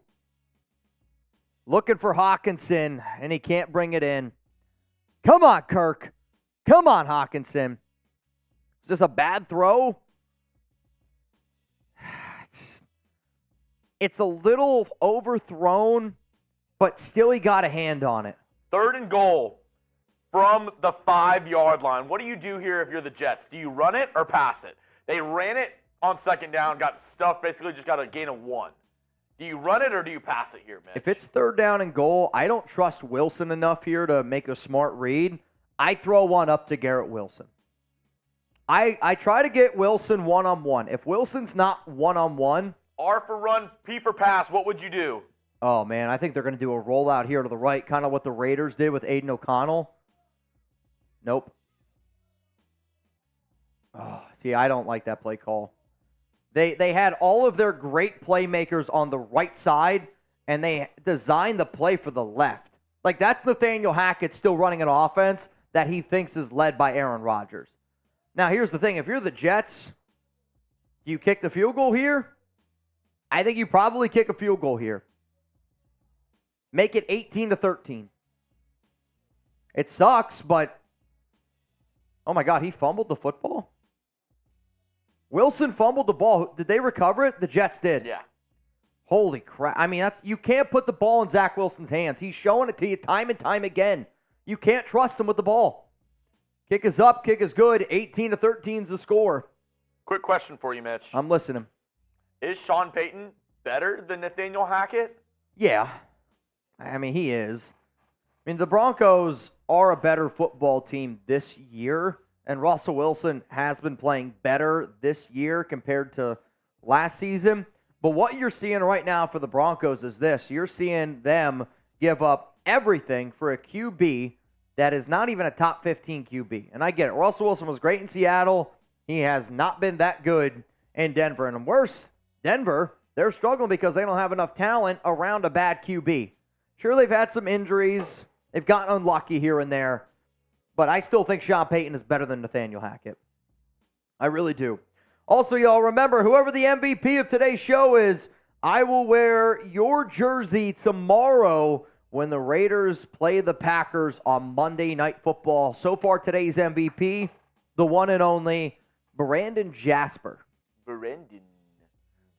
Looking for Hawkinson, and he can't bring it in. Come on, Kirk. Come on, Hawkinson. Is this a bad throw? It's a little overthrown, but still he got a hand on it. 3rd and goal from the 5-yard line. What do you do here if you're the Jets? Do you run it or pass it? They ran it on 2nd down, got stuffed, basically just got a gain of 1. Do you run it or do you pass it here, Mitch? If it's 3rd down and goal, I don't trust Wilson enough here to make a smart read. I throw one up to Garrett Wilson. I try to get Wilson one-on-one. If Wilson's not one-on-one. R for run, P for pass, what would you do? Oh, man, I think they're going to do a rollout here to the right, kind of what the Raiders did with Aiden O'Connell. Nope. Oh, see, I don't like that play call. They had all of their great playmakers on the right side, and they designed the play for the left. Like, that's Nathaniel Hackett still running an offense that he thinks is led by Aaron Rodgers. Now, here's the thing. If you're the Jets, do you kick the field goal here? I think you probably kick a field goal here. Make it 18-13. It sucks, but oh, my God, he fumbled the football? Wilson fumbled the ball. Did they recover it? The Jets did. Yeah. Holy crap. I mean, you can't put the ball in Zach Wilson's hands. He's showing it to you time and time again. You can't trust him with the ball. Kick is up. Kick is good. 18-13 is the score. Quick question for you, Mitch. I'm listening. Is Sean Payton better than Nathaniel Hackett? Yeah. I mean, he is. I mean, the Broncos are a better football team this year, and Russell Wilson has been playing better this year compared to last season. But what you're seeing right now for the Broncos is this. You're seeing them give up everything for a QB that is not even a top 15 QB. And I get it. Russell Wilson was great in Seattle. He has not been that good in Denver. And worse, Denver, they're struggling because they don't have enough talent around a bad QB. Sure, they've had some injuries. They've gotten unlucky here and there. But I still think Sean Payton is better than Nathaniel Hackett. I really do. Also, y'all remember, whoever the MVP of today's show is, I will wear your jersey tomorrow when the Raiders play the Packers on Monday Night Football. So far, today's MVP, the one and only Brandon Jasper. Brandon.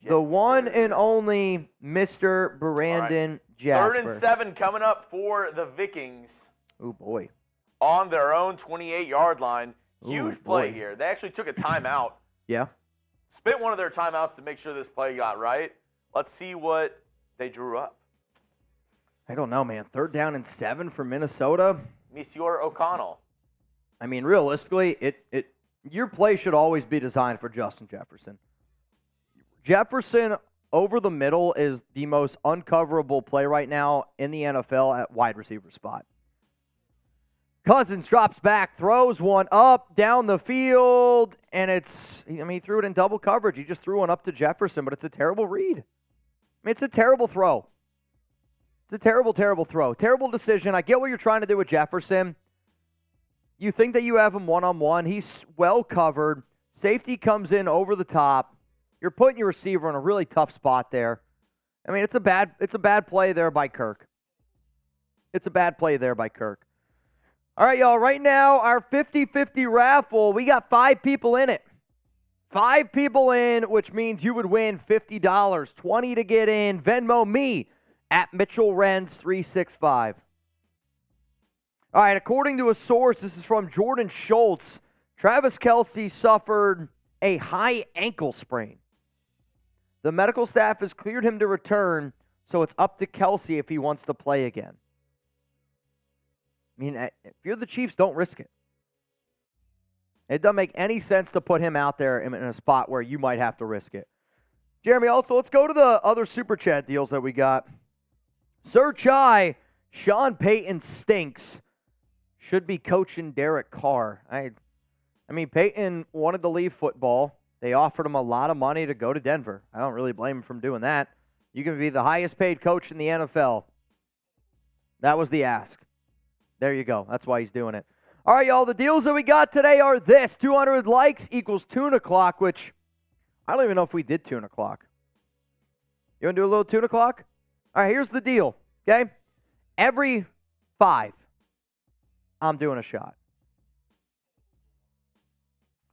The one and only Mr. Brandon Jasper. 3rd and 7 coming up for the Vikings. Oh, boy. On their own 28-yard line. Huge Ooh, play boy. here. They actually took a timeout. Yeah. Spent one of their timeouts to make sure this play got right. Let's see what they drew up. I don't know, man. 3rd down and 7 for Minnesota. Monsieur O'Connell. I mean, realistically, your play should always be designed for Justin Jefferson. Jefferson over the middle is the most uncoverable play right now in the NFL at wide receiver spot. Cousins drops back, throws one up, down the field, and he threw it in double coverage. He just threw one up to Jefferson, but it's a terrible read. I mean, it's a terrible throw. It's a terrible, terrible throw. Terrible decision. I get what you're trying to do with Jefferson. You think that you have him one-on-one. He's well covered. Safety comes in over the top. You're putting your receiver in a really tough spot there. I mean, it's a bad play there by Kirk. It's a bad play there by Kirk. All right, y'all. Right now, our 50-50 raffle, we got 5 people in it. 5 people in, which means you would win $50. 20 to get in. Venmo me at Mitchell Renz 365. All right, according to a source, this is from Jordan Schultz. Travis Kelce suffered a high ankle sprain. The medical staff has cleared him to return, so it's up to Kelce if he wants to play again. I mean, if you're the Chiefs, don't risk it. It doesn't make any sense to put him out there in a spot where you might have to risk it. Jeremy, also, let's go to the other Super Chat deals that we got. Sir Chai, Sean Payton stinks. Should be coaching Derek Carr. I mean, Payton wanted to leave football. They offered him a lot of money to go to Denver. I don't really blame him for doing that. You can be the highest paid coach in the NFL. That was the ask. There you go. That's why he's doing it. All right, y'all. The deals that we got today are this. 200 likes equals Tune O'Clock, which I don't even know if we did Tune O'Clock. You want to do a little Tune O'Clock? All right, here's the deal, okay? Every 5, I'm doing a shot.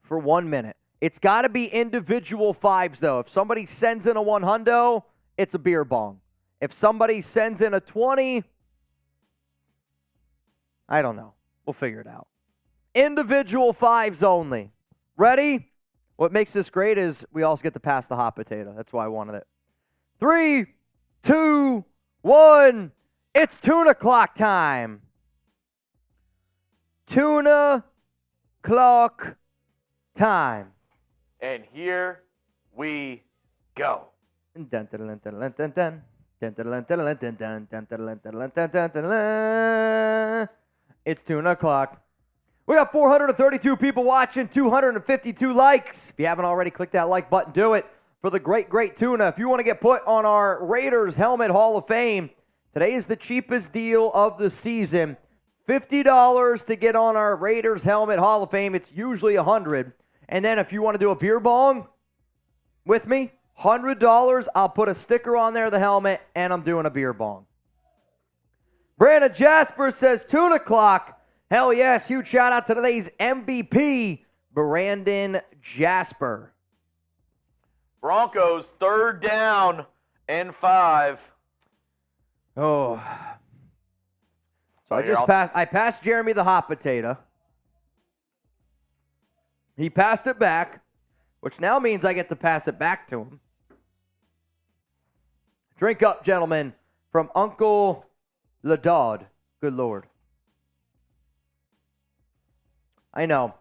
For 1 minute. It's got to be individual 5s, though. If somebody sends in a 100, it's a beer bong. If somebody sends in a 20, I don't know. We'll figure it out. Individual 5s only. Ready? What makes this great is we also get to pass the hot potato. That's why I wanted it. 3, 2, 1. It's Tuna Clock time. Tuna Clock time. And here we go. It's Tuna Clock. We got 432 people watching, 252 likes. If you haven't already, click that like button. Do it for the great, great tuna. If you want to get put on our Raiders Helmet Hall of Fame, today is the cheapest deal of the season. $50 to get on our Raiders Helmet Hall of Fame. It's usually $100. And then if you want to do a beer bong with me, $100. I'll put a sticker on there, the helmet, and I'm doing a beer bong. Brandon Jasper says Tuna Clock. Hell yes. Huge shout out to today's MVP, Brandon Jasper. Broncos, 3rd down and 5. Oh. So Right, I passed Jeremy the hot potato. He passed it back, which now means I get to pass it back to him. Drink up, gentlemen, from Uncle Ladod. Good Lord. I know.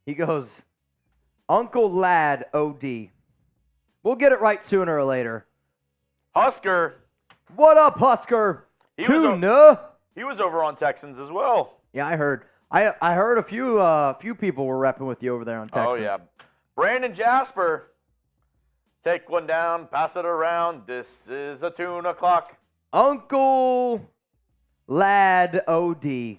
He goes, Uncle Lad OD. We'll get it right sooner or later. Husker. What up, Husker? He was over on Texans as well. Yeah, I heard. I heard a few people were repping with you over there on Texans. Oh, yeah. Brandon Jasper. Take one down, pass it around. This is a Tuna Clock. Uncle Lad OD.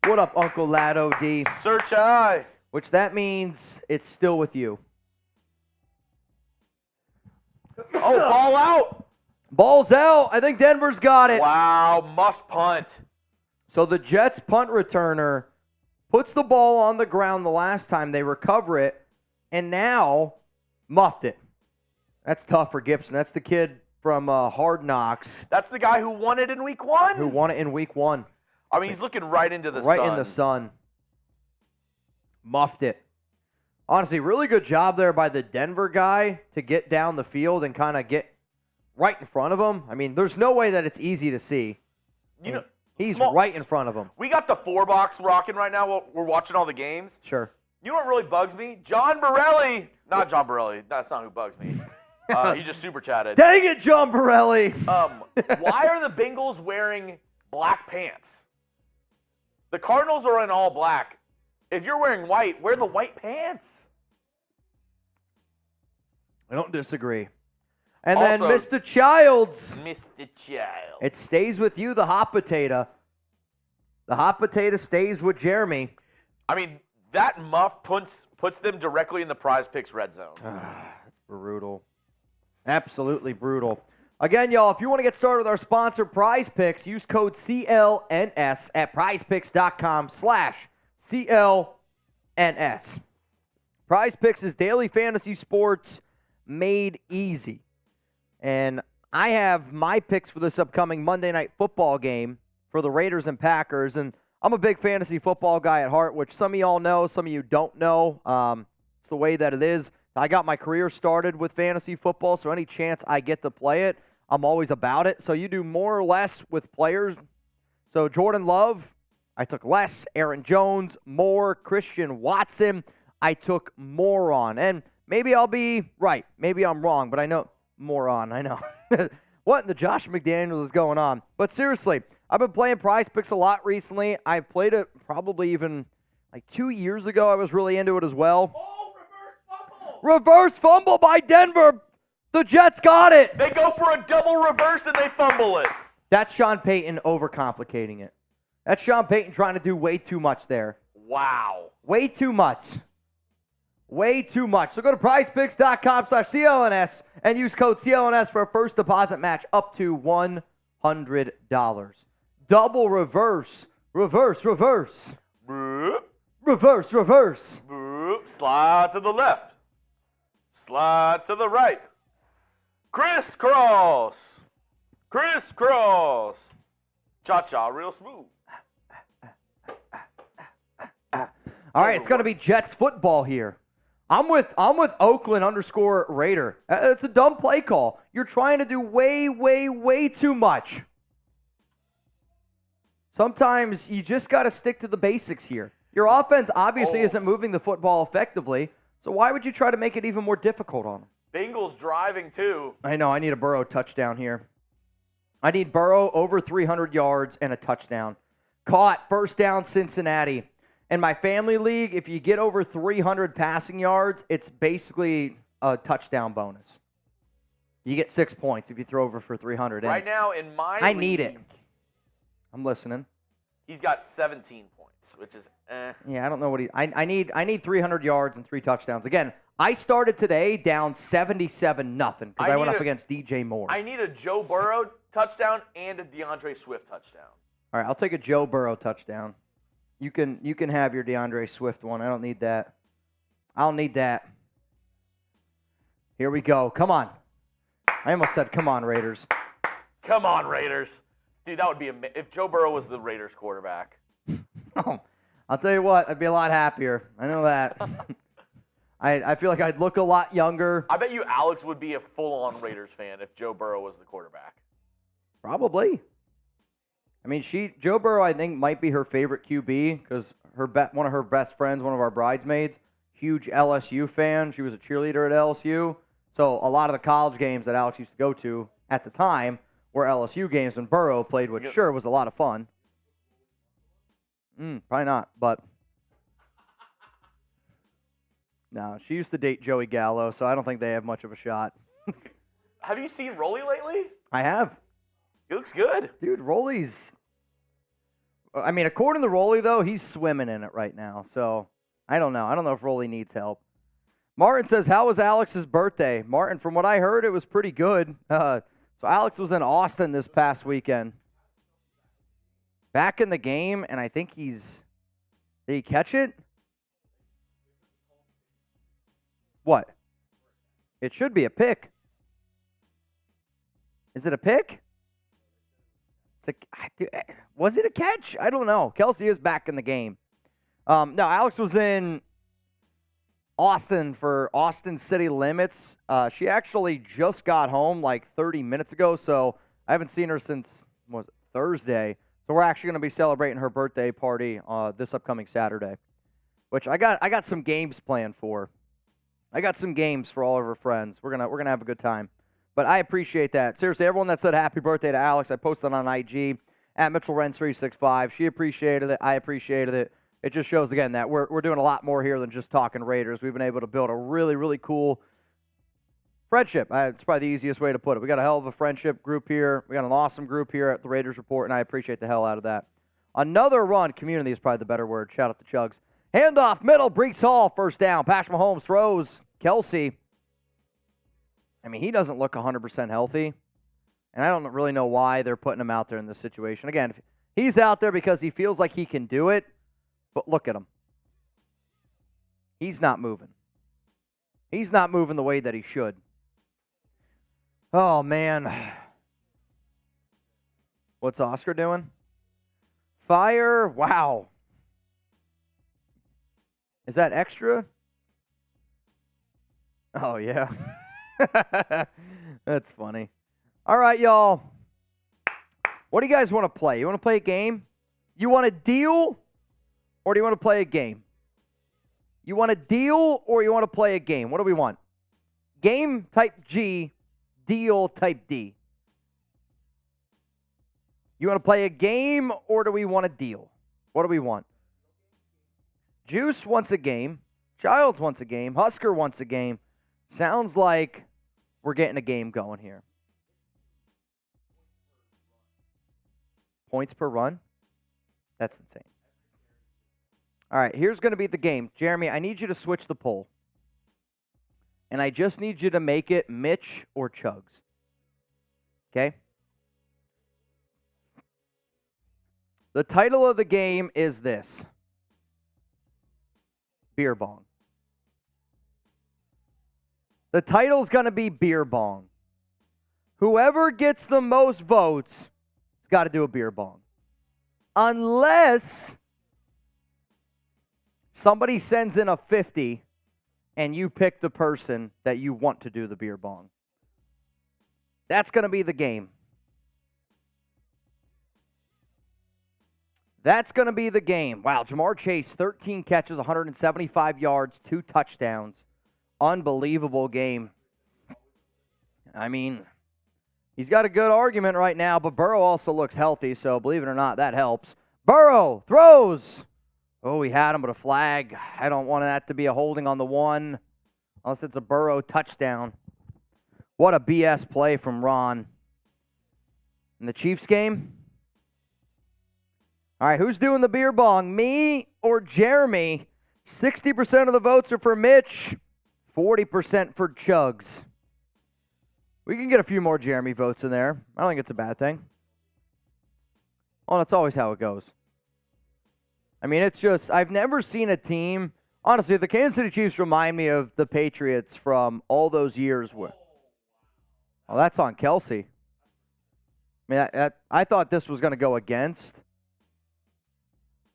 What up, Uncle Lad OD? Search high. Which that means it's still with you. Oh, ball out. Ball's out. I think Denver's got it. Wow, must punt. So the Jets punt returner puts the ball on the ground the last time. They recover it, and now muffed it. That's tough for Gibson. That's the kid from Hard Knocks. That's the guy who won it in week 1? Who won it in week 1. I mean, he's looking right into the sun. Right in the sun. Muffed it. Honestly, really good job there by the Denver guy to get down the field and kind of get right in front of him. I mean, there's no way that it's easy to see. You know, he's right in front of him. We got the 4-box rocking right now while we're watching all the games. Sure. You know what really bugs me? John Borelli. Not John Borelli. That's not who bugs me. He just super chatted. Dang it, John Borelli. Why are the Bengals wearing black pants? The Cardinals are in all black. If you're wearing white, wear the white pants. I don't disagree. And Also, then Mr. Childs. Mr. Child. It stays with you, the hot potato. The hot potato stays with Jeremy. I mean, that muff puts them directly in the PrizePicks red zone. That's brutal. Absolutely brutal. Again, y'all, if you want to get started with our sponsor, PrizePicks, use code CLNS at prizepicks.com/CLNS. PrizePicks is daily fantasy sports made easy. And I have my picks for this upcoming Monday Night Football game for the Raiders and Packers. And I'm a big fantasy football guy at heart, which some of y'all know, some of you don't know. It's the way that it is. I got my career started with fantasy football, so any chance I get to play it, I'm always about it. So you do more or less with players. So Jordan Love, I took less. Aaron Jones, more. Christian Watson, I took more on. And maybe I'll be right. Maybe I'm wrong, but I know more on. I know. What in the Josh McDaniels is going on? But seriously, I've been playing PrizePicks a lot recently. I played it probably even like 2 years ago. I was really into it as well. Reverse fumble by Denver. The Jets got it. They go for a double reverse and they fumble it. That's Sean Payton overcomplicating it. That's Sean Payton trying to do way too much there. Wow. Way too much. Way too much. So go to prizepicks.com/CLNS and use code CLNS for a first deposit match up to $100. Double reverse. Reverse, reverse. Boop. Reverse, reverse. Boop. Slide to the left. Slide to the right. Crisscross. Crisscross. Cha-cha real smooth. All right, it's going to be Jets football here. I'm with Oakland _Raider. It's a dumb play call. You're trying to do way, way, way too much. Sometimes you just got to stick to the basics here. Your offense obviously isn't moving the football effectively, so why would you try to make it even more difficult on them? Bengals driving too. I know. I need a Burrow touchdown here. I need Burrow over 300 yards and a touchdown. Caught, first down, Cincinnati. In my family league, if you get over 300 passing yards, it's basically a touchdown bonus. You get 6 points if you throw over for 300. Right now in my I league, need it. I'm listening. He's got 17 points, which is Yeah, I don't know what I need 300 yards and 3 touchdowns. Again, I started today down 77-0 because I went up against DJ Moore. I need a Joe Burrow touchdown and a DeAndre Swift touchdown. All right, I'll take a Joe Burrow touchdown. You can have your DeAndre Swift one. I don't need that. I'll need that. Here we go. Come on. I almost said, come on, Raiders. Come on, Raiders. Dude, that would be amazing. If Joe Burrow was the Raiders quarterback. Oh, I'll tell you what, I'd be a lot happier. I know that. I feel like I'd look a lot younger. I bet you Alex would be a full-on Raiders fan if Joe Burrow was the quarterback. Probably. I mean, Joe Burrow, I think, might be her favorite QB because one of her best friends, one of our bridesmaids, huge LSU fan. She was a cheerleader at LSU. So a lot of the college games that Alex used to go to at the time were LSU games, and Burrow played, which sure was a lot of fun. Probably not, but no, she used to date Joey Gallo, so I don't think they have much of a shot. Have you seen Rolly lately? I have. He looks good. Dude, Rolly's... I mean, according to Rolly, though, he's swimming in it right now. So, I don't know. I don't know if Rolly needs help. Martin says, how was Alex's birthday? Martin, from what I heard, it was pretty good. So, Alex was in Austin this past weekend. Back in the game, and I think he's... Did he catch it? What? It should be a pick. Is it a pick? Was it a catch? I don't know. Kelce is back in the game. No, Alex was in Austin for Austin City Limits. She actually just got home like 30 minutes ago, so I haven't seen her since Thursday. So we're actually going to be celebrating her birthday party this upcoming Saturday, which I got some games planned for. I got some games for all of her friends. We're gonna have a good time. But I appreciate that. Seriously, everyone that said happy birthday to Alex, I posted on IG at Mitchell Renz 365. She appreciated it. I appreciated it. It just shows, again, that we're doing a lot more here than just talking Raiders. We've been able to build a really, really cool friendship. It's probably the easiest way to put it. We got a hell of a friendship group here. We got an awesome group here at the Raiders Report, and I appreciate the hell out of that. Another run. Community is probably the better word. Shout out to Chuggs. Handoff, middle, Brees Hall, first down. Patrick Mahomes throws. Kelce. I mean, he doesn't look 100% healthy. And I don't really know why they're putting him out there in this situation. Again, he's out there because he feels like he can do it, but look at him. He's not moving. He's not moving the way that he should. Oh, man. What's Oscar doing? Fire. Wow. Is that extra? Oh, yeah. That's funny. All right, y'all. What do you guys want to play? You want to play a game? You want a deal, or do you want to play a game? You want a deal, or you want to play a game? What do we want? Game type G, deal type D. You want to play a game, or do we want a deal? What do we want? Juice wants a game. Childs wants a game. Husker wants a game. Sounds like we're getting a game going here. Points per run? That's insane. All right, here's going to be the game. Jeremy, I need you to switch the poll. And I just need you to make it Mitch or Chuggs. Okay? The title of the game is this. Beer Bong. The title's going to be Beer Bong. Whoever gets the most votes has got to do a beer bong. Unless somebody sends in a 50 and you pick the person that you want to do the beer bong. That's going to be the game. That's going to be the game. Wow, Jamar Chase, 13 catches, 175 yards, 2 touchdowns. Unbelievable game. I mean, he's got a good argument right now, but Burrow also looks healthy, so believe it or not, that helps. Burrow throws. Oh, he had him, but a flag. I don't want that to be a holding on the one, unless it's a Burrow touchdown. What a BS play from Ron. In the Chiefs game? All right, who's doing the beer bong? Me or Jeremy? 60% of the votes are for Mitch, 40% for Chuggs. We can get a few more Jeremy votes in there. I don't think it's a bad thing. Oh, that's always how it goes. I mean, it's just, I've never seen a team. Honestly, the Kansas City Chiefs remind me of the Patriots from all those years. Where, oh, that's on Kelce. I mean, I thought this was going to go against.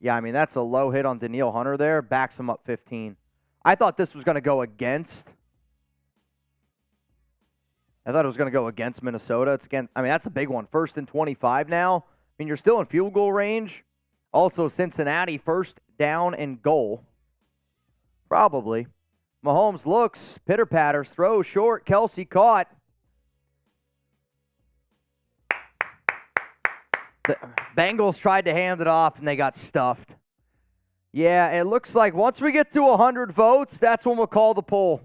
Yeah, I mean, that's a low hit on Danielle Hunter there. Backs him up 15. I thought this was going to go against. I thought it was going to go against Minnesota. It's against, I mean, that's a big one. 1st and 25 now. I mean, you're still in field goal range. Also, Cincinnati, 1st down and goal. Probably. Mahomes looks, pitter-patters, throws short. Kelce caught. The Bengals tried to hand it off, and they got stuffed. Yeah, it looks like once we get to 100 votes, that's when we'll call the poll.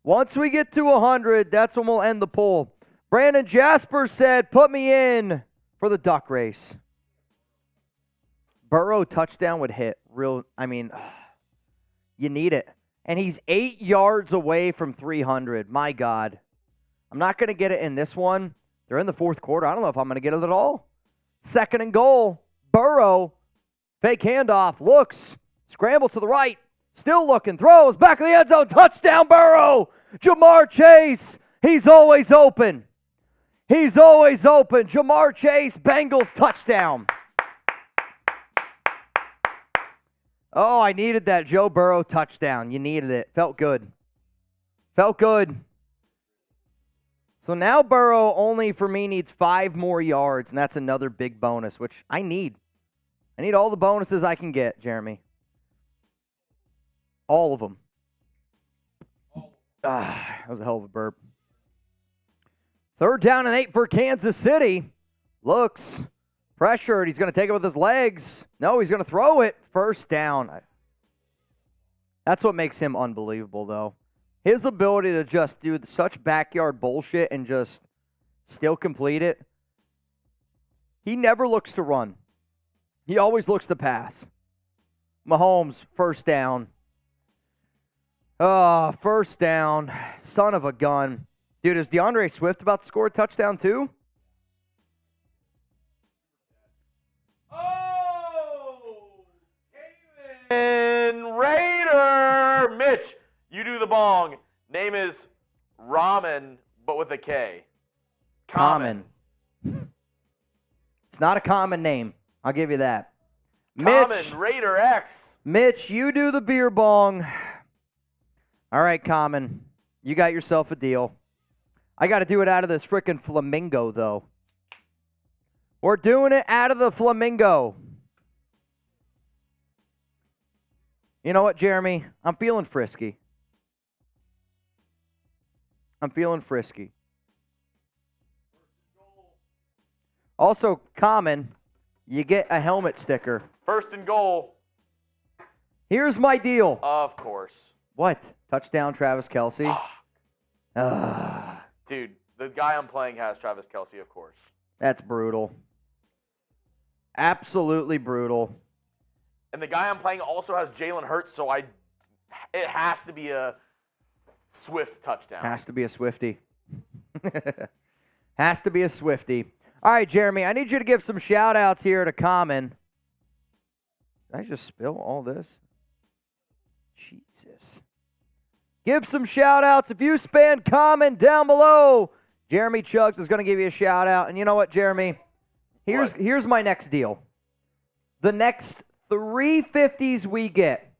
Once we get to 100, that's when we'll end the poll. Brandon Jasper said, put me in for the duck race. Burrow touchdown would hit. I mean, you need it. And he's 8 yards away from 300. My God. I'm not going to get it in this one. They're in the 4th quarter. I don't know if I'm going to get it at all. 2nd and goal. Burrow. Fake handoff. Looks. Scrambles to the right. Still looking. Throws. Back of the end zone. Touchdown, Burrow. Jamar Chase. He's always open. He's always open. Jamar Chase. Bengals touchdown. Oh, I needed that Joe Burrow touchdown. You needed it. Felt good. Felt good. So now Burrow only, for me, needs 5 more yards, and that's another big bonus, which I need. I need all the bonuses I can get, Jeremy. All of them. That was a hell of a burp. 3rd down and 8 for Kansas City. Looks pressured. He's going to take it with his legs. No, he's going to throw it. 1st down. That's what makes him unbelievable, though. His ability to just do such backyard bullshit and just still complete it. He never looks to run. He always looks to pass. Mahomes, 1st down. Oh, 1st down. Son of a gun. Dude, is DeAndre Swift about to score a touchdown too? Oh! Cayman Raider! Mitch, you do the bong. Name is Ramen, but with a K. Common. It's not a common name. I'll give you that. Common Mitch, Raider X. Mitch, you do the beer bong. All right, Common. You got yourself a deal. I got to do it out of this freaking flamingo, though. We're doing it out of the flamingo. You know what, Jeremy? I'm feeling frisky. I'm feeling frisky. Also, Common, you get a helmet sticker. First and goal. Here's my deal. Of course. What? Touchdown, Travis Kelce? Dude, the guy I'm playing has Travis Kelce, of course. That's brutal. Absolutely brutal. And the guy I'm playing also has Jalen Hurts, so it has to be a Swift touchdown. Has to be a Swiftie. Has to be a Swiftie. All right, Jeremy, I need you to give some shout-outs here to Common. Did I just spill all this? Jesus. Give some shout-outs. If you spam Common down below, Jeremy Chuggs is going to give you a shout-out. And you know what, Jeremy? Here's my next deal. The next 350s we get,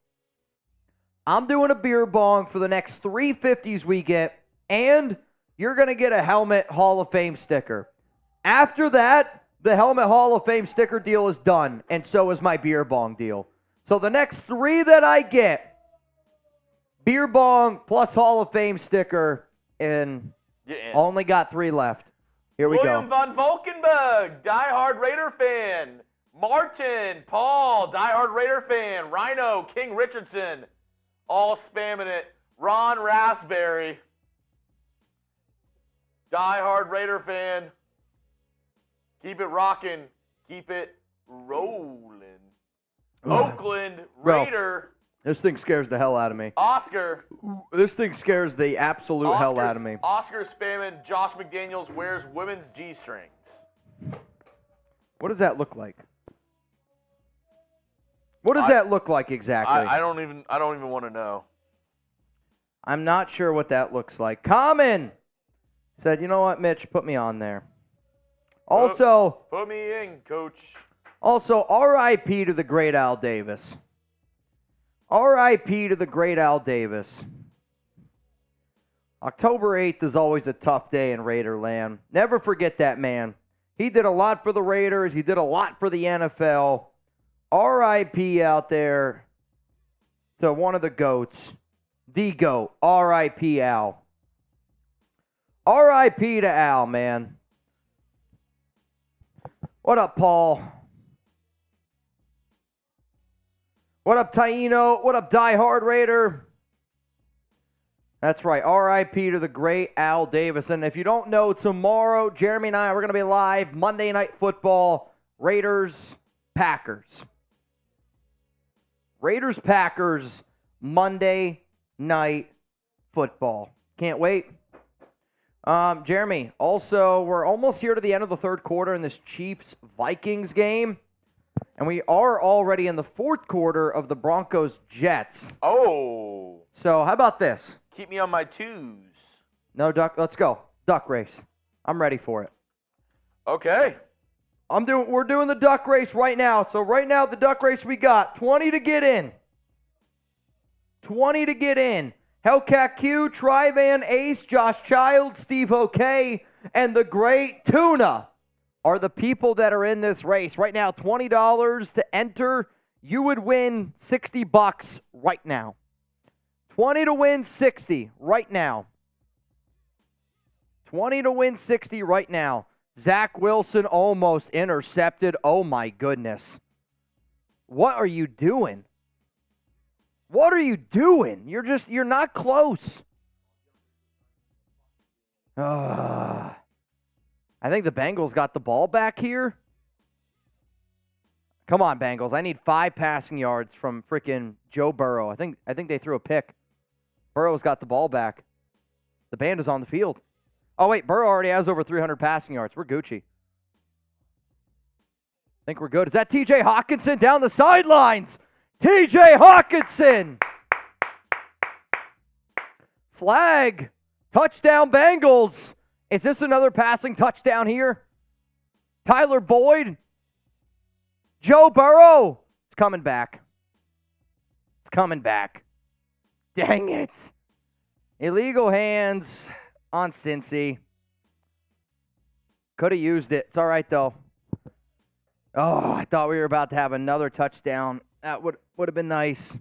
I'm doing a beer bong for the next 350s we get, and you're going to get a Helmet Hall of Fame sticker. After that, the Helmet Hall of Fame sticker deal is done, and so is my beer bong deal. So the next 3 that I get, beer bong plus Hall of Fame sticker, and only got 3 left. Here we William go. von Valkenburg, diehard Raider fan. Martin, Paul, diehard Raider fan. Rhino, King Richardson, all spamming it. Ron Raspberry, diehard Raider fan. Keep it rocking. Keep it rolling. Oakland Raider. This thing scares the hell out of me. Oscar. This thing scares the absolute hell out of me. Oscar spamming Josh McDaniels wears women's G-strings. What does that look like? What does that look like exactly? I don't even want to know. I'm not sure what that looks like. Common said, you know what, Mitch, put me on there. Also, put me in, coach. Also, R.I.P. to the great Al Davis. R.I.P. to the great Al Davis. October 8th is always a tough day in Raider land. Never forget that man. He did a lot for the Raiders. He did a lot for the NFL. R.I.P. out there to one of the GOATs. The GOAT. R.I.P. Al. R.I.P. to Al, man. What up, Paul? What up, Taino? What up, Die Hard Raider? That's right. R.I.P. to the great Al Davis. And if you don't know, tomorrow, Jeremy and I, we're going to be live. Monday Night Football. Raiders, Packers. Raiders, Packers, Monday Night Football. Can't wait. Jeremy, also, we're almost here to the end of the third quarter in this Chiefs-Vikings game. And we are already in the fourth quarter of the Broncos-Jets. Oh. So how about this? Keep me on my twos. No, Duck. Let's go. Duck race. I'm ready for it. Okay. We're doing the duck race right now. So right now, the duck race we got 20 to get in. 20 to get in. Hellcat Q, Trivan Ace, Josh Child, Steve O'Kay, and the great Tuna are the people that are in this race. Right now, $20 to enter. You would win $60 right now. 20 to win 60 right now. 20 to win 60 right now. Zach Wilson almost intercepted. Oh, my goodness. What are you doing? What are you doing? You're not close. I think the Bengals got the ball back here. Come on, Bengals. I need 5 passing yards from freaking Joe Burrow. I think they threw a pick. Burrow's got the ball back. The band is on the field. Oh, wait, Burrow already has over 300 passing yards. We're Gucci. Think we're good. Is that TJ Hawkinson down the sidelines? TJ Hawkinson! Flag. Touchdown Bengals. Is this another passing touchdown here? Tyler Boyd. Joe Burrow. It's coming back. It's coming back. Dang it. Illegal hands on Cincy. Could have used it. It's all right, though. Oh, I thought we were about to have another touchdown. That would have been nice.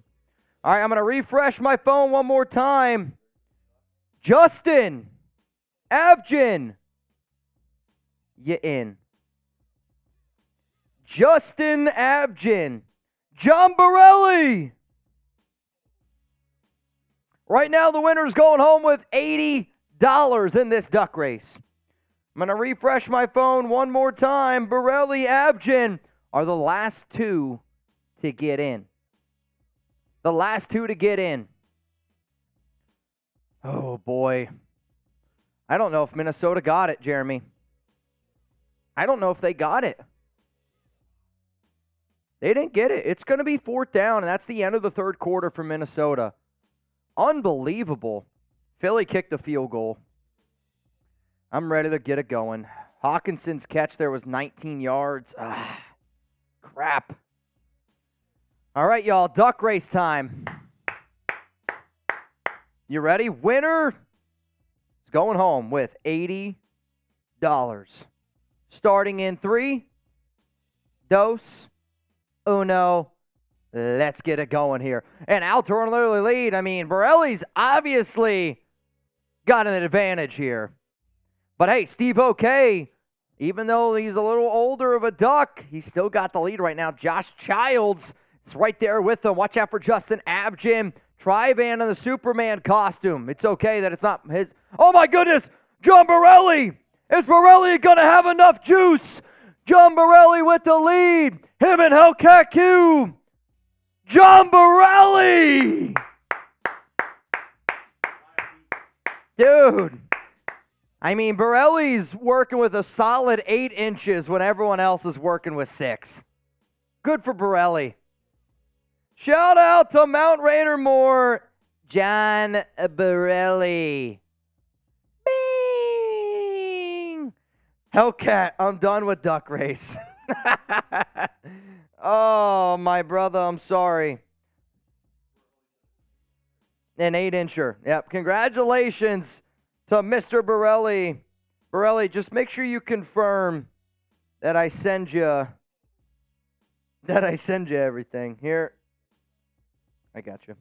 All right, I'm going to refresh my phone one more time. Justin Abjin. You in. Justin Abjin. John Borelli. Right now, the winner's going home with $80 in this duck race. I'm going to refresh my phone one more time. Borelli, Abjin are the last two to get in. The last two to get in. Oh, boy. I don't know if Minnesota got it, Jeremy. I don't know if they got it. They didn't get it. It's going to be 4th down, and that's the end of the third quarter for Minnesota. Unbelievable. Philly kicked the field goal. I'm ready to get it going. Hawkinson's catch there was 19 yards. Crap. All right, y'all. Duck race time. You ready? Winner is going home with $80. Starting in 3, 2, 1. Let's get it going here. And out to an early lead. I mean, Borelli's obviously got an advantage here. But hey, Steve Okey, even though he's a little older of a duck, he's still got the lead right now. Josh Childs is right there with him. Watch out for Justin Abjin. Tri-Van in the Superman costume. It's okay that it's not his. Oh, my goodness. John Borelli. Is Borelli going to have enough juice? John Borelli with the lead. Him and Hellcat. John Borelli. Dude. I mean, Borelli's working with a solid 8 inches when everyone else is working with 6. Good for Borelli. Shout out to Mount Raidermore, John Borelli. Bing! Hellcat, I'm done with duck race. Oh, my brother, I'm sorry. An 8-incher. Yep, congratulations to Mr. Borelli. Borelli, just make sure you confirm that I send you everything. Here. I got you.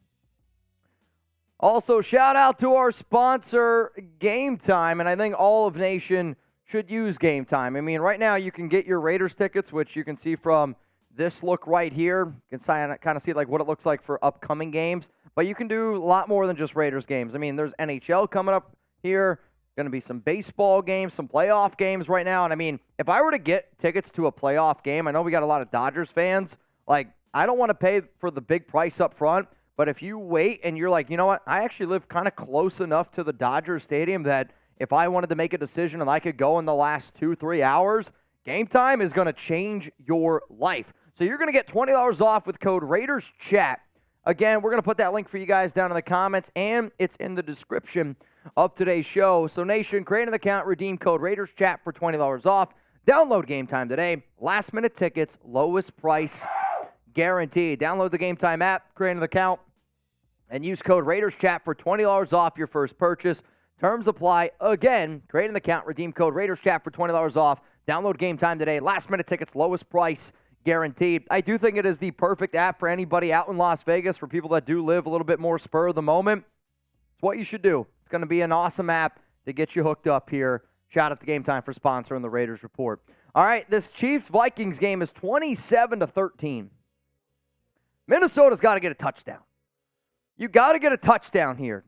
Also, shout out to our sponsor, Gametime, and I think all of Nation should use Gametime. I mean, right now you can get your Raiders tickets, which you can see from this look right here. You can kind of see like what it looks like for upcoming games, but you can do a lot more than just Raiders games. I mean, there's NHL coming up here, going to be some baseball games, some playoff games right now, and I mean, if I were to get tickets to a playoff game, I know we got a lot of Dodgers fans, like, I don't want to pay for the big price up front, but if you wait and you're like, you know what, I actually live kind of close enough to the Dodgers Stadium that if I wanted to make a decision and I could go in the last 2-3 hours, Gametime is going to change your life. So you're going to get $20 off with code RaidersChat. Again, we're going to put that link for you guys down in the comments, and it's in the description of today's show. So Nation, create an account, redeem code RaidersChat for $20 off. Download Gametime today. Last-minute tickets, lowest price guaranteed. Download the Gametime app, create an account, and use code RaidersChat for $20 off your first purchase. Terms apply. Again, create an account, redeem code RaidersChat for $20 off. Download Gametime today. Last-minute tickets, lowest price guaranteed. I do think it is the perfect app for anybody out in Las Vegas, for people that do live a little bit more spur of the moment. It's what you should do. It's going to be an awesome app to get you hooked up here. Shout out to Gametime for sponsoring the Raiders Report. All right, this Chiefs-Vikings game is 27-13. Minnesota's got to get a touchdown. You got to get a touchdown here.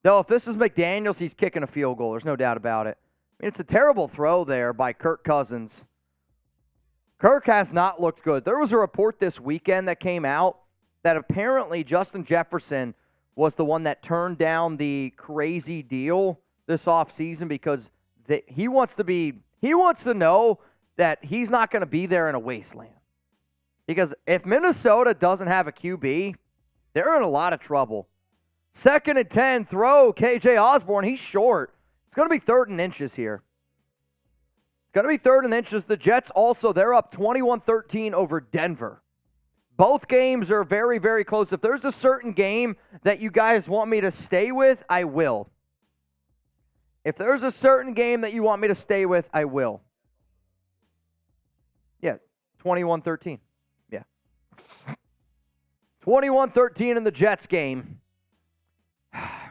Though if this is McDaniels, he's kicking a field goal. There's no doubt about it. I mean, it's a terrible throw there by Kirk Cousins. Kirk has not looked good. There was a report this weekend that came out that apparently Justin Jefferson was the one that turned down the crazy deal this offseason because he wants to know that he's not going to be there in a wasteland. Because if Minnesota doesn't have a QB, they're in a lot of trouble. 2nd and 10, throw KJ Osborne. He's short. It's going to be 3rd and inches here. It's going to be 3rd and inches. The Jets also, they're up 21-13 over Denver. Both games are very, very close. If there's a certain game that you guys want me to stay with, I will. If there's a certain game that you want me to stay with, I will. Yeah, 21-13. Yeah. 21-13 in the Jets game.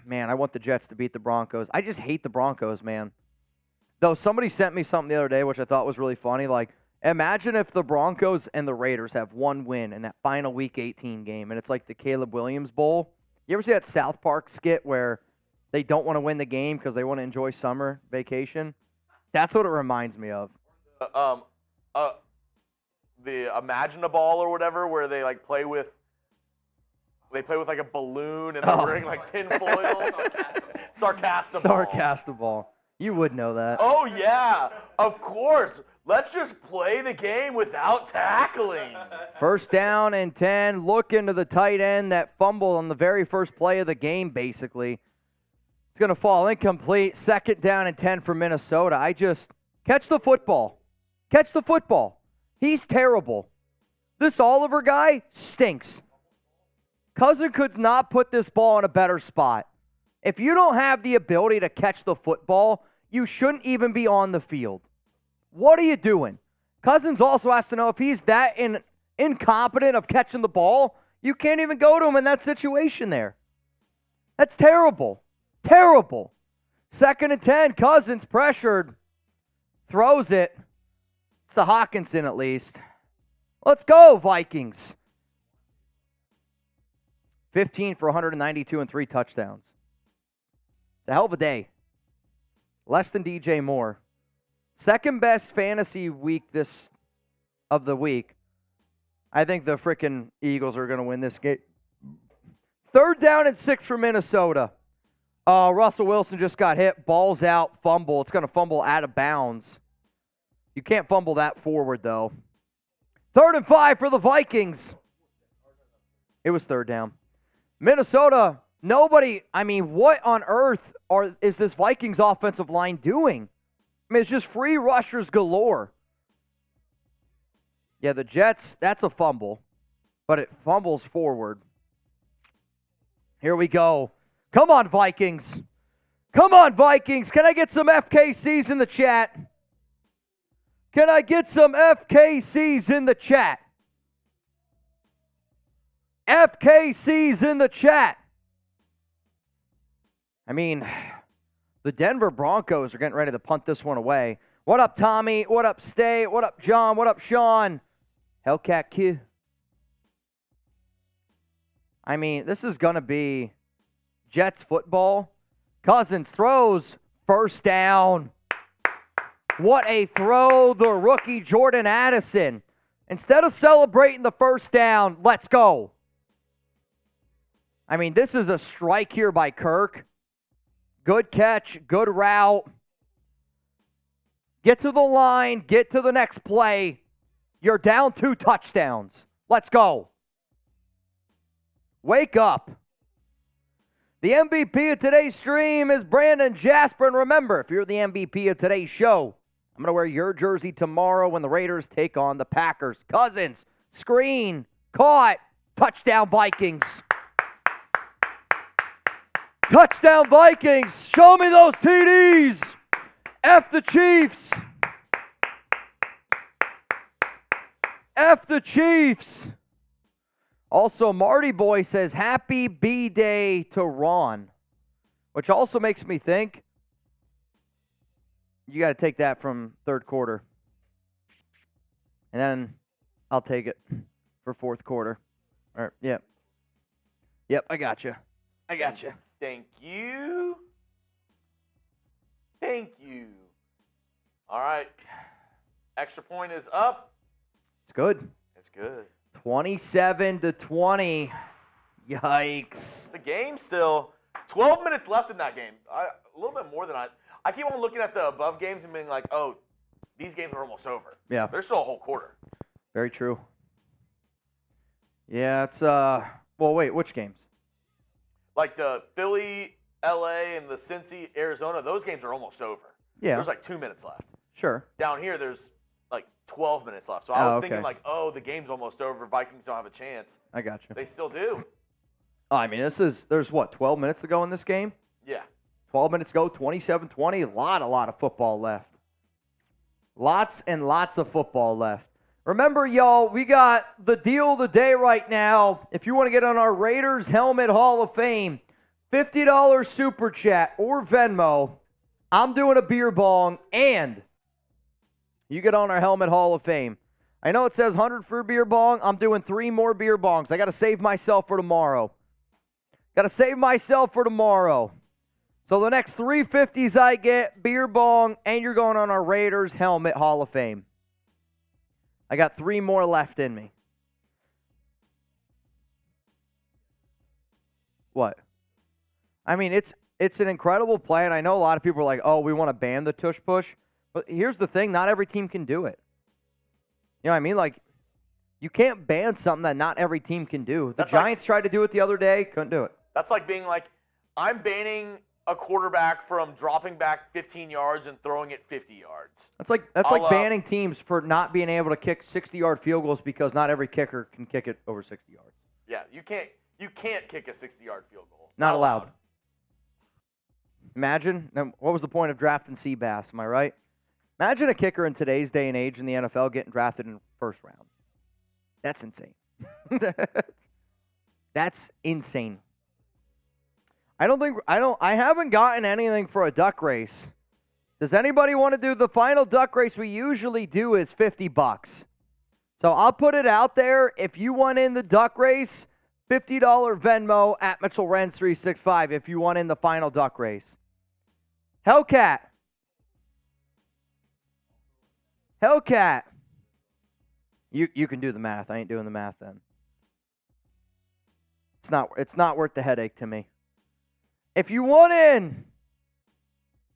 Man, I want the Jets to beat the Broncos. I just hate the Broncos, man. Though somebody sent me something the other day, which I thought was really funny. Like, imagine if the Broncos and the Raiders have one win in that final Week 18 game, and it's like the Caleb Williams Bowl. You ever see that South Park skit where they don't want to win the game because they want to enjoy summer vacation? That's what it reminds me of. The Imagine-A-Ball or whatever, where they like play with like a balloon and they're wearing like tin foil. Sarcastaball. You would know that. Oh yeah, of course. Let's just play the game without tackling. 1st down and 10. Look into the tight end that fumbled on the very first play of the game, basically. It's going to fall incomplete. 2nd down and 10 for Minnesota. Catch the football. Catch the football. He's terrible. This Oliver guy stinks. Cousin could not put this ball in a better spot. If you don't have the ability to catch the football, you shouldn't even be on the field. What are you doing? Cousins also has to know if he's that incompetent of catching the ball, you can't even go to him in that situation there. That's terrible. Terrible. 2nd and 10, Cousins pressured. Throws it. It's to Hawkinson at least. Let's go, Vikings. 15 for 192 and 3 touchdowns. It's a hell of a day. Less than DJ Moore. 2nd best fantasy week of the week. I think the freaking Eagles are going to win this game. 3rd down and 6 for Minnesota. Russell Wilson just got hit. Ball's out. Fumble. It's going to fumble out of bounds. You can't fumble that forward, though. 3rd and 5 for the Vikings. It was 3rd down. Minnesota, what on earth is this Vikings offensive line doing? It's just free rushers galore. Yeah, the Jets, that's a fumble, but it fumbles forward. Here we go. Come on, Vikings. Come on, Vikings. Can I get some FKCs in the chat? Can I get some FKCs in the chat? FKC's in the chat. The Denver Broncos are getting ready to punt this one away. What up, Tommy? What up, Stay? What up, John? What up, Sean? Hellcat Q. This is going to be Jets football. Cousins throws. 1st down. What a throw, the rookie Jordan Addison. Instead of celebrating the 1st down, let's go. This is a strike here by Kirk. Good catch, good route. Get to the line, get to the next play. You're down 2 touchdowns. Let's go. Wake up. The MVP of today's stream is Brandon Jasper. And remember, if you're the MVP of today's show, I'm going to wear your jersey tomorrow when the Raiders take on the Packers. Cousins, screen, caught, touchdown Vikings. Touchdown Vikings. Show me those TDs. F the Chiefs. F the Chiefs. Also, Marty Boy says, happy B-Day to Ron, which also makes me think you got to take that from 3rd quarter. And then I'll take it for 4th quarter. All right, yep. Yep, I got you. I got you. Thank you. Thank you. All right. Extra point is up. It's good. It's good. 27-20. Yikes. It's a game still. 12 minutes left in that game. a little bit more than I keep on looking at the above games and being like, oh, these games are almost over. Yeah. There's still a whole quarter. Very true. Yeah, it's well, wait, which games? Like the Philly, LA, and the Cincy, Arizona, those games are almost over. Yeah. There's like 2 minutes left. Sure. Down here, there's like 12 minutes left. So I was thinking like, oh, the game's almost over. Vikings don't have a chance. I got you. They still do. Oh, I mean, there's what, 12 minutes to go in this game? Yeah. 12 minutes to go, 27-20. A lot of football left. Lots and lots of football left. Remember, y'all, we got the deal of the day right now. If you want to get on our Raiders Helmet Hall of Fame, $50 Super Chat or Venmo. I'm doing a beer bong, and you get on our Helmet Hall of Fame. I know it says 100 for a beer bong. I'm doing 3 more beer bongs. I got to save myself for tomorrow. So the next 350s I get, beer bong, and you're going on our Raiders Helmet Hall of Fame. I got 3 more left in me. What? I mean, it's an incredible play, and I know a lot of people are like, oh, we want to ban the tush push. But here's the thing, not every team can do it. You know what I mean? Like, you can't ban something that not every team can do. The Giants tried to do it the other day, couldn't do it. That's like being like, I'm banning a quarterback from dropping back 15 yards and throwing it 50 yards. That's like banning teams for not being able to kick 60-yard field goals because not every kicker can kick it over 60 yards. Yeah, you can't kick a 60-yard field goal. Not allowed. Imagine, what was the point of drafting Seabass, am I right? Imagine a kicker in today's day and age in the NFL getting drafted in the first round. That's insane. That's insane. I haven't gotten anything for a duck race. Does anybody want to do the final duck race we usually do is $50. So I'll put it out there. If you want in the duck race, $50 Venmo at Mitchell Renz 365 if you want in the final duck race. Hellcat. You can do the math. I ain't doing the math then. It's not worth the headache to me. If you want in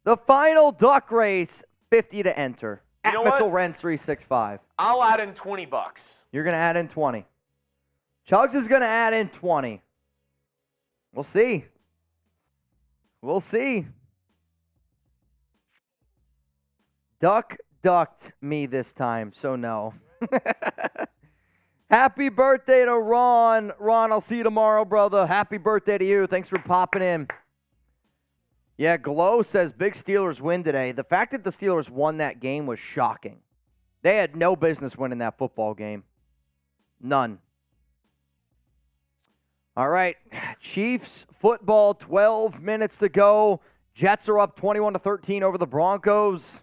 the final duck race, $50 to enter. At Mitchell Renz 365. I'll add in $20. You're going to add in 20. Chuggs is going to add in 20. We'll see. Ducked me this time, so no. Happy birthday to Ron. Ron, I'll see you tomorrow, brother. Happy birthday to you. Thanks for popping in. Yeah, Glow says big Steelers win today. The fact that the Steelers won that game was shocking. They had no business winning that football game. None. All right, Chiefs football, 12 minutes to go. Jets are up 21-13 over the Broncos.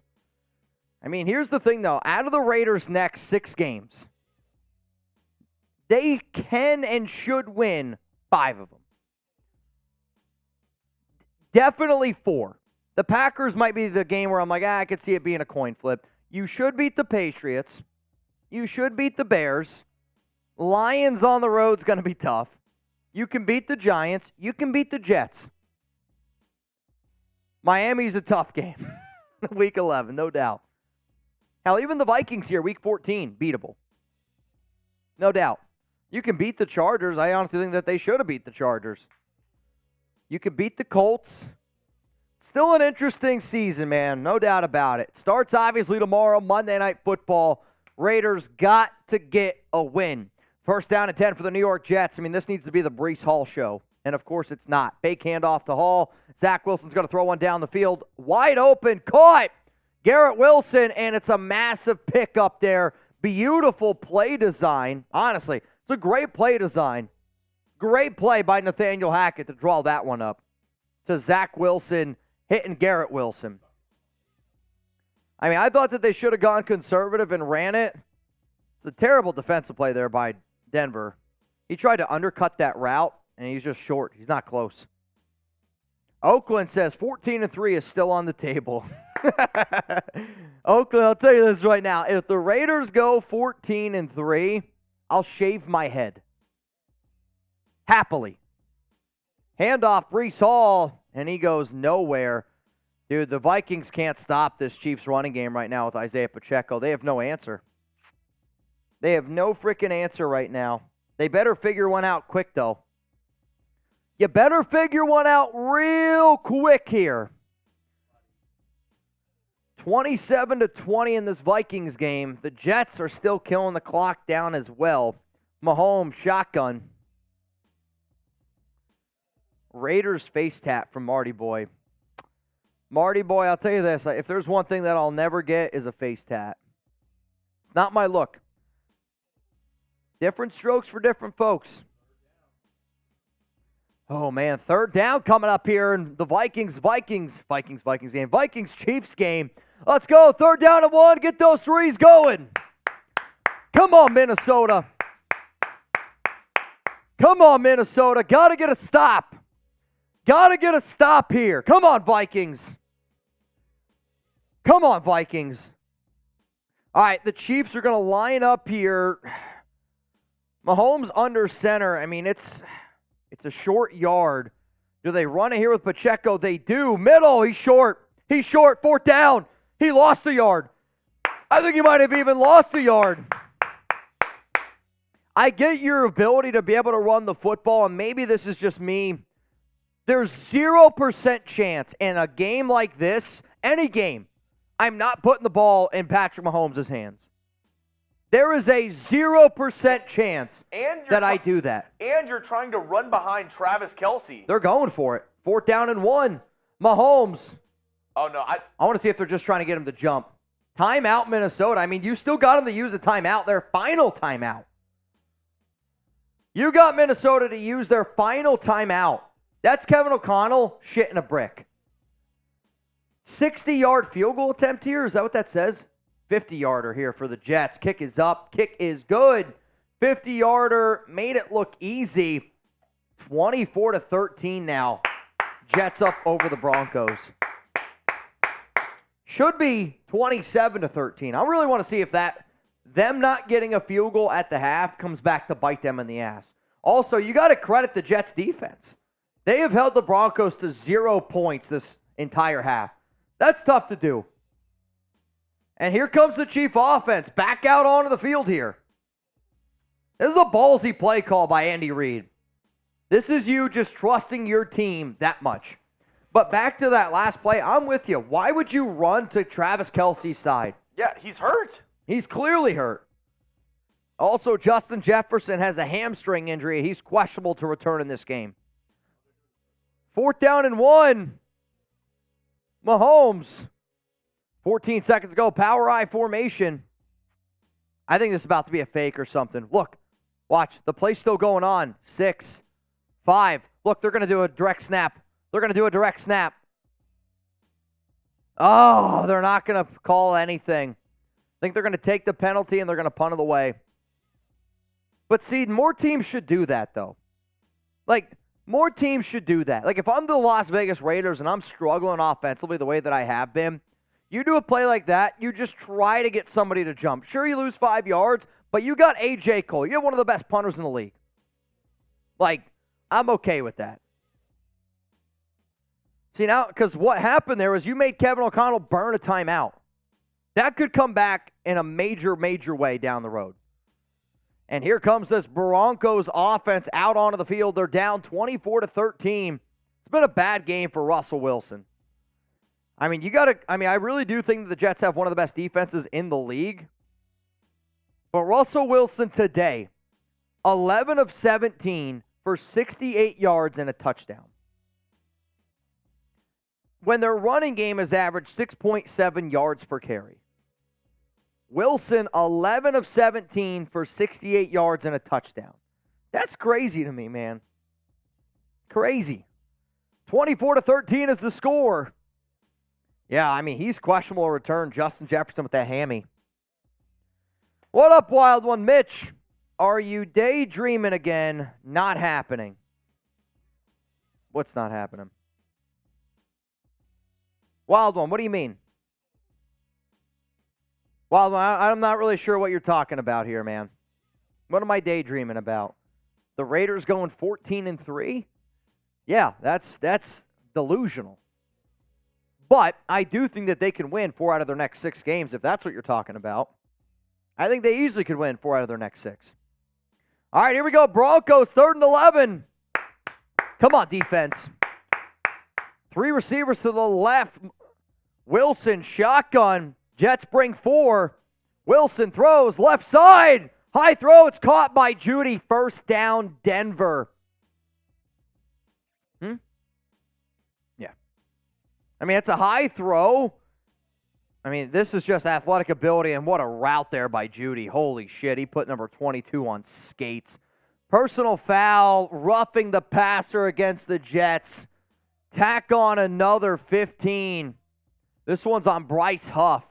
I mean, here's the thing, though. Out of the Raiders' next 6 games, they can and should win 5 of them. Definitely 4. The Packers might be the game where I'm like, I could see it being a coin flip. You should beat the Patriots. You should beat the Bears. Lions on the road is going to be tough. You can beat the Giants. You can beat the Jets. Miami's a tough game. Week 11, no doubt. Hell, even the Vikings here, Week 14, beatable. No doubt. You can beat the Chargers. I honestly think that they should have beat the Chargers. You can beat the Colts. Still an interesting season, man. No doubt about it. Starts obviously tomorrow, Monday Night Football. Raiders got to get a win. First down and 10 for the New York Jets. I mean, this needs to be the Breece Hall show. And, of course, it's not. Fake handoff to Hall. Zach Wilson's going to throw one down the field. Wide open. Caught. Garrett Wilson, and it's a massive pick up there. Beautiful play design. Honestly, it's a great play design. Great play by Nathaniel Hackett to draw that one up to Zach Wilson hitting Garrett Wilson. I mean, I thought that they should have gone conservative and ran it. It's a terrible defensive play there by Denver. He tried to undercut that route, and he's just short. He's not close. Oakland says 14-3 is still on the table. Oakland, I'll tell you this right now. If the Raiders go 14-3, I'll shave my head. Happily. Handoff, Breece Hall, and he goes nowhere. Dude, the Vikings can't stop this Chiefs running game right now with Isaiah Pacheco. They have no answer. They have no freaking answer right now. They better figure one out quick, though. You better figure one out real quick here. 27-20 in this Vikings game. The Jets are still killing the clock down as well. Mahomes, shotgun. Raiders face tap from Marty Boy. Marty Boy, I'll tell you this. If there's one thing that I'll never get is a face tat. It's not my look. Different strokes for different folks. Oh, man. Third down coming up here in the Vikings game. Vikings-Chiefs game. Let's go. Third down and 1. Get those threes going. Come on, Minnesota. Come on, Minnesota. Got to get a stop. Got to get a stop here. Come on, Vikings. Come on, Vikings. All right, the Chiefs are going to line up here. Mahomes under center. I mean, it's a short yard. Do they run it here with Pacheco? They do. Middle, he's short. He's short. Fourth down. He lost a yard. I think he might have even lost a yard. I get your ability to be able to run the football, and maybe this is just me. There's 0% chance in a game like this, any game, I'm not putting the ball in Patrick Mahomes' hands. There is a 0% chance that I do that. And you're trying to run behind Travis Kelce. They're going for it. Fourth down and 1. Mahomes. Oh, no. I want to see if they're just trying to get him to jump. Timeout, Minnesota. I mean, you still got them to use a timeout, their final timeout. You got Minnesota to use their final timeout. That's Kevin O'Connell shitting a brick. 60-yard field goal attempt here. Is that what that says? 50-yarder here for the Jets. Kick is up. Kick is good. 50-yarder made it look easy. 24-13 now. Jets up over the Broncos. Should be 27-13. I really want to see if them not getting a field goal at the half comes back to bite them in the ass. Also, you got to credit the Jets defense. They have held the Broncos to 0 points this entire half. That's tough to do. And here comes the Chief offense back out onto the field here. This is a ballsy play call by Andy Reid. This is you just trusting your team that much. But back to that last play, I'm with you. Why would you run to Travis Kelce's side? Yeah, he's hurt. He's clearly hurt. Also, Justin Jefferson has a hamstring injury. He's questionable to return in this game. Fourth down and 1. Mahomes. 14 seconds to go. Power I formation. I think this is about to be a fake or something. Look. Watch. The play's still going on. 6, 5. Look, they're going to do a direct snap. They're going to do a direct snap. Oh, they're not going to call anything. I think they're going to take the penalty and they're going to punt it away. But see, more teams should do that, though. More teams should do that. If I'm the Las Vegas Raiders and I'm struggling offensively the way that I have been, you do a play like that, you just try to get somebody to jump. Sure, you lose 5 yards, but you got A.J. Cole. You have one of the best punters in the league. I'm okay with that. See, now, because what happened there was you made Kevin O'Connell burn a timeout. That could come back in a major, major way down the road. And here comes this Broncos offense out onto the field. They're down 24-13. It's been a bad game for Russell Wilson. I really do think that the Jets have one of the best defenses in the league. But Russell Wilson today, 11 of 17 for 68 yards and a touchdown. When their running game has averaged 6.7 yards per carry. Wilson, 11 of 17 for 68 yards and a touchdown. That's crazy to me, man. Crazy. 24-13 is the score. Yeah, he's questionable to return. Justin Jefferson with that hammy. What up, Wild One? Mitch, are you daydreaming again? Not happening. What's not happening? Wild One, what do you mean? Wild One, I'm not really sure what you're talking about here, man. What am I daydreaming about? The Raiders going 14-3? Yeah, that's delusional. But I do think that they can win 4 out of their next 6 games, if that's what you're talking about. I think they easily could win 4 out of their next 6. All right, here we go. Broncos, 3rd and 11. Come on, defense. 3 receivers to the left. Wilson, shotgun. Jets bring 4. Wilson throws, left side. High throw, it's caught by Judy. First down, Denver. Yeah. I mean, it's a high throw. I mean, this is just athletic ability, and what a route there by Judy. Holy shit, he put number 22 on skates. Personal foul, roughing the passer against the Jets. Tack on another 15. This one's on Bryce Huff.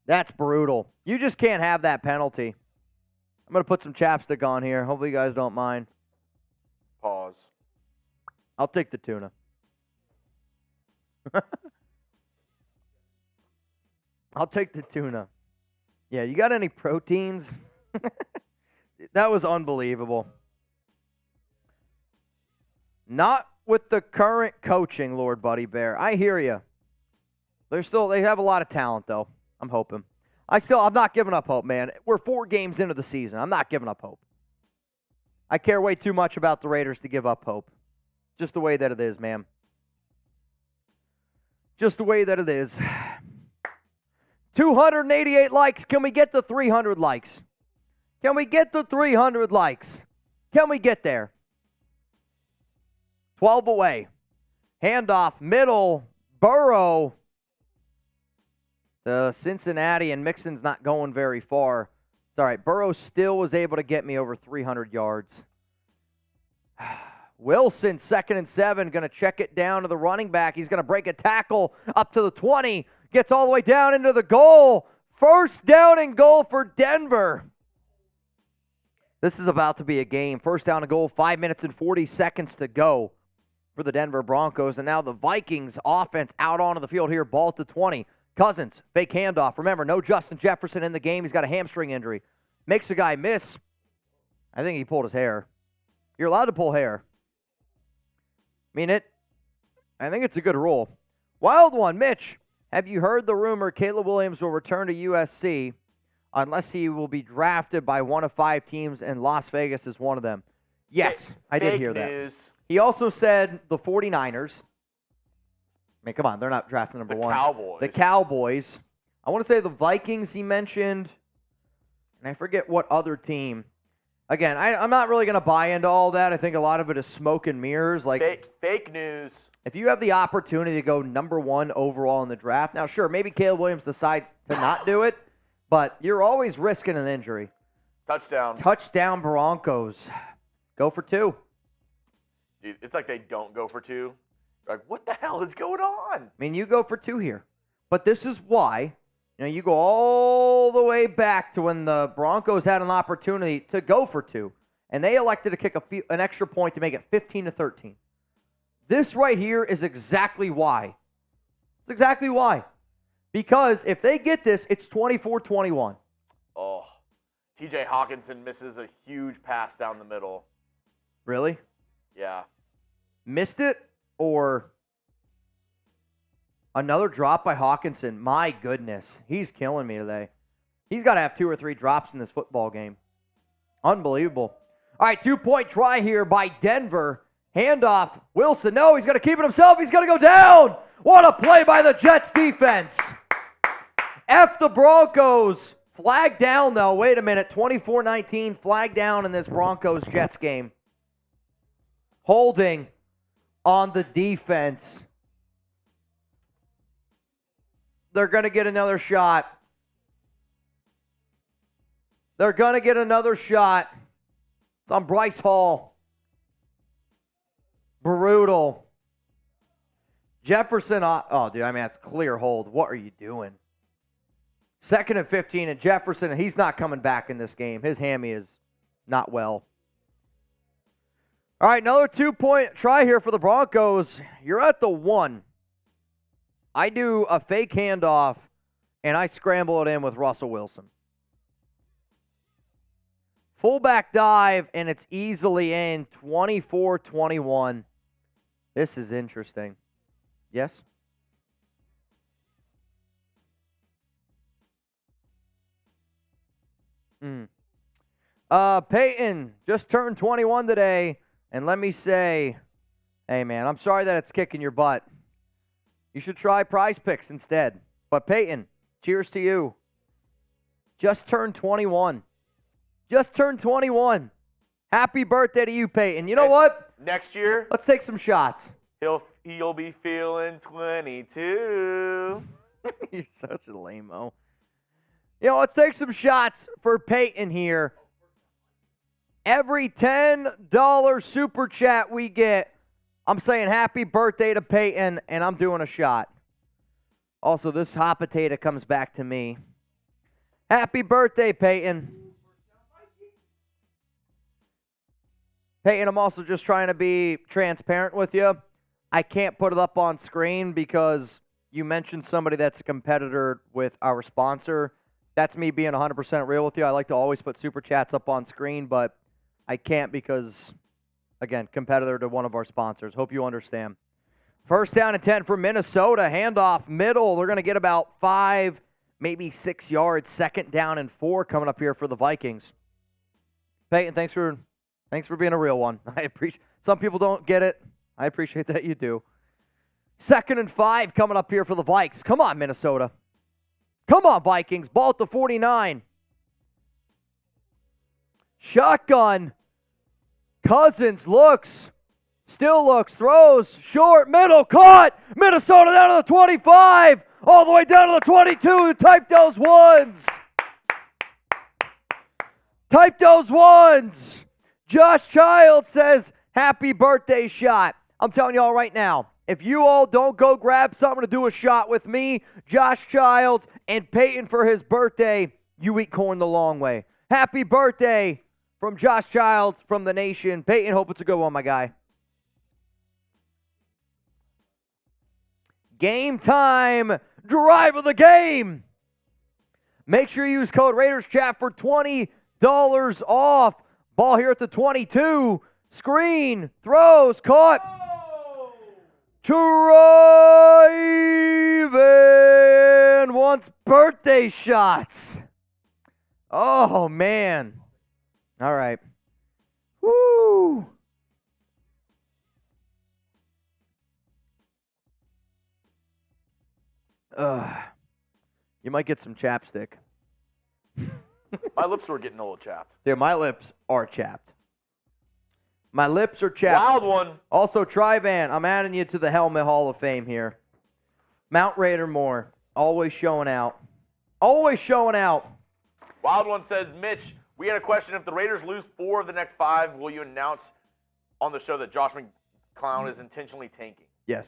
That's brutal. You just can't have that penalty. I'm going to put some chapstick on here. Hopefully you guys don't mind. Pause. I'll take the tuna. I'll take the tuna. Yeah, you got any proteins? That was unbelievable. Not with the current coaching, Lord Buddy Bear. I hear you. They have a lot of talent, though. I'm hoping. I'm not giving up hope, man. We're 4 games into the season. I'm not giving up hope. I care way too much about the Raiders to give up hope. Just the way that it is, man. Just the way that it is. 288 likes. Can we get to 300 likes? Can we get to 300 likes? Can we get there? 12 away. Handoff, middle, Burrow. The Cincinnati, and Mixon's not going very far. It's all right. Burrow still was able to get me over 300 yards. Wilson, 2nd and 7, going to check it down to the running back. He's going to break a tackle up to the 20. Gets all the way down into the goal. First down and goal for Denver. This is about to be a game. First down and goal, 5 minutes and 40 seconds to go for the Denver Broncos. And now the Vikings offense out onto the field here. Ball at the 20. Cousins, fake handoff. Remember, no Justin Jefferson in the game. He's got a hamstring injury. Makes a guy miss. I think he pulled his hair. You're allowed to pull hair. I think it's a good rule. Wild one, Mitch. Have you heard the rumor Caleb Williams will return to USC unless he will be drafted by one of 5 teams and Las Vegas is one of them? Yes, I did hear that. He also said the 49ers. I mean, come on, they're not drafting number 1. The Cowboys. I want to say the Vikings he mentioned, and I forget what other team. Again, I'm not really going to buy into all that. I think a lot of it is smoke and mirrors. Like fake news. If you have the opportunity to go number 1 overall in the draft, now sure, maybe Caleb Williams decides to not do it, but you're always risking an injury. Touchdown Broncos. Go for 2. Dude, it's like they don't go for 2. Like, what the hell is going on? I mean, you go for 2 here. But this is why, you go all the way back to when the Broncos had an opportunity to go for 2. And they elected to kick an extra point to make it 15-13. This right here is exactly why. It's exactly why. Because if they get this, it's 24-21. Oh, TJ Hawkinson misses a huge pass down the middle. Really? Yeah. Missed it? Or another drop by Hawkinson. My goodness. He's killing me today. He's got to have 2 or 3 drops in this football game. Unbelievable. All right, 2-point try here by Denver. Handoff. Wilson. No, he's going to keep it himself. He's going to go down. What a play by the Jets defense. F the Broncos. Flag down, though. Wait a minute. 24-19. Flag down in this Broncos-Jets game. Holding on the defense. They're going to get another shot. They're going to get another shot. It's on Bryce Hall. Brutal. Jefferson. Oh, dude, that's clear hold. What are you doing? 2nd and 15, and Jefferson, he's not coming back in this game. His hammy is not well. All right, another 2-point try here for the Broncos. You're at the 1. I do a fake handoff, and I scramble it in with Russell Wilson. Fullback dive, and it's easily in, 24-21. This is interesting. Yes? Peyton just turned 21 today, and let me say, hey, man, I'm sorry that it's kicking your butt. You should try PrizePicks instead. But Peyton, cheers to you. Just turned 21. Just turned 21. Happy birthday to you, Peyton. You know what? Next year, let's take some shots. He'll be feeling 22. You're such a lame-o. You know, let's take some shots for Peyton here. Every $10 super chat we get, I'm saying happy birthday to Peyton, and I'm doing a shot. Also, this hot potato comes back to me. Happy birthday, Peyton. Peyton, I'm also just trying to be transparent with you. I can't put it up on screen because you mentioned somebody that's a competitor with our sponsor. That's me being 100% real with you. I like to always put super chats up on screen, but I can't because, again, competitor to one of our sponsors. Hope you understand. First down and 10 for Minnesota. Handoff middle. They're going to get about 5, maybe 6 yards. Second down and 4 coming up here for the Vikings. Peyton, thanks for being a real one. I appreciate. Some people don't get it. I appreciate that you do. Second and 5 coming up here for the Vikes. Come on, Minnesota. Come on, Vikings. Ball at the 49. Shotgun. Cousins looks. Still looks. Throws. Short. Middle. Caught. Minnesota down to the 25. All the way down to the 22. Type those ones. Type those ones. Josh Child says, happy birthday shot. I'm telling you all right now, if you all don't go grab something to do a shot with me, Josh Childs, and Peyton for his birthday, you eat corn the long way. Happy birthday from Josh Childs from the nation. Peyton, hope it's a good one, my guy. Game time. Drive of the game. Make sure you use code RaidersChat for $20 off. Ball here at the 22. Screen. Throws. Caught. Trayvon wants birthday shots. Oh, man. All right. Woo. You might get some chapstick. My lips were getting a little chapped. Dude, my lips are chapped. My lips are chapped. Wild one. Also, Trayvon, I'm adding you to the Helmet Hall of Fame here. Mount Raider Moore, always showing out. Always showing out. Wild one says, Mitch, we had a question. If the Raiders lose 4 of the next 5, will you announce on the show that Josh McClown is intentionally tanking? Yes.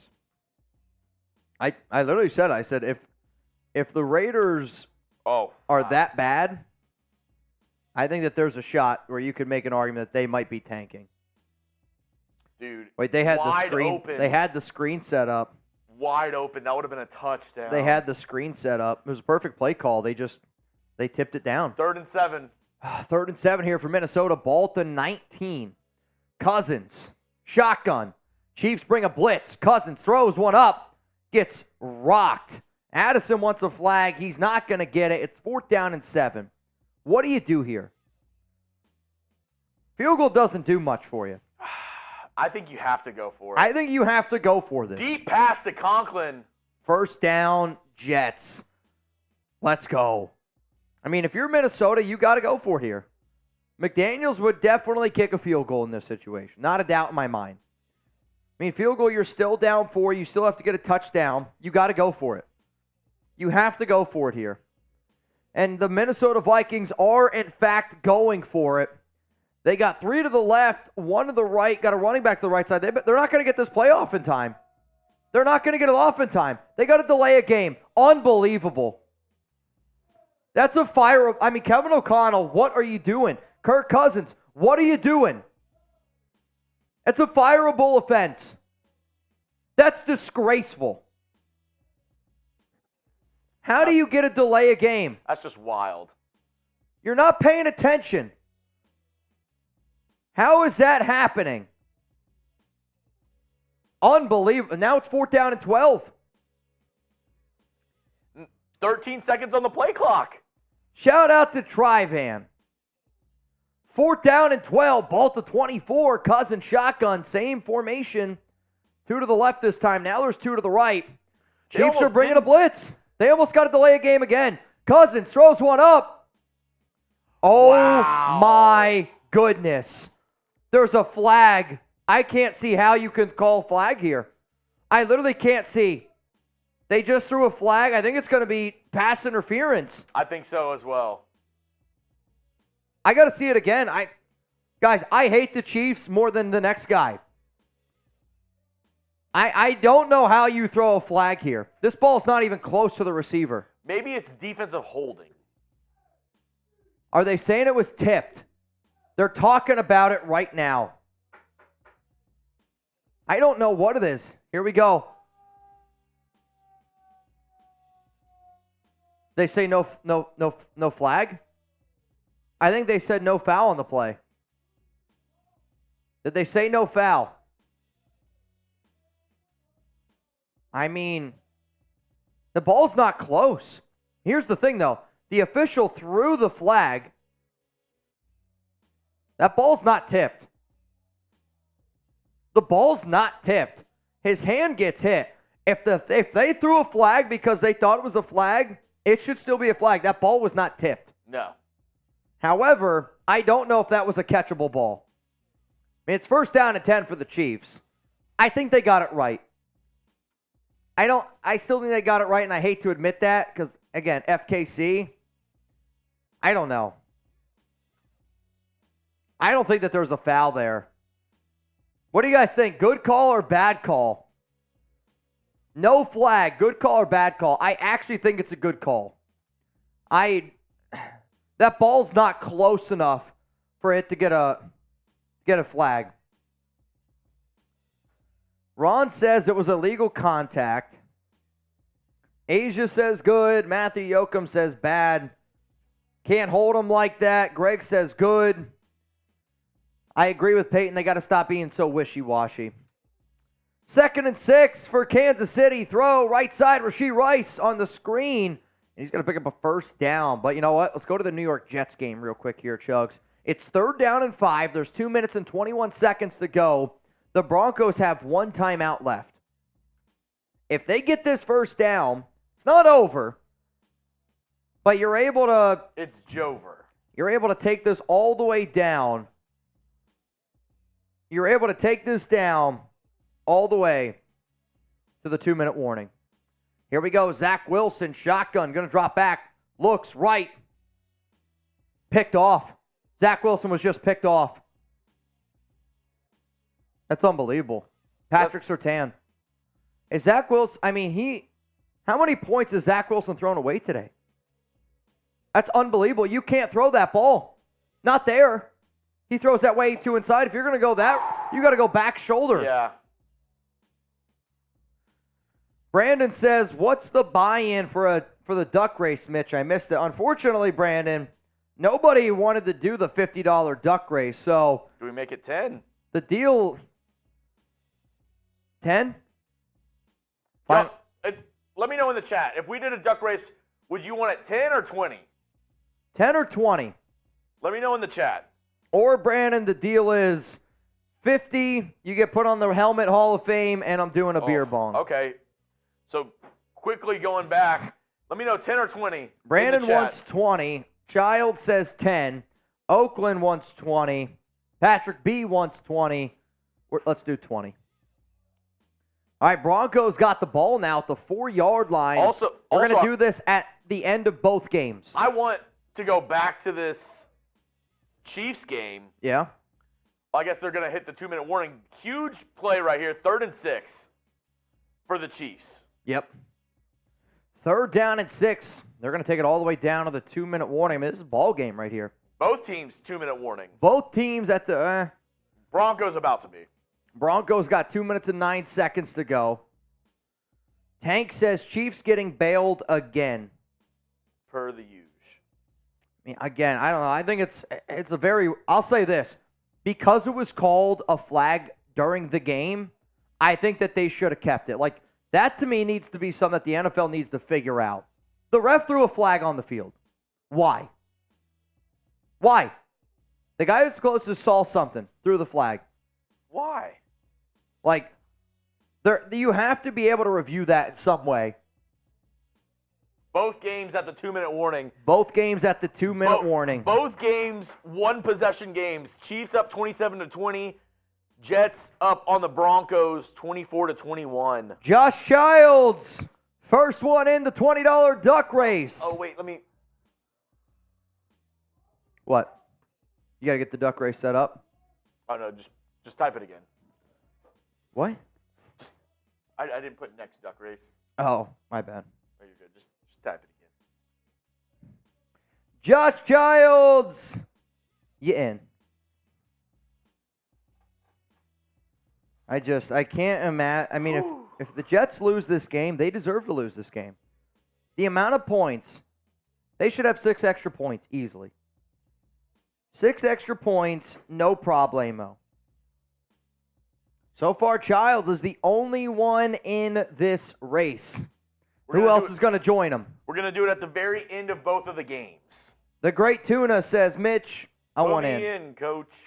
I literally said, I said, if the Raiders are that bad, I think that there's a shot where you could make an argument that they might be tanking. Dude, wait, they had wide the screen. Open. They had the screen set up. Wide open. That would have been a touchdown. They had the screen set up. It was a perfect play call. They tipped it down. 3rd and 7. 3rd and 7 here for Minnesota. Ball to 19. Cousins. Shotgun. Chiefs bring a blitz. Cousins throws one up. Gets rocked. Addison wants a flag. He's not going to get it. It's 4th down and 7. What do you do here? Field goal doesn't do much for you. I think you have to go for it. I think you have to go for this. Deep pass to Conklin. 1st down, Jets. Let's go. I mean, if you're Minnesota, you got to go for it here. McDaniels would definitely kick a field goal in this situation. Not a doubt in my mind. I mean, field goal, you're still down 4. You still have to get a touchdown. You got to go for it. You have to go for it here. And the Minnesota Vikings are, in fact, going for it. They got 3 to the left, 1 to the right, got a running back to the right side. They're not going to get this play off in time. They're not going to get it off in time. They got to delay a game. Unbelievable. That's a fire. I mean, Kevin O'Connell, what are you doing? Kirk Cousins, what are you doing? It's a fireable offense. That's disgraceful. How do you get a delay a game? That's just wild. You're not paying attention. How is that happening? Unbelievable. Now it's 4th down and 12. 13 seconds on the play clock. Shout out to Trivan. 4th down and 12. Ball to 24. Cousins shotgun. Same formation. 2 to the left this time. Now there's 2 to the right. Chiefs are bringing a blitz. They almost got to delay a game again. Cousins throws one up. Oh, wow. My goodness. There's a flag. I can't see how you can call a flag here. I literally can't see. They just threw a flag. I think it's going to be pass interference. I think so as well. I got to see it again. Guys, I hate the Chiefs more than the next guy. I don't know how you throw a flag here. This ball's not even close to the receiver. Maybe it's defensive holding. Are they saying it was tipped? They're talking about it right now. I don't know what it is. Here we go. They say no flag? I think they said no foul on the play. Did they say no foul? I mean, the ball's not close. Here's the thing, though. The official threw the flag. That ball's not tipped. The ball's not tipped. His hand gets hit. If they threw a flag because they thought it was a flag, it should still be a flag. That ball was not tipped. No. However, I don't know if that was a catchable ball. I mean, it's 1st down and 10 for the Chiefs. I think they got it right. I still think they got it right, and I hate to admit that because, again, FKC, I don't know. I don't think that there was a foul there. What do you guys think? Good call or bad call? No flag. Good call or bad call? I actually think it's a good call. That ball's not close enough for it to get a flag. Ron says it was illegal contact. Asia says good. Matthew Yoakum says bad. Can't hold him like that. Greg says good. I agree with Peyton. They got to stop being so wishy-washy. 2nd and 6 for Kansas City. Throw right side. Rashee Rice on the screen. And he's going to pick up a 1st down. But you know what? Let's go to the New York Jets game real quick here, Chuggs. It's 3rd down and 5. There's 2 minutes and 21 seconds to go. The Broncos have 1 timeout left. If they get this 1st down, it's not over. But you're able to... It's Jover. You're able to take this all the way down. You're able to take this down all the way to the 2-minute warning. Here we go. Zach Wilson, shotgun, going to drop back. Looks right. Picked off. Zach Wilson was just picked off. That's unbelievable. Patrick Surtain. Is Zach Wilson, how many points has Zach Wilson thrown away today? That's unbelievable. You can't throw that ball. Not there. He throws that way to inside. If you're going to go that, you got to go back shoulder. Yeah. Brandon says, what's the buy-in for the duck race, Mitch? I missed it. Unfortunately, Brandon, nobody wanted to do the $50 duck race. So do we make it 10? The deal... 10? Let me know in the chat. If we did a duck race, would you want it 10 or 20? 10 or 20? Let me know in the chat. Or, Brandon, the deal is 50, you get put on the Helmet Hall of Fame, and I'm doing a beer bong. Okay. So, quickly going back, let me know 10 or 20. Brandon wants 20. Child says 10. Oakland wants 20. Patrick B wants 20. Let's do 20. All right, Broncos got the ball now at the 4-yard line. We're going to do this at the end of both games. I want to go back to this Chiefs game. Yeah. Well, I guess they're going to hit the 2-minute warning. Huge play right here, 3rd and 6 for the Chiefs. Yep. 3rd down and 6. They're going to take it all the way down to the 2-minute warning. This is a ball game right here. Both teams, 2-minute warning. Both teams at the... Broncos about to be. Broncos got 2 minutes and 9 seconds to go. Tank says Chiefs getting bailed again. Per the usual. Again, I don't know. I think it's a very... I'll say this. Because it was called a flag during the game, I think that they should have kept it. Like, that to me needs to be something that the NFL needs to figure out. The ref threw a flag on the field. Why? Why? The guy that's closest saw something, threw the flag. Why? Like, you have to be able to review that in some way. Both games at the 2-minute warning. Both games at the 2-minute warning. Both games, one-possession games. Chiefs up 27-20. Jets up on the Broncos 24-21. Josh Childs, first one in the $20 duck race. Oh, wait, let me... What? You got to get the duck race set up? Oh, no, just type it again. What? I didn't put next duck race. Oh, my bad. Oh, you're good. Just type it again. Josh Childs, you in. I can't imagine. I mean, if the Jets lose this game, they deserve to lose this game. The amount of points, they should have 6 extra points easily. 6 extra points, no problemo. So far, Childs is the only one in this race. Who else is going to join him? We're going to do it at the very end of both of the games. The Great Tuna says, Mitch, I want Put me in, Coach.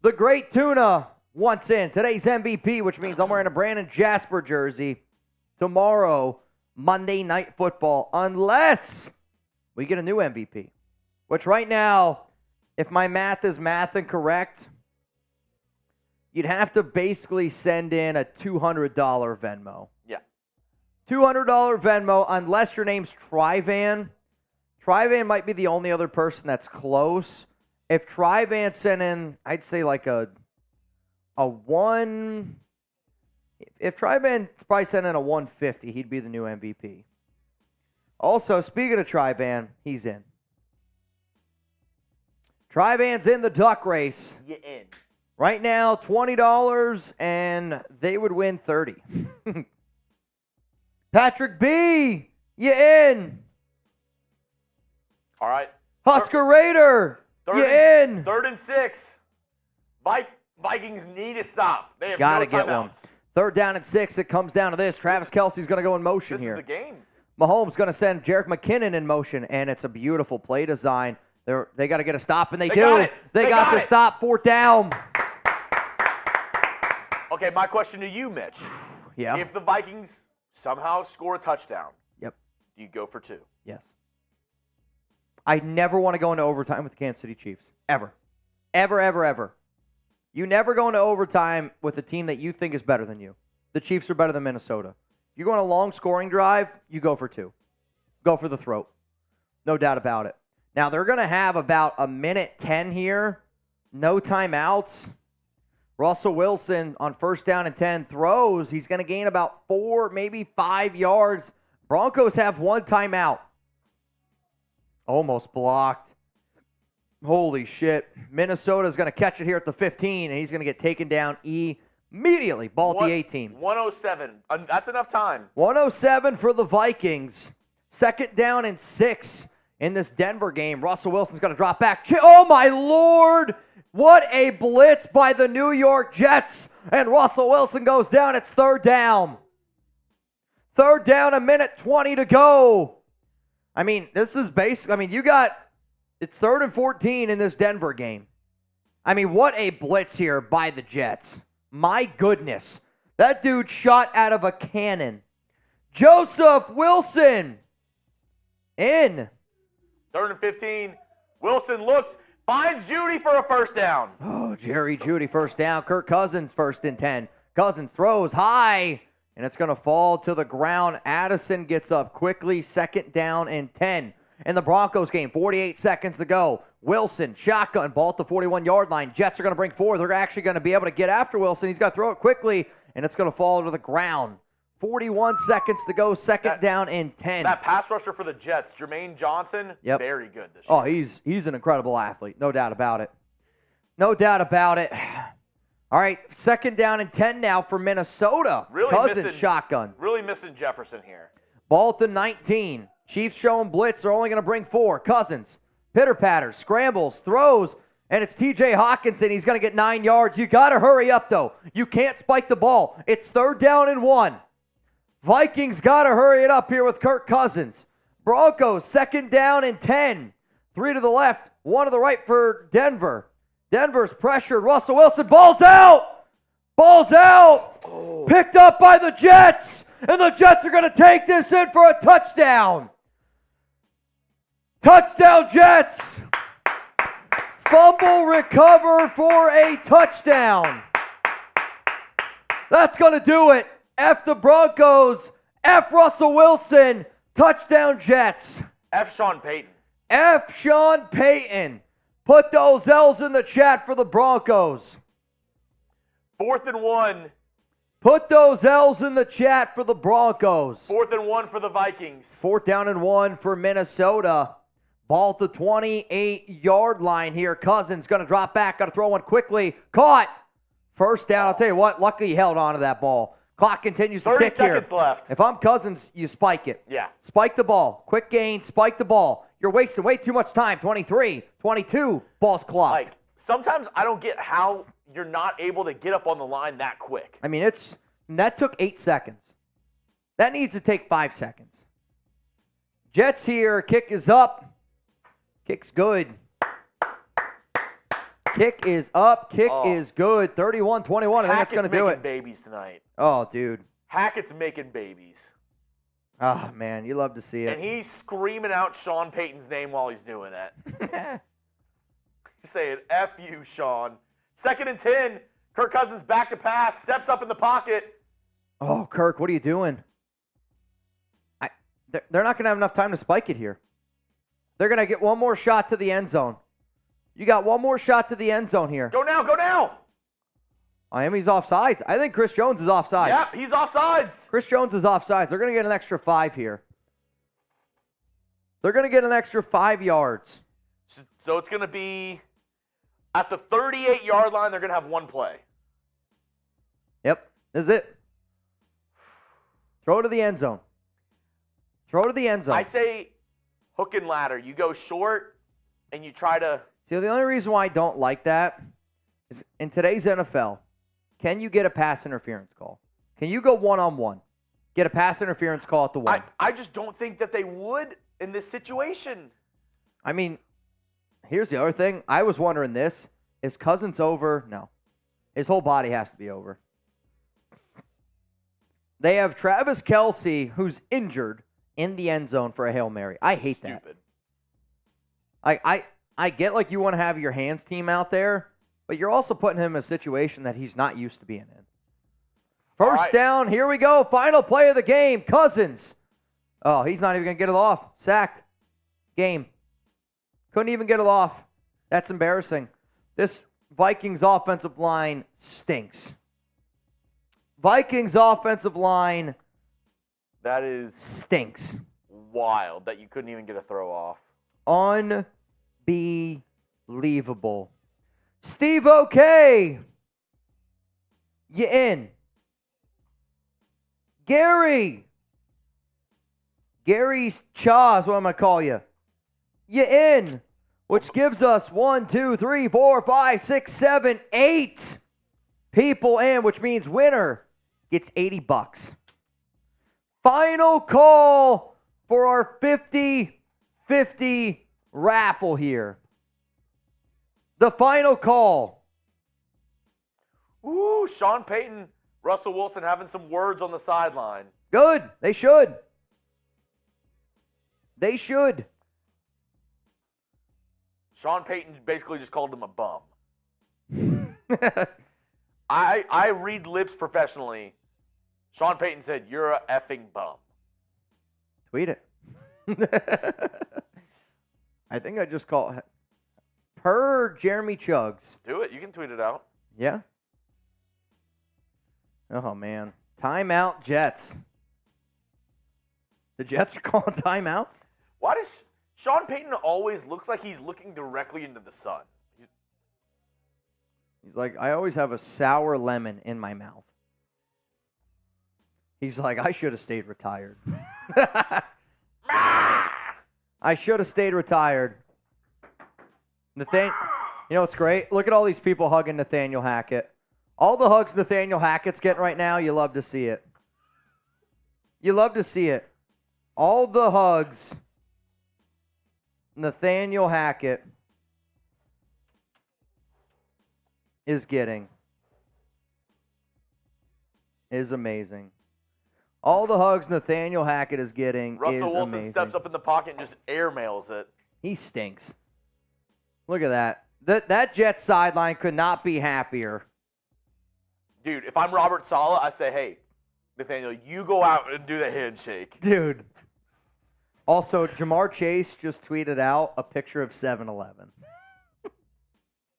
The Great Tuna wants in. Today's MVP, which means I'm wearing a Brandon Jasper jersey. Tomorrow, Monday Night Football, unless we get a new MVP. Which right now, if my math is math and correct, you'd have to basically send in a $200 Venmo. Yeah. $200 Venmo, unless your name's Trivan. Trivan might be the only other person that's close. If Trivan sent in, I'd say like a one. If Trivan probably sent in a 150, he'd be the new MVP. Also, speaking of Trivan, he's in. Trivan's in the duck race. You in. Right now, $20, and they would win 30. Patrick B, you in. All right. Husker Raider, you in. 3rd and 6. Vikings need to stop. They have Gotta no get timeouts. one. 3rd down and 6. It comes down to this. Travis Kelce's going to go in motion here. This is the game. Mahomes going to send Jerick McKinnon in motion, and it's a beautiful play design. They got to get a stop, and they do. Got it. They got the stop. 4th down. Okay, my question to you, Mitch. Yeah. If the Vikings somehow score a touchdown, Yep. do you go for 2? Yes. I never want to go into overtime with the Kansas City Chiefs. Ever. Ever, ever, ever. You never go into overtime with a team that you think is better than you. The Chiefs are better than Minnesota. If you go on a long scoring drive, you go for 2. Go for the throat. No doubt about it. Now, they're going to have about a minute 10 here. No timeouts. Russell Wilson on 1st down and 10 throws. He's going to gain about 4, maybe 5 yards. Broncos have 1 timeout. Almost blocked. Holy shit. Minnesota's going to catch it here at the 15, and he's going to get taken down immediately. Ball at the 18. 107. That's enough time. 107 for the Vikings. 2nd down and 6 in this Denver game. Russell Wilson's going to drop back. Oh, my Lord. What a blitz by the New York Jets. And Russell Wilson goes down. It's 3rd down. 3rd down, a minute 20 to go. I mean, this is basically, it's 3rd and 14 in this Denver game. I mean, what a blitz here by the Jets. My goodness. That dude shot out of a cannon. Joseph Wilson in. 3rd and 15. Wilson looks, finds Judy for a 1st down. Oh, Jerry Judy, 1st down. Kirk Cousins, 1st and 10. Cousins throws high, and it's going to fall to the ground. Addison gets up quickly. 2nd down and 10. In the Broncos game, 48 seconds to go. Wilson, shotgun, ball at the 41-yard line. Jets are going to bring 4. They're actually going to be able to get after Wilson. He's got to throw it quickly, and it's going to fall to the ground. 41 seconds to go, 2nd down and 10. That pass rusher for the Jets, Jermaine Johnson, very good this year. Oh, he's an incredible athlete. No doubt about it. No doubt about it. All right, 2nd down and 10 now for Minnesota. Cousins shotgun. Really missing Jefferson here. Ball at the 19. Chiefs showing blitz. They're only going to bring 4. Cousins, pitter-patter, scrambles, throws, and it's TJ Hawkinson. He's going to get 9 yards. You got to hurry up, though. You can't spike the ball. It's 3rd down and 1. Vikings got to hurry it up here with Kirk Cousins. Broncos, 2nd down and 10. 3 to the left, 1 to the right for Denver. Denver's pressured. Russell Wilson, ball's out. Ball's out. Oh. Picked up by the Jets. And the Jets are going to take this in for a touchdown. Touchdown, Jets. Fumble recover for a touchdown. That's going to do it. F the Broncos. F Russell Wilson. Touchdown, Jets. F Sean Payton. F Sean Payton. Put those L's in the chat for the Broncos. 4th and 1. Put those L's in the chat for the Broncos. 4th and 1 for the Vikings. 4th down and 1 for Minnesota. Ball at the 28-yard line here. Cousins going to drop back. Got to throw one quickly. Caught. 1st down. I'll tell you what. Luckily he held on to that ball. Clock continues to tick here. 30 seconds left. If I'm Cousins, you spike it. Yeah. Spike the ball. Quick gain. Spike the ball. You're wasting way too much time. 23, 22. Ball's clocked. Like, sometimes I don't get how you're not able to get up on the line that quick. I mean, that took 8 seconds. That needs to take 5 seconds. Jets here. Kick is up. Kick's good. Kick is up. Kick is good. 31-21. I think that's going to do it. Hackett's making babies tonight. Oh, dude. Hackett's making babies. Oh, man. You love to see it. And he's screaming out Sean Payton's name while he's doing it. He's saying, F you, Sean. 2nd and 10. Kirk Cousins back to pass. Steps up in the pocket. Oh, Kirk, what are you doing? They're not going to have enough time to spike it here. They're going to get one more shot to the end zone. You got one more shot to the end zone here. Go now, go now. Miami's offsides. I think Chris Jones is offsides. Yep, he's offsides. Chris Jones is offsides. They're going to get an extra 5 here. They're going to get an extra 5 yards. So it's going to be at the 38-yard line, they're going to have one play. Yep, this is it. Throw to the end zone. Throw to the end zone. I say hook and ladder. You go short and you try to. See, the only reason why I don't like that is in today's NFL, can you get a pass interference call? Can you go one-on-one? Get a pass interference call at the 1? I just don't think that they would in this situation. I mean, here's the other thing. I was wondering this. Is Cousins over? No. His whole body has to be over. They have Travis Kelce, who's injured, in the end zone for a Hail Mary. I hate that. Stupid. I get like you want to have your hands team out there, but you're also putting him in a situation that he's not used to being in. First down, here we go. Final play of the game. Cousins. Oh, he's not even going to get it off. Sacked. Game. Couldn't even get it off. That's embarrassing. This Vikings offensive line stinks. Vikings offensive line That is stinks. wild that you couldn't even get a throw off. Unbelievable. Steve OK. You in. Gary Chaz, what am I call you? You in. Which gives us 1, 2, 3, 4, 5, 6, 7, 8 people in, which means winner gets $80. Final call for our 50-50 raffle here. The final call. Ooh, Sean Payton, Russell Wilson having some words on the sideline. Good. They should. They should. Sean Payton basically just called him a bum. I read lips professionally. Sean Payton said, "You're a effing bum." Tweet it. I think I just called per Jeremy Chuggs. Do it. You can tweet it out. Yeah. Oh, man. Timeout Jets. The Jets are calling timeouts? Why does Sean Payton always looks like he's looking directly into the sun? He's like, I always have a sour lemon in my mouth. He's like, I should have stayed retired. I should have stayed retired. You know what's great? Look at all these people hugging Nathaniel Hackett. All the hugs Nathaniel Hackett's getting right now, you love to see it. You love to see it. All the hugs Nathaniel Hackett is getting is amazing. All the hugs Nathaniel Hackett is getting Russell is Wilson amazing. steps up in the pocket and just airmails it. He stinks. Look at that. That Jets sideline could not be happier. Dude, if I'm Robert Saleh, I say, hey, Nathaniel, you go out and do the handshake. Dude. Also, Jamar Chase just tweeted out a picture of 7-Eleven.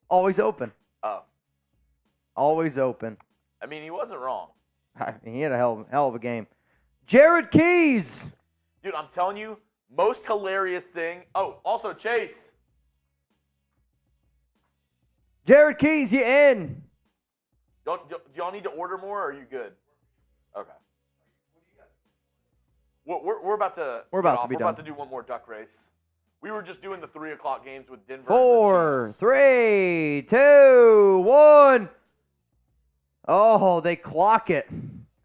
Always open. Oh. Always open. I mean, he wasn't wrong. He had a hell of a game. Jared Keys. Dude, I'm telling you, most hilarious thing. Oh, also Chase. Jared Keys, you in. Do y'all need to order more, or are you good? Okay. We're about to. We're about to be We're done. about to do one more duck race. We were just doing the 3 o'clock games with Denver. 4, and the Chiefs. 3, 2, 1. Oh, they clock it.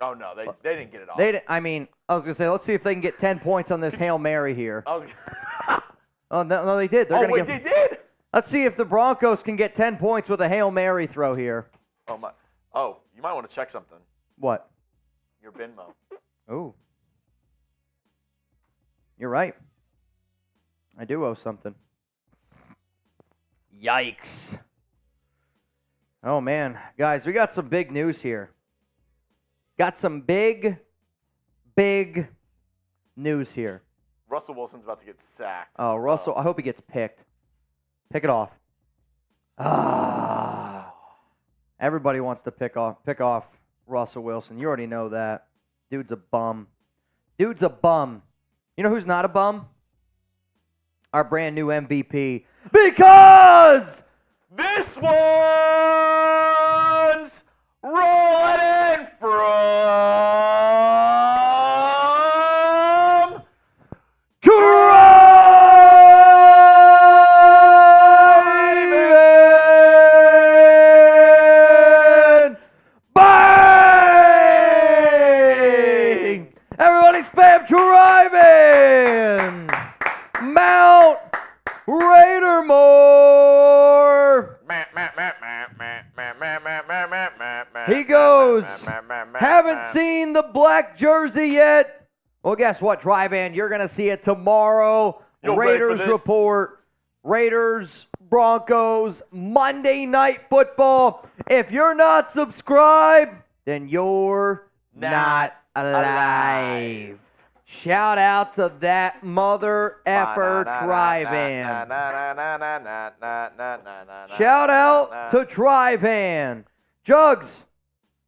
Oh no, they didn't get it off. They didn't, I was gonna say, let's see if they can get 10 points on this Hail Mary here. I was. Oh no, they did. They're Oh gonna wait, get, they did. Let's see if the Broncos can get 10 points with a Hail Mary throw here. Oh my. Oh, you might want to check something. What? Your Venmo. Oh. You're right. I do owe something. Yikes. Oh, man. Guys, we got some big news here. Got some big news here. Russell Wilson's about to get sacked. Oh, Russell, I hope he gets picked. Pick it off. Ah. Everybody wants to pick off Russell Wilson. You already know that. Dude's a bum. Dude's a bum. You know who's not a bum? Our brand new MVP. Because this one's rolling in from Driving Bang! Everybody spam driving! Mount Raidermore! He goes. Haven't seen the black jersey yet. Well, guess what, Drive-In? You're going to see it tomorrow. Yo, ready for Raiders this? report. Raiders, Broncos, Monday Night Football. If you're not subscribed, then you're not alive. Shout out to that mother effer Drive-In. Shout out to Drive-In. Jugs,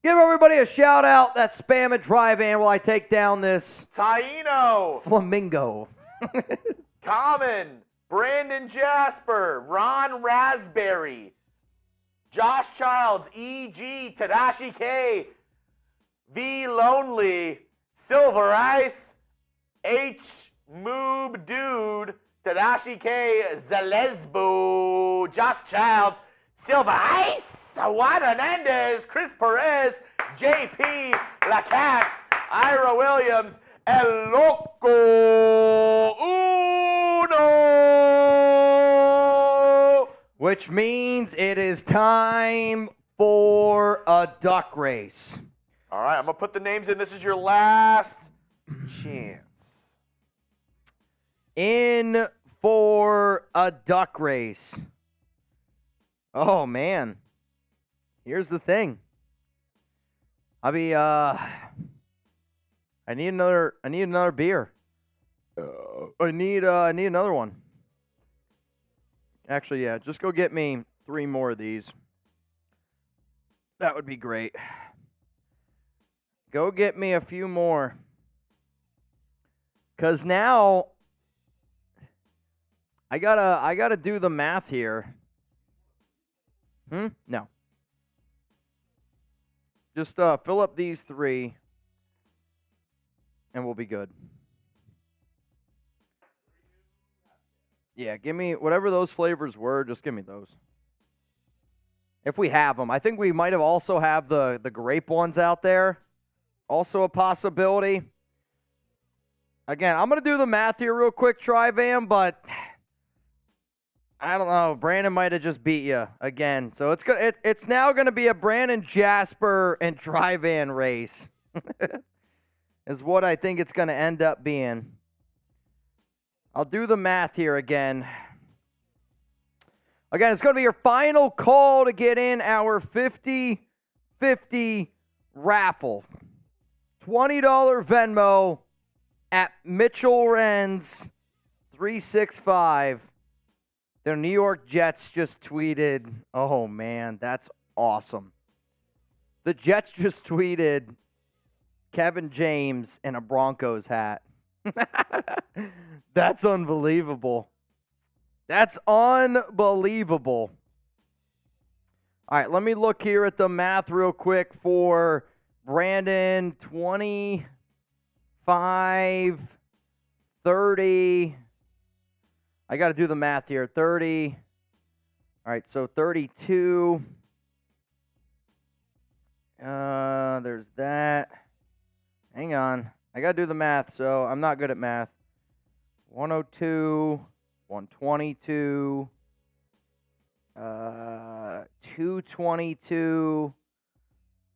give everybody a shout out that spam at Drive-In while I take down this Taino, flamingo. Common, Brandon Jasper, Ron Raspberry, Josh Childs, E.G., Tadashi K, V Lonely, Silver Ice, H Moob Dude, Tadashi K, Zalesbo, Josh Childs, Silver Ice, Juan Hernandez, Chris Perez, JP Lacasse, Ira Williams, El Loco Uno. Which means it is time for a duck race. All right, I'm going to put the names in. This is your last chance. In for a duck race. Oh man. Here's the thing. I need another beer. I need another one. Actually, yeah, just go get me 3 more of these. That would be great. Go get me a few more. 'Cause now I gotta do the math here. No. Just fill up these 3, and we'll be good. Yeah, give me whatever those flavors were. Just give me those. If we have them. I think we might have also have the grape ones out there. Also a possibility. Again, I'm going to do the math here real quick, Tri-Van, but I don't know. Brandon might have just beat you again. So it's now going to be a Brandon Jasper and Tri-Van race is what I think it's going to end up being. I'll do the math here again. Again, it's going to be your final call to get in our 50-50 raffle. $20 Venmo at Mitchell Renz 365. The New York Jets just tweeted, oh man, that's awesome. The Jets just tweeted Kevin James in a Broncos hat. That's unbelievable. That's unbelievable. All right, let me look here at the math real quick for Brandon. 25, 30. I got to do the math here. 30. All right, so 32. There's that. Hang on. I got to do the math, so I'm not good at math. 102, 122, 222,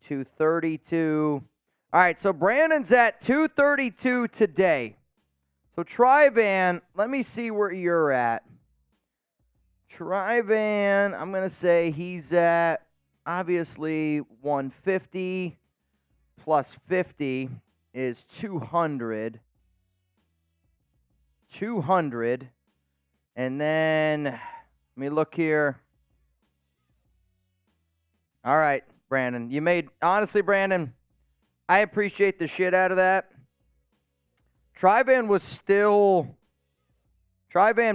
232. All right, so Brandon's at 232 today. So Tri-Van, let me see where you're at. Tri-Van, I'm going to say he's at obviously 150 plus 50 is 200. 200. And then, let me look here. All right, Brandon. Honestly, Brandon, I appreciate the shit out of that. Tri-Van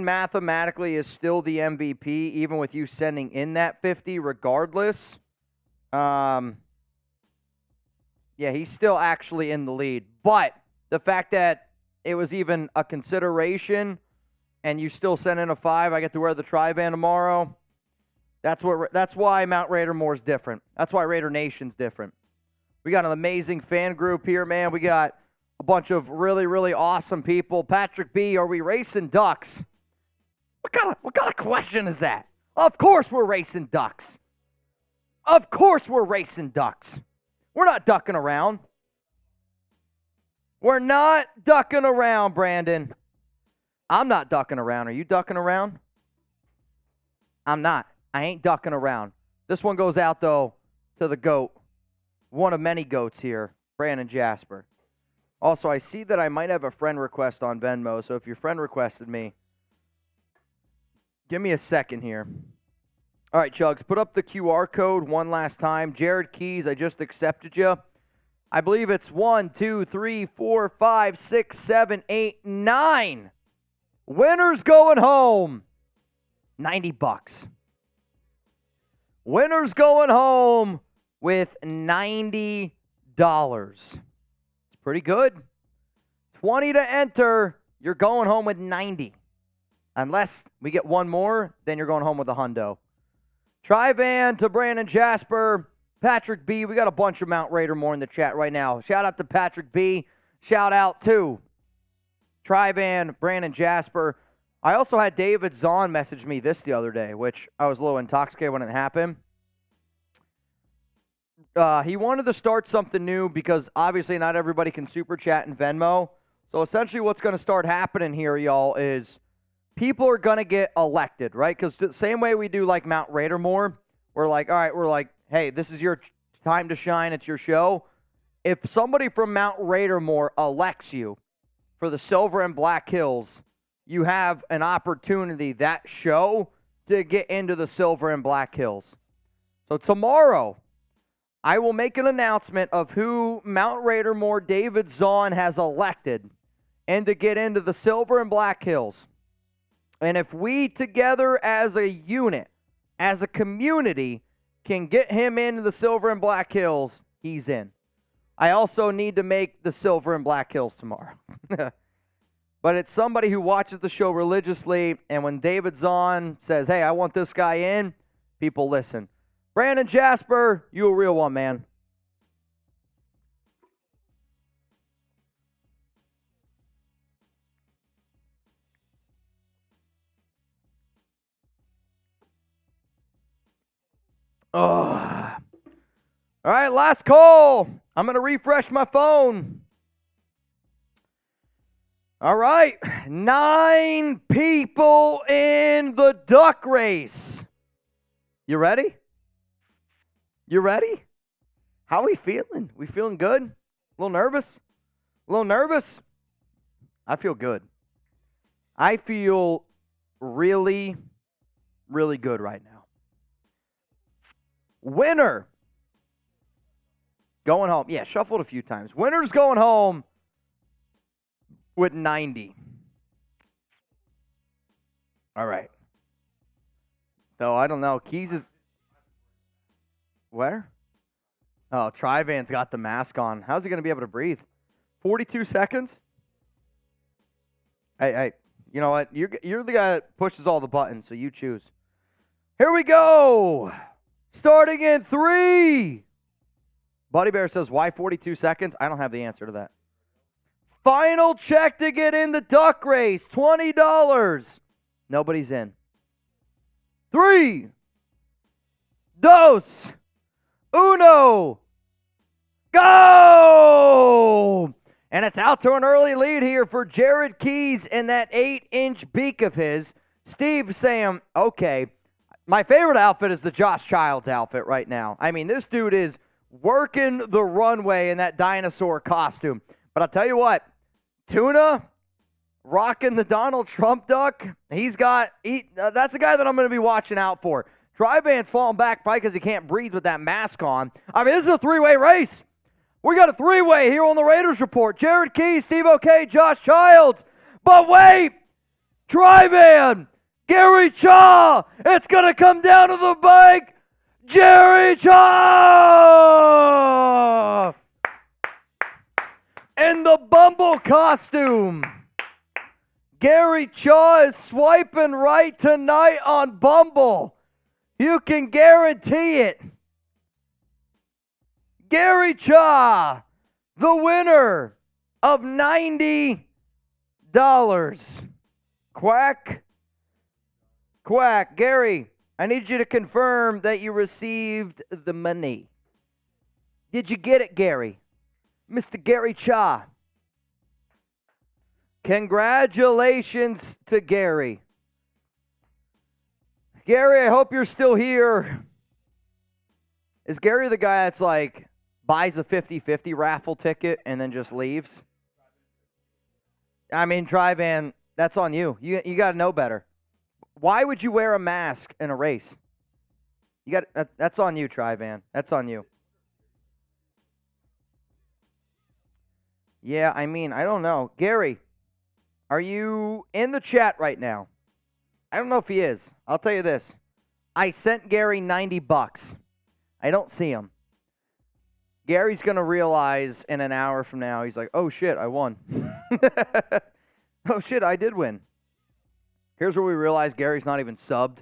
mathematically is still the MVP, even with you sending in that 50 regardless. Yeah, he's still actually in the lead. But the fact that it was even a consideration and you still sent in a 5, I get to wear the Tri-Van tomorrow. That's why Mount Raider More is different. That's why Raider Nation's different. We got an amazing fan group here, man. We got a bunch of really, really awesome people. Patrick B, are we racing ducks? What kind of question is that? Of course we're racing ducks. Of course we're racing ducks. We're not ducking around. We're not ducking around, Brandon. I'm not ducking around. Are you ducking around? I'm not. I ain't ducking around. This one goes out, though, to the GOAT. One of many GOATs here, Brandon Jasper. Also, I see that I might have a friend request on Venmo, so if your friend requested me, give me a second here. All right, Chuggs, put up the QR code one last time. Jared Keys, I just accepted you. I believe it's 1, 2, 3, 4, 5, 6, 7, 8, 9. Winners going home. $90. Winners going home with $90. It's pretty good. 20 to enter. You're going home with 90. Unless we get one more, then you're going home with a hundo. Tri-Van to Brandon Jasper. Patrick B, we got a bunch of Mount Raider More in the chat right now. Shout out to Patrick B. Shout out to Tri-Van, Brandon Jasper. I also had David Zahn message me this the other day, which I was a little intoxicated when it happened. He wanted to start something new because obviously not everybody can super chat and Venmo. So essentially what's going to start happening here, y'all, is people are going to get elected, right? Because the same way we do like Mount Raider More, we're like, all right, we're like, hey, this is your time to shine. It's your show. If somebody from Mount Raider More elects you for the Silver and Black Hills, you have an opportunity that show to get into the Silver and Black Hills. So tomorrow, I will make an announcement of who Mount Raider More David Zahn has elected and to get into the Silver and Black Hills. And if we together as a unit, as a community, can get him into the Silver and Black Hills, he's in. I also need to make the Silver and Black Hills tomorrow. But it's somebody who watches the show religiously, and when David Zahn says, hey, I want this guy in, people listen. Brandon Jasper, you a real one, man. Oh. All right, last call. I'm going to refresh my phone. All right, 9 people in the duck race. You ready? You ready? How are we feeling? We feeling good? A little nervous? A little nervous? I feel good. I feel really, really good right now. Winner going home. Yeah, shuffled a few times. Winner's going home with 90. All right. Though I don't know. Keys is where? Oh, Trivan's got the mask on. How's he going to be able to breathe? 42 seconds? Hey, you know what? You're the guy that pushes all the buttons, so you choose. Here we go. Starting in 3. Buddy Bear says, why 42 seconds? I don't have the answer to that. Final check to get in the duck race, $20. Nobody's in. 3, 2, 1, go! And it's out to an early lead here for Jared Keys and that 8-inch beak of his. Steve saying, okay, my favorite outfit is the Josh Childs outfit right now. I mean, this dude is working the runway in that dinosaur costume. But I'll tell you what, Tuna rocking the Donald Trump duck, that's a guy that I'm going to be watching out for. Trivan's falling back probably because he can't breathe with that mask on. I mean, this is a 3-way race. We got a 3-way here on the Raiders Report. Jared Keys, Steve OK, Josh Childs. But wait, Trivan, Gary Chaw, it's going to come down to the bank. Jerry Chaw in the Bumble costume. Gary Chaw is swiping right tonight on Bumble. You can guarantee it. Gary Chaw, the winner of $90. Quack. Quack. Gary, I need you to confirm that you received the money. Did you get it, Gary? Mr. Gary Chaw. Congratulations to Gary. Gary, I hope you're still here. Is Gary the guy that's like buys a 50-50 raffle ticket and then just leaves? I mean, Trivan, that's on you. You got to know better. Why would you wear a mask in a race? That's on you, Trivan. That's on you. Yeah, I mean, I don't know. Gary, are you in the chat right now? I don't know if he is. I'll tell you this. I sent Gary $90. I don't see him. Gary's going to realize in an hour from now, he's like, oh, shit, I won. Oh, shit, I did win. Here's where we realize Gary's not even subbed.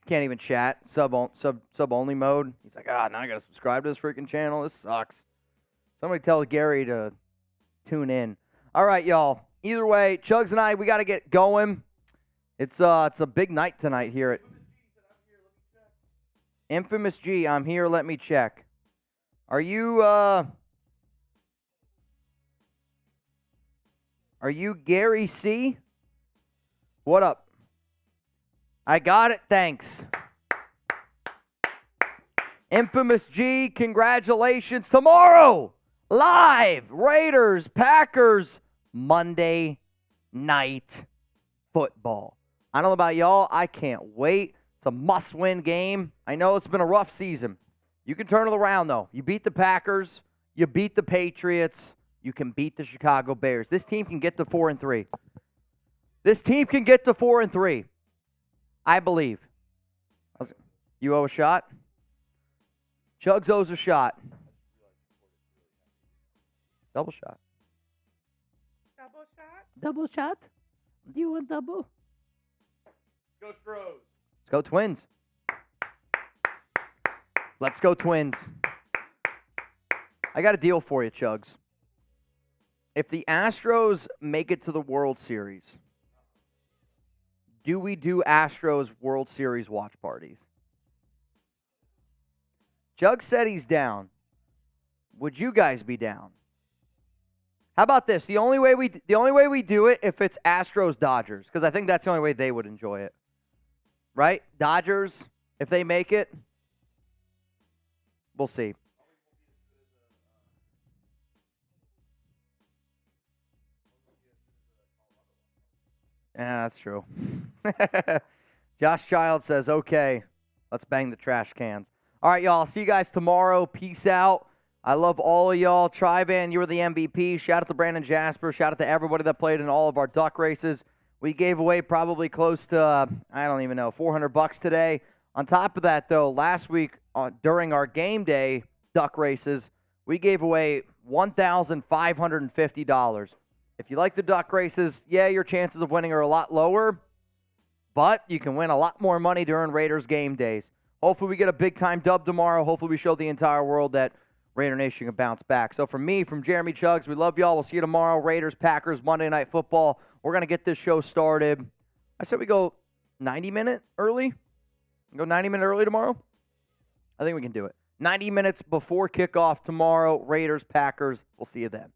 Can't even chat. Sub-only mode. He's like, now I got to subscribe to this freaking channel. This sucks. Somebody tell Gary to tune in. All right, y'all. Either way, Chuggs and I, we got to get going. It's a big night tonight here at Infamous G. I'm here. Let me check. Are you Gary C? What up? I got it. Thanks. Infamous G, congratulations. Tomorrow, live, Raiders, Packers, Monday Night Football. I don't know about y'all. I can't wait. It's a must-win game. I know it's been a rough season. You can turn it around, though. You beat the Packers. You beat the Patriots. You can beat the Chicago Bears. This team can get to 4-3. This team can get to 4-3. I believe. You owe a shot? Chuggs owes a shot. Double shot. Double shot? Double shot? Do you want double? Go Stros. Let's go Twins. Let's go Twins. I got a deal for you, Chuggs. If the Astros make it to the World Series, do we do Astros World Series watch parties? Chuggs said he's down. Would you guys be down? How about this? The only way we do it if it's Astros Dodgers, because I think that's the only way they would enjoy it. Right? Dodgers, if they make it, we'll see. Yeah, that's true. Josh Child says, okay, let's bang the trash cans. All right, y'all. See you guys tomorrow. Peace out. I love all of y'all. Trivan, you were the MVP. Shout out to Brandon Jasper. Shout out to everybody that played in all of our duck races. We gave away probably close to, I don't even know, $400 today. On top of that, though, last week during our game day duck races, we gave away $1,550. If you like the duck races, yeah, your chances of winning are a lot lower, but you can win a lot more money during Raiders game days. Hopefully we get a big-time dub tomorrow. Hopefully we show the entire world that Raider Nation can bounce back. So from me, from Jeremy Chuggs, we love y'all. We'll see you tomorrow. Raiders, Packers, Monday Night Football. We're going to get this show started. I said we go 90-minute early. Go 90-minute early tomorrow? I think we can do it. 90 minutes before kickoff tomorrow. Raiders, Packers. We'll see you then.